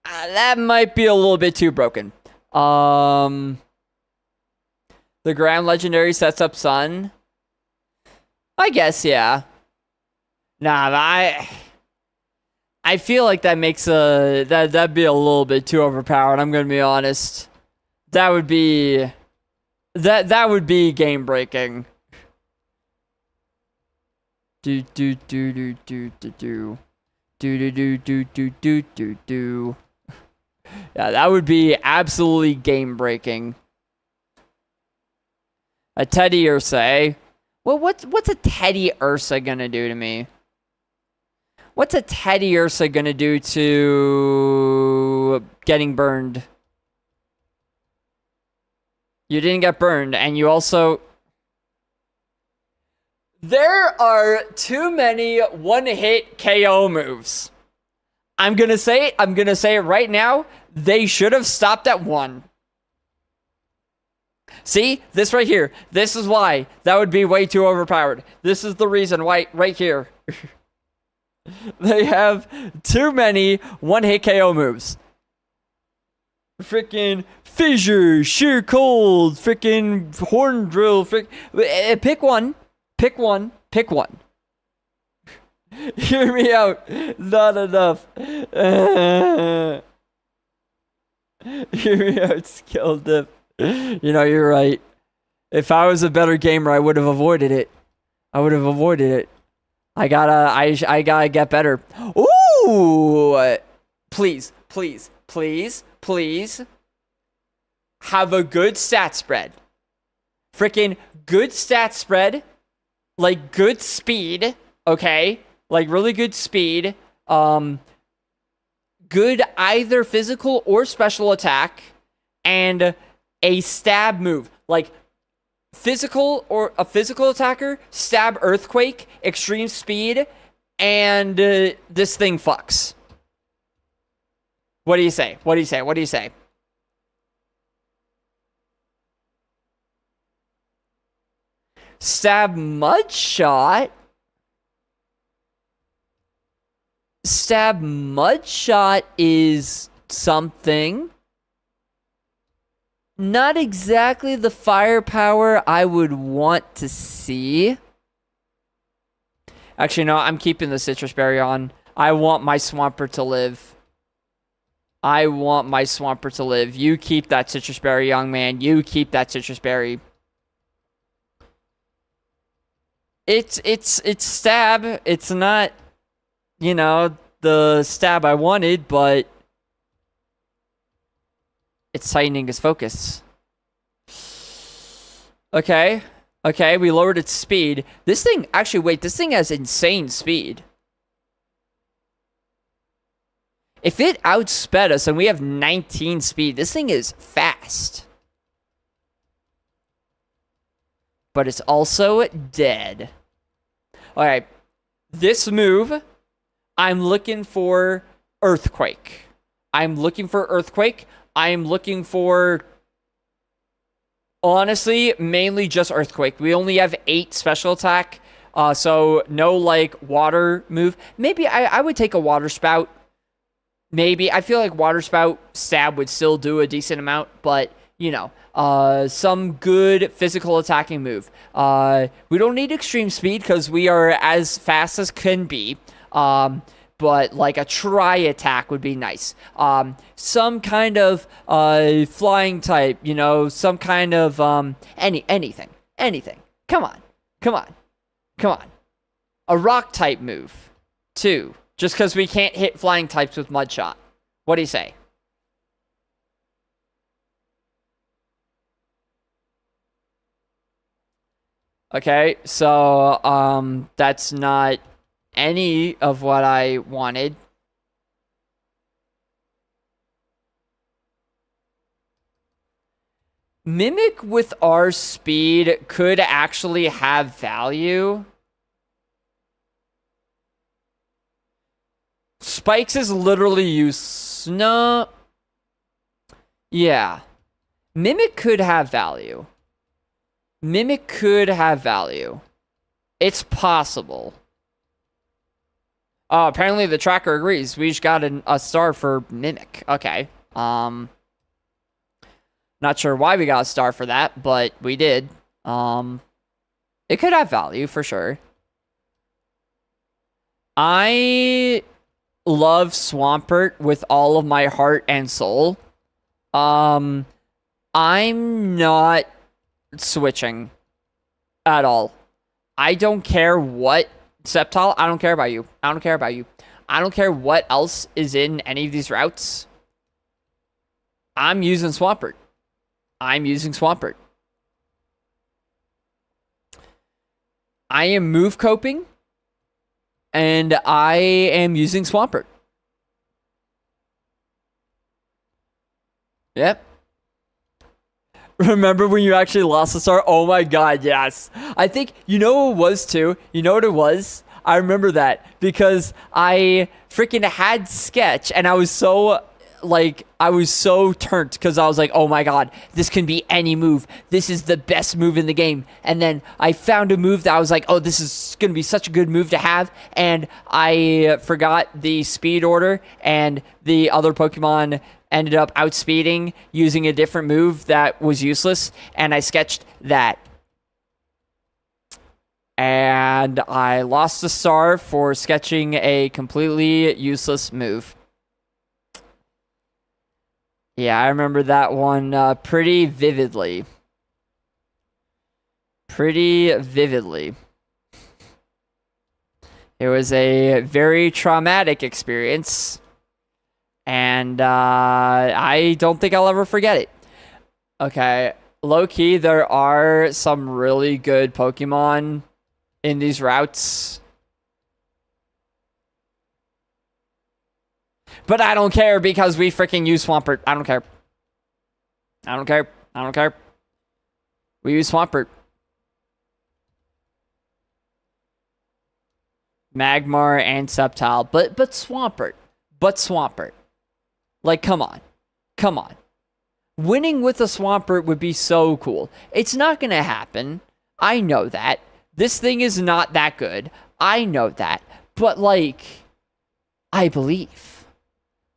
that might be a little bit too broken. The Grand Legendary sets up Sun. I guess, yeah. Nah, I feel like that makes that'd be a little bit too overpowered. I'm gonna be honest. That would be game breaking. Do. Yeah, that would be absolutely game breaking. A Teddy Ursa, eh? Well, what's a Teddy Ursa gonna do to me? What's a Teddy Ursa gonna do to getting burned? You didn't get burned, and you also... There are too many one-hit KO moves. I'm gonna say it right now. They should have stopped at one. See? This right here. This is why. That would be way too overpowered. This is the reason why, right here. They have too many one-hit KO moves. Freaking Fissure, Sheer Cold, freaking Horn Drill, pick one. Pick one. Pick one. Hear me out. Not enough. Hear me out, Skill Dip. You know, you're right. If I was a better gamer, I would have avoided it. I gotta get better. Ooh! Please. Have a good stat spread. Freaking good stat spread. Like good speed. Okay? Like really good speed. Good either physical or special attack. And a stab move. Like physical or a physical attacker, stab earthquake, extreme speed, and this thing fucks. What do you say? Stab mud shot. Stab mud shot is something. Not exactly the firepower I would want to see. Actually, no, I'm keeping the Citrus Berry on. I want my Swampert to live. I want my Swampert to live. You keep that Citrus Berry, young man. You keep that Citrus Berry. It's stab. It's not, you know, the stab I wanted, but it's tightening his focus. Okay. Okay, we lowered its speed. This thing, actually, wait, this thing has insane speed. If it outsped us and we have 19 speed, this thing is fast. But it's also dead. Alright, this move, I'm looking for Earthquake. I'm looking for Earthquake. I'm looking for, honestly, mainly just Earthquake. We only have 8 special attack, so no, like, water move. Maybe I would take a Water Spout. Maybe. I feel like Water Spout stab would still do a decent amount, but, you know, some good physical attacking move. We don't need extreme speed because we are as fast as can be. But like a tri-attack would be nice. Some kind of flying type, you know, some kind of anything. Come on. A rock type move, too. Just because we can't hit flying types with Mud Shot. What do you say? Okay, so that's not any of what I wanted. Mimic with our speed could actually have value. Spikes is literally use. No. Yeah. Mimic could have value. It's possible. Oh, apparently the tracker agrees. We just got a star for Mimic. Okay. Not sure why we got a star for that, but we did. It could have value for sure. I love Swampert with all of my heart and soul. I'm not switching at all. I don't care what Sceptile, I don't care about you. I don't care what else is in any of these routes. I'm using Swampert. I am move coping, and I am using Swampert. Yep. Remember when you actually lost the star? Oh my god, yes. I think, you know what it was too? You know what it was? I remember that because I freaking had Sketch and I was so turned because I was like, oh my god, this can be any move. This is the best move in the game. And then I found a move that I was like, oh, this is going to be such a good move to have. And I forgot the speed order and the other Pokemon ended up outspeeding using a different move that was useless, and I sketched that. And I lost a star for sketching a completely useless move. Yeah, I remember that one pretty vividly. It was a very traumatic experience. And I don't think I'll ever forget it. Okay, low-key, there are some really good Pokemon in these routes. But I don't care because we freaking use Swampert. I don't care. We use Swampert. Magmar and Sceptile. But Swampert. Like, come on. Winning with a Swampert would be so cool. It's not going to happen. I know that. This thing is not that good. I know that. But, like, I believe.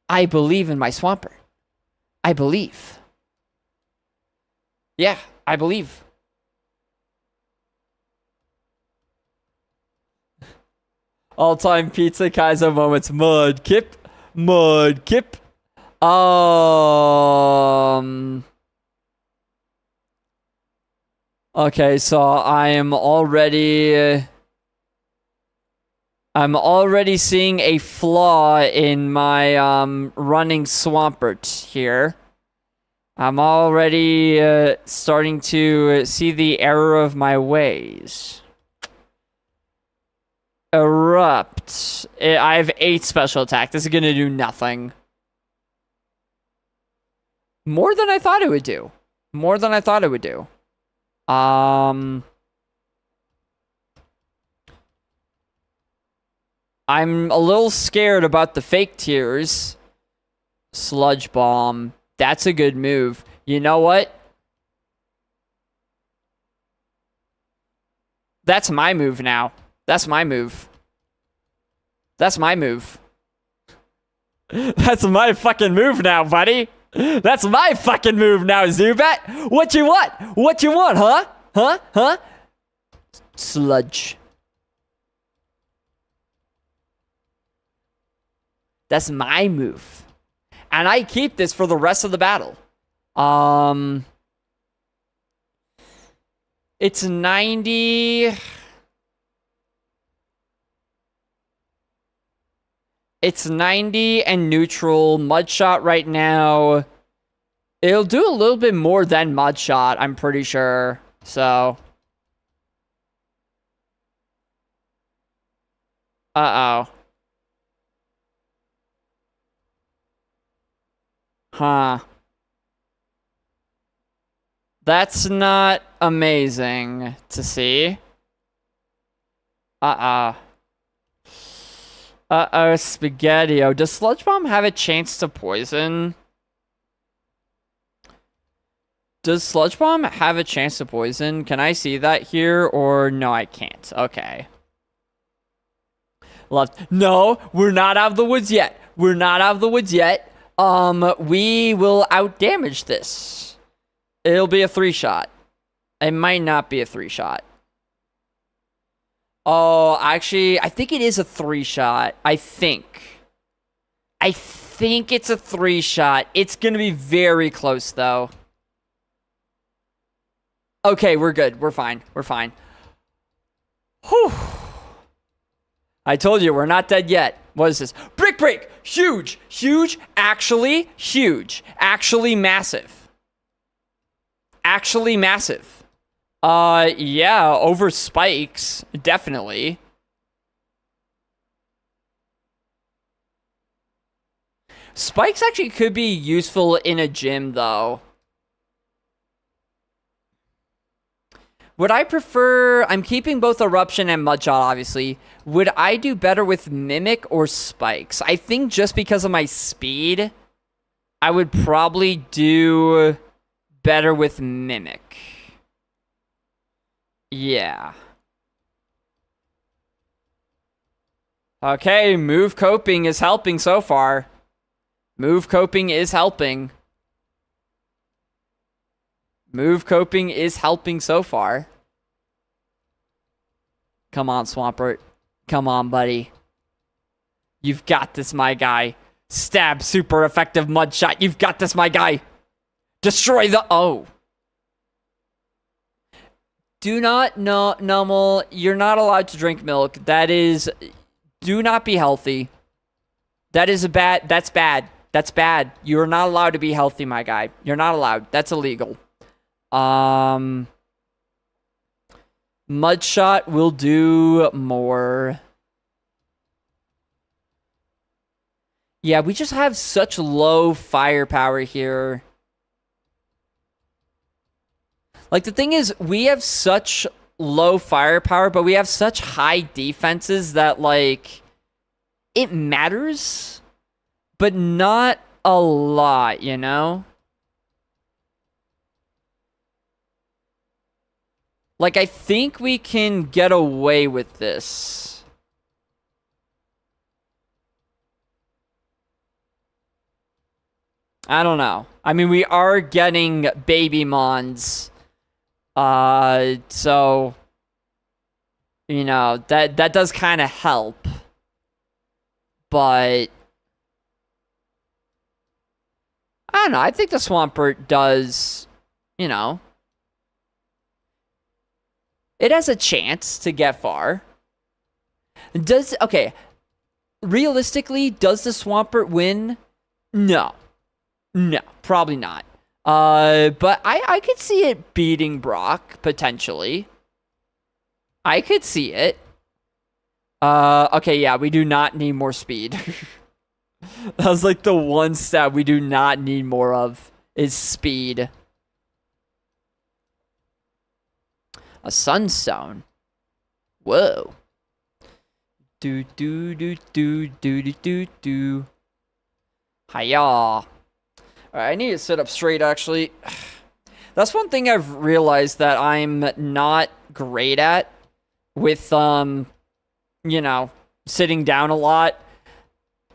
I believe in my Swampert. I believe. Yeah, I believe. All-time pizza Kaizo moments. Mudkip. Mudkip. Okay, so I'm already seeing a flaw in my running Swampert here. I'm already starting to see the error of my ways. Erupt. I have 8 special attack. This is gonna do nothing. More than I thought it would do. More than I thought it would do. I'm a little scared about the fake tears. Sludge Bomb. That's a good move. You know what? That's my move now. That's my move. That's my move. That's my fucking move now, buddy. That's my fucking move now, Zubat. What you want? What you want, huh? Huh? Huh? Sludge. That's my move. And I keep this for the rest of the battle. It's 90. It's 90 and neutral. Mud Shot right now. It'll do a little bit more than Mud Shot, I'm pretty sure. So. Uh-oh. Huh. That's not amazing to see. Uh-oh. Uh-oh, Spaghetti-O. Does Sludge Bomb have a chance to poison? Does Sludge Bomb have a chance to poison? Can I see that here? Or no, I can't. Okay. Left. No, we're not out of the woods yet. We're not out of the woods yet. We will outdamage this. It'll be a 3-shot. It might not be a 3-shot. Oh, actually, I think it is a 3-shot. I think it's a 3-shot. It's gonna be very close, though. Okay, we're good. We're fine. We're fine. Whew. I told you, we're not dead yet. What is this? Brick Break! Huge! Huge! Actually, huge. Actually massive. Actually massive. Yeah, over spikes, definitely. Spikes actually could be useful in a gym, though. Would I prefer... I'm keeping both Eruption and Mudshot, obviously. Would I do better with Mimic or Spikes? I think just because of my speed, I would probably do better with Mimic. Yeah. Okay, move coping is helping so far. Move coping is helping. Move coping is helping so far. Come on, Swampert. Come on, buddy. You've got this, my guy. Stab, super effective mud shot. You've got this, my guy. Destroy the... Oh. Do not, no, Nummel. You're not allowed to drink milk. That is... Do not be healthy. That is a bad... That's bad. That's bad. You are not allowed to be healthy, my guy. You're not allowed. That's illegal. Mudshot will do more. Yeah, we just have such low firepower here. Like, the thing is, we have such low firepower, but we have such high defenses that, like, it matters, but not a lot, you know? Like, I think we can get away with this. I don't know. I mean, we are getting baby mons. So, you know, that does kind of help. But I don't know. I think the Swampert does, you know, it has a chance to get far. Okay, realistically, does the Swampert win? No, probably not. But I could see it beating Brock potentially. I could see it. Okay, yeah, we do not need more speed. That was like the one stat we do not need more of is speed. A sunstone. Whoa. Do do do do do do do do. Hiya. Alright, I need to sit up straight actually. That's one thing I've realized that I'm not great at with you know, sitting down a lot.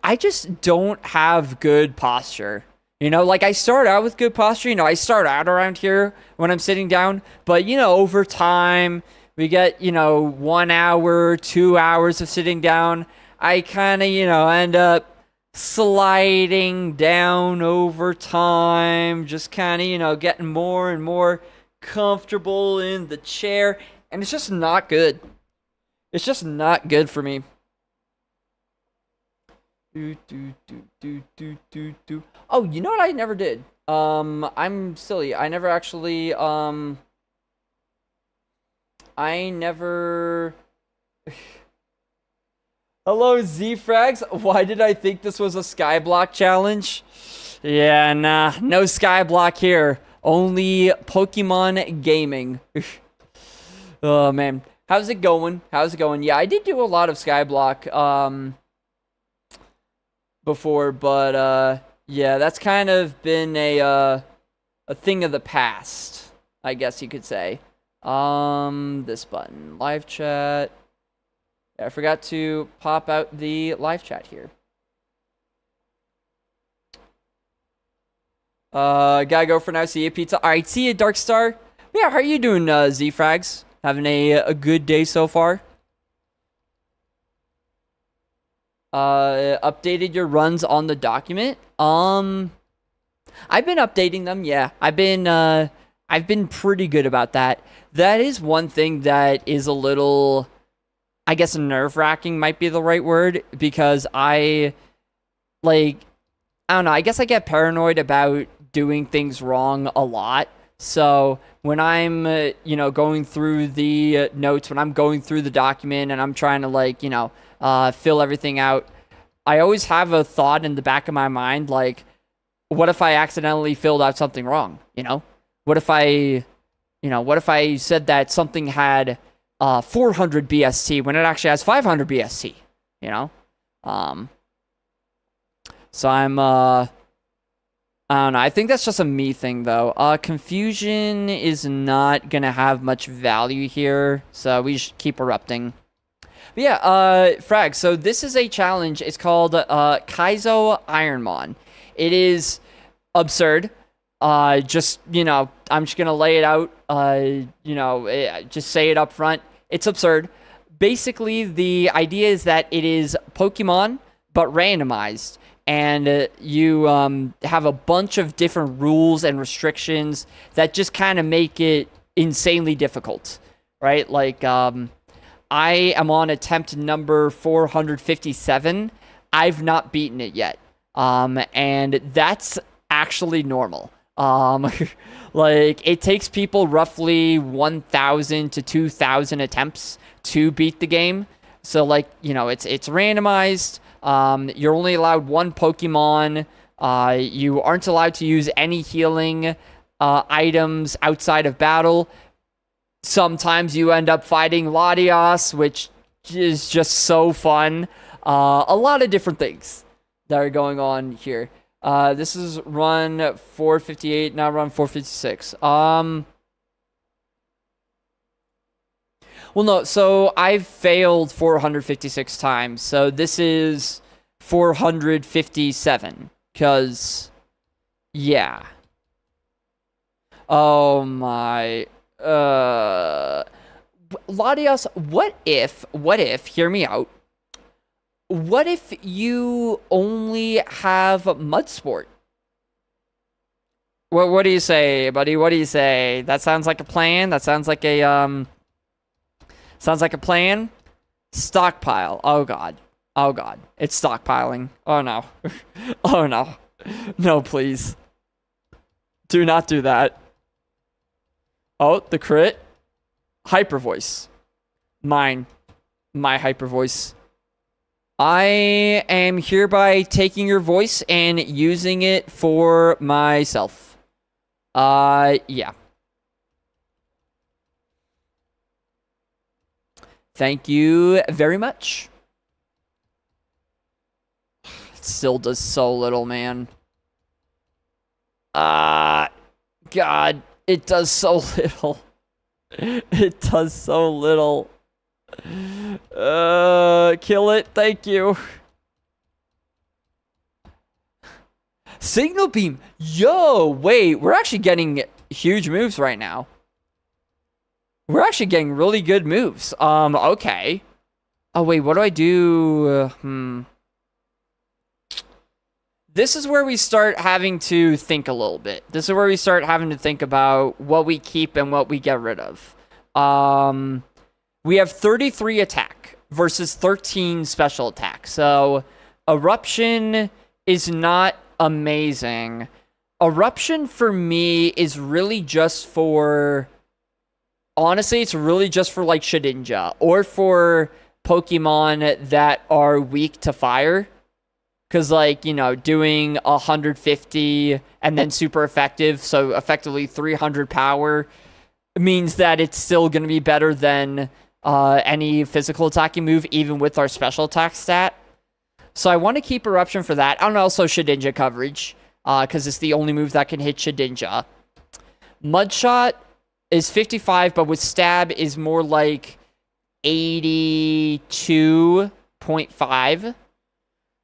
I just don't have good posture. You know, like I start out with good posture. You know, I start out around here when I'm sitting down. But, you know, over time, we get, you know, 1 hour, 2 hours of sitting down. I kind of, you know, end up sliding down over time. Just kind of, you know, getting more and more comfortable in the chair. And it's just not good. It's just not good for me. Oh, you know what I never did? I'm silly. I never actually, I never... Hello, Z-Frags. Why did I think this was a Skyblock challenge? Yeah, nah. No Skyblock here. Only Pokemon gaming. Oh, man. How's it going? How's it going? Yeah, I did do a lot of Skyblock, before, but yeah, that's kind of been a thing of the past, I guess you could say. This button, live chat. Yeah, I forgot to pop out the live chat here. Gotta go for now. See you, pizza. All right, see you, Darkstar. Yeah, how are you doing, Z-Frags? Having a good day so far? Updated your runs on the document? I've been updating them, yeah. I've been pretty good about that. That is one thing that is a little, I guess nerve-wracking might be the right word, because I don't know, I guess I get paranoid about doing things wrong a lot. So when I'm, you know, going through the notes, when I'm going through the document and I'm trying to, like, you know, fill everything out, I always have a thought in the back of my mind, like, what if I accidentally filled out something wrong, you know? What if I said that something had 400 BST when it actually has 500 BST, you know? So I'm, I don't know. I think that's just a me thing, though. Confusion is not gonna have much value here, so we should keep erupting. But yeah, Frag, so this is a challenge. It's called Kaizo Ironmon. It is absurd. Just, you know, I'm just gonna lay it out. You know, just say it up front. It's absurd. Basically, the idea is that it is Pokemon, but randomized. And you have a bunch of different rules and restrictions that just kind of make it insanely difficult, right? Like, I am on attempt number 457. I've not beaten it yet. And that's actually normal. Like, it takes people roughly 1,000 to 2,000 attempts to beat the game. So, like, you know, it's randomized. You're only allowed one Pokemon. You aren't allowed to use any healing items outside of battle. Sometimes you end up fighting Latios, which is just so fun. A lot of different things that are going on here. This is run 458, now run 456. Well, no, so I've failed 456 times, so this is 457, because, Yeah. Oh my. Latios, what if, hear me out. What if you only have mud sport? What do you say, buddy? What do you say? That sounds like a plan. That sounds like a plan. Stockpile. Oh god. Oh god. It's stockpiling. Oh no. Oh no. No, please. Do not do that. Oh, the crit. Hyper voice. Mine. My hyper voice. I am hereby taking your voice and using it for myself. Yeah. Thank you very much. It still does so little, man. God, it does so little. It does so little. Kill it. Thank you. Signal beam. Yo, wait. We're actually getting huge moves right now. We're actually getting really good moves. Okay. Oh, wait. What do I do? This is where we start having to think a little bit. This is where we start having to think about what we keep and what we get rid of. We have 33 attack versus 13 special attack. So, Eruption is not amazing. Eruption for me is really just for... Honestly, it's really just for like Shedinja or for Pokemon that are weak to fire. Because, like, you know, doing 150 and then super effective, so effectively 300 power, means that it's still going to be better than any physical attacking move, even with our special attack stat. So I want to keep Eruption for that. And also Shedinja coverage, because it's the only move that can hit Shedinja. Mudshot is 55, but with Stab is more like 82.5.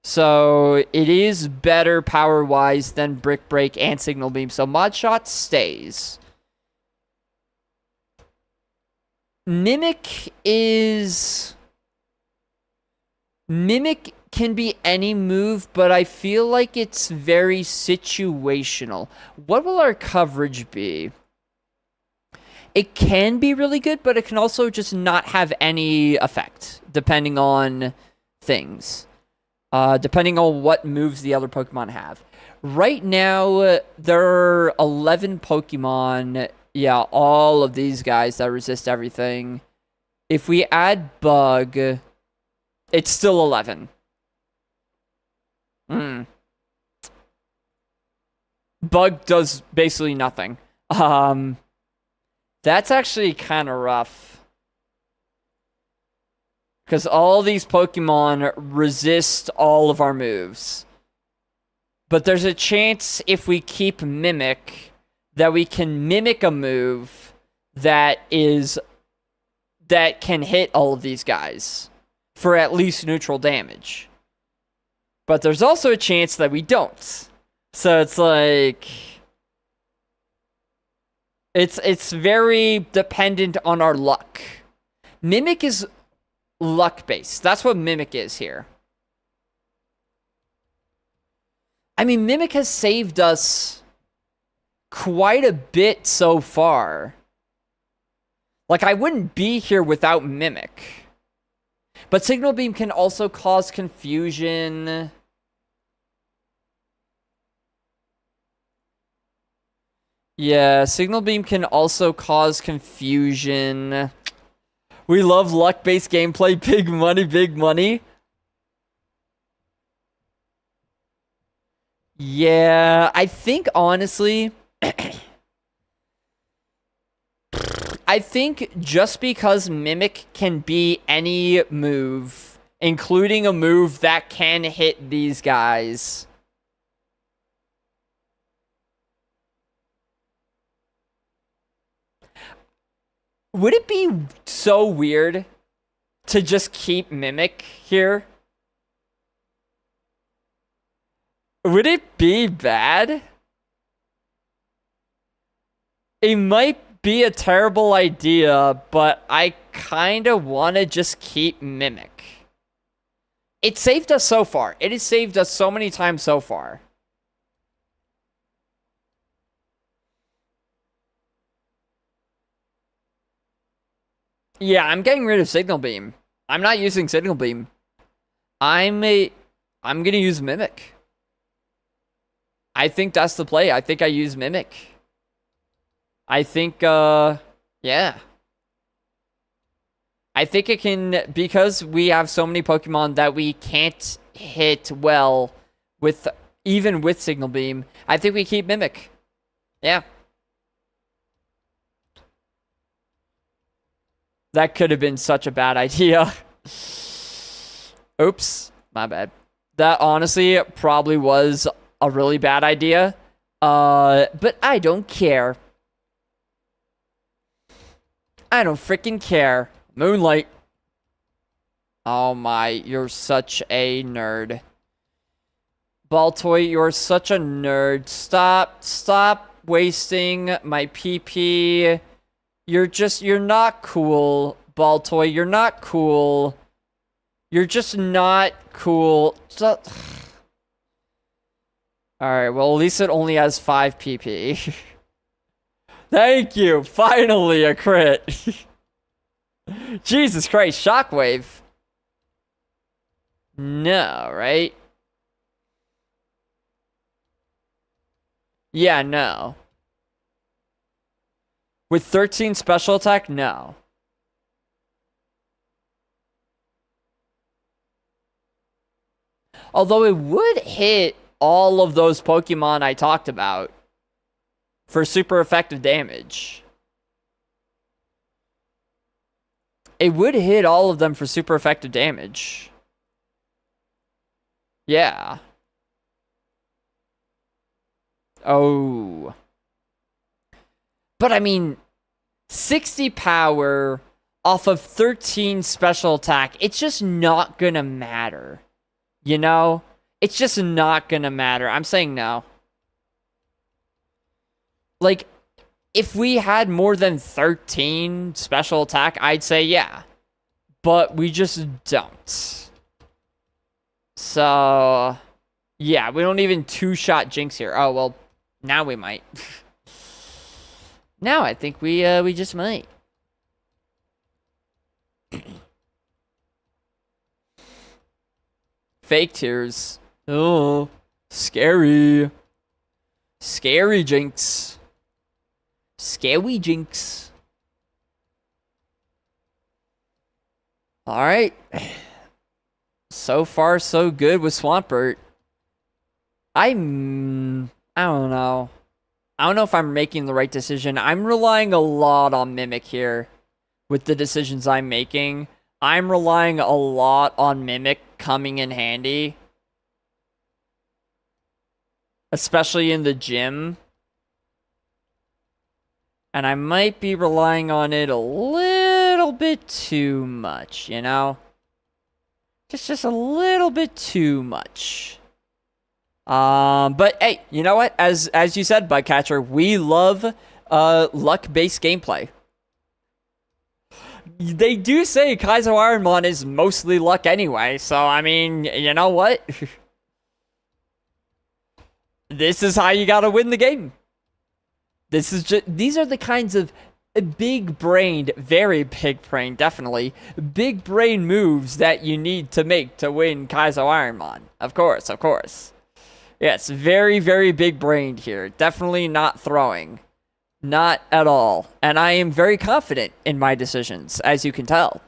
So it is better power-wise than Brick Break and Signal Beam. So Mudshot stays. Mimic can be any move, but I feel like it's very situational. What will our coverage be? It can be really good, but it can also just not have any effect, depending on things. Depending on what moves the other Pokemon have. Right now, there are 11 Pokemon. Yeah, all of these guys that resist everything. If we add Bug, it's still 11. Bug does basically nothing. That's actually kind of rough. Because all these Pokemon resist all of our moves. But there's a chance if we keep Mimic that we can mimic a move that can hit all of these guys for at least neutral damage. But there's also a chance that we don't. So it's like... It's very dependent on our luck. Mimic is luck-based. That's what Mimic is here. I mean, Mimic has saved us quite a bit so far. Like, I wouldn't be here without Mimic. But Signal Beam can also cause confusion. Yeah, Signal Beam can also cause confusion. We love luck-based gameplay. Big money, big money. Yeah, I think, honestly... I think just because Mimic can be any move, including a move that can hit these guys... Would it be so weird to just keep Mimic here? Would it be bad? It might be a terrible idea, but I kind of want to just keep Mimic. It saved us so far. It has saved us so many times so far. Yeah, I'm getting rid of Signal Beam. I'm not using Signal Beam. I'm gonna use Mimic. I think that's the play. I think I use Mimic. I think, yeah. I think it can, because we have so many Pokemon that we can't hit well with, even with Signal Beam, I think we keep Mimic. Yeah. That could have been such a bad idea. Oops, my bad. That honestly probably was a really bad idea. But I don't care. I don't freaking care. Moonlight. Oh my, you're such a nerd. Baltoy, you're such a nerd. Stop wasting my PP. You're not cool, Baltoy. You're not cool. You're just not cool. Alright, well, at least it only has 5 PP. Thank you. Finally, a crit. Jesus Christ, Shockwave. No, right? Yeah, no. With 13 special attack, no. Although it would hit all of those Pokemon I talked about for super effective damage. It would hit all of them for super effective damage. Yeah. Oh. But I mean, 60 power off of 13 special attack, it's just not gonna matter. You know? It's just not gonna matter. I'm saying no. Like, if we had more than 13 special attack, I'd say yeah. But we just don't. So, yeah, we don't even two-shot Jinx here. Oh, well, now we might. Now I think we just might. Fake tears. Oh, scary. Scary Jinx. Scary Jinx. Alright. So far, so good with Swampert. I don't know. I don't know if I'm making the right decision. I'm relying a lot on Mimic here with the decisions I'm making. I'm relying a lot on Mimic coming in handy. Especially in the gym. And I might be relying on it a little bit too much, you know? Just a little bit too much. But hey, you know what? As you said, Bugcatcher, we love luck-based gameplay. They do say Kaizo Ironmon is mostly luck anyway, so I mean, you know what? This is how you gotta win the game. These are the kinds of big-brained, very big-brained, definitely, big-brain moves that you need to make to win Kaizo Ironmon. Of course, of course. Yes, very, very big-brained here. Definitely not throwing. Not at all. And I am very confident in my decisions, as you can tell.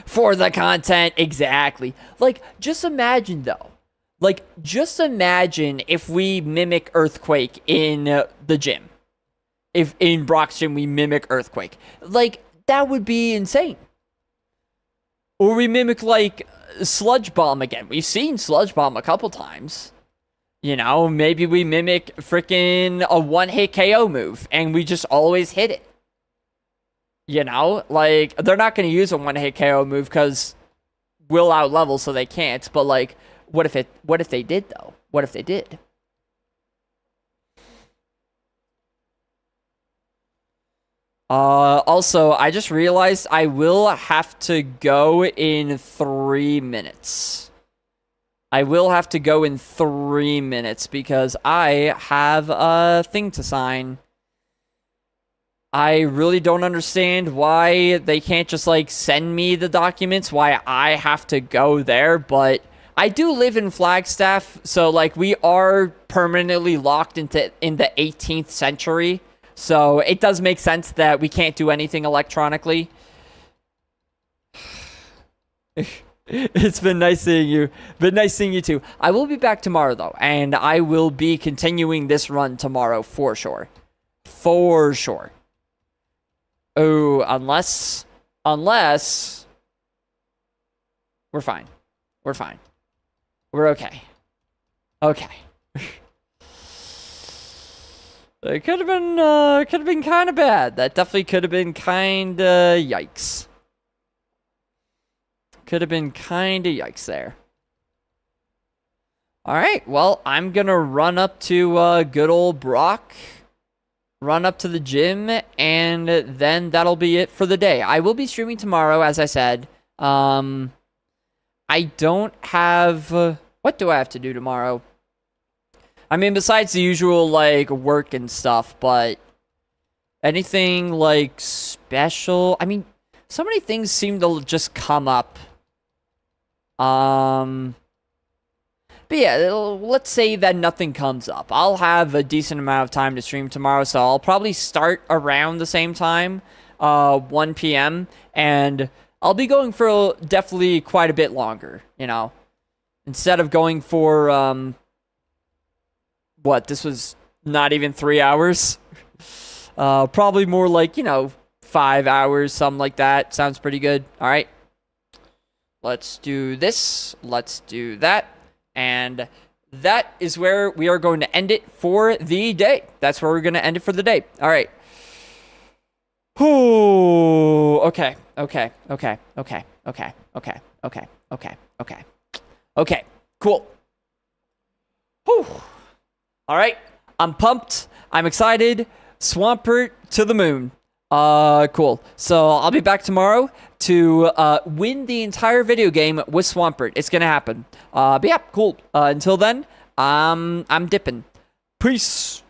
For the content, exactly. Like, just imagine, though. Like, just imagine if we mimic Earthquake in the gym. If in Brock's gym we mimic Earthquake. Like, that would be insane. Or we mimic, like, Sludge Bomb again. We've seen Sludge Bomb a couple times. You know, maybe we mimic freaking a one-hit KO move, and we just always hit it. You know, like, they're not going to use a one-hit KO move because we'll out-level, so they can't. But, like, what if they did, though? What if they did? Also, I just realized I will have to go in 3 minutes. I will have to go in 3 minutes because I have a thing to sign. I really don't understand why they can't just, like, send me the documents, why I have to go there, but I do live in Flagstaff, so, like, we are permanently locked in the 18th century, so it does make sense that we can't do anything electronically. It's been nice seeing you. Been nice seeing you too. I will be back tomorrow, though, and I will be continuing this run tomorrow for sure. For sure. Oh, unless we're fine. We're fine. We're okay. Okay. It could have been kind of bad. That definitely could have been kind of yikes. Could have been kind of yikes there. All right. Well, I'm gonna run up to good old Brock. Run up to the gym, and then that'll be it for the day. I will be streaming tomorrow, as I said. I don't have... what do I have to do tomorrow? I mean, besides the usual, like, work and stuff, but... anything, like, special? I mean, so many things seem to just come up. But yeah, let's say that nothing comes up. I'll have a decent amount of time to stream tomorrow, so I'll probably start around the same time, 1 p.m., and I'll be going for definitely quite a bit longer, you know? Instead of going for, what, this was not even 3 hours? Probably more like, 5 hours, something like that. Sounds pretty good. All right. Let's do this. Let's do that. And that is where we are going to end it for the day. That's where we're going to end it for the day. All right. Ooh, okay. Okay, cool. Whew. All right. I'm pumped. I'm excited. Swampert to the moon. Cool. So I'll be back tomorrow to win the entire video game with Swampert. It's gonna happen. But yeah, cool. Until then, I'm dipping. Peace.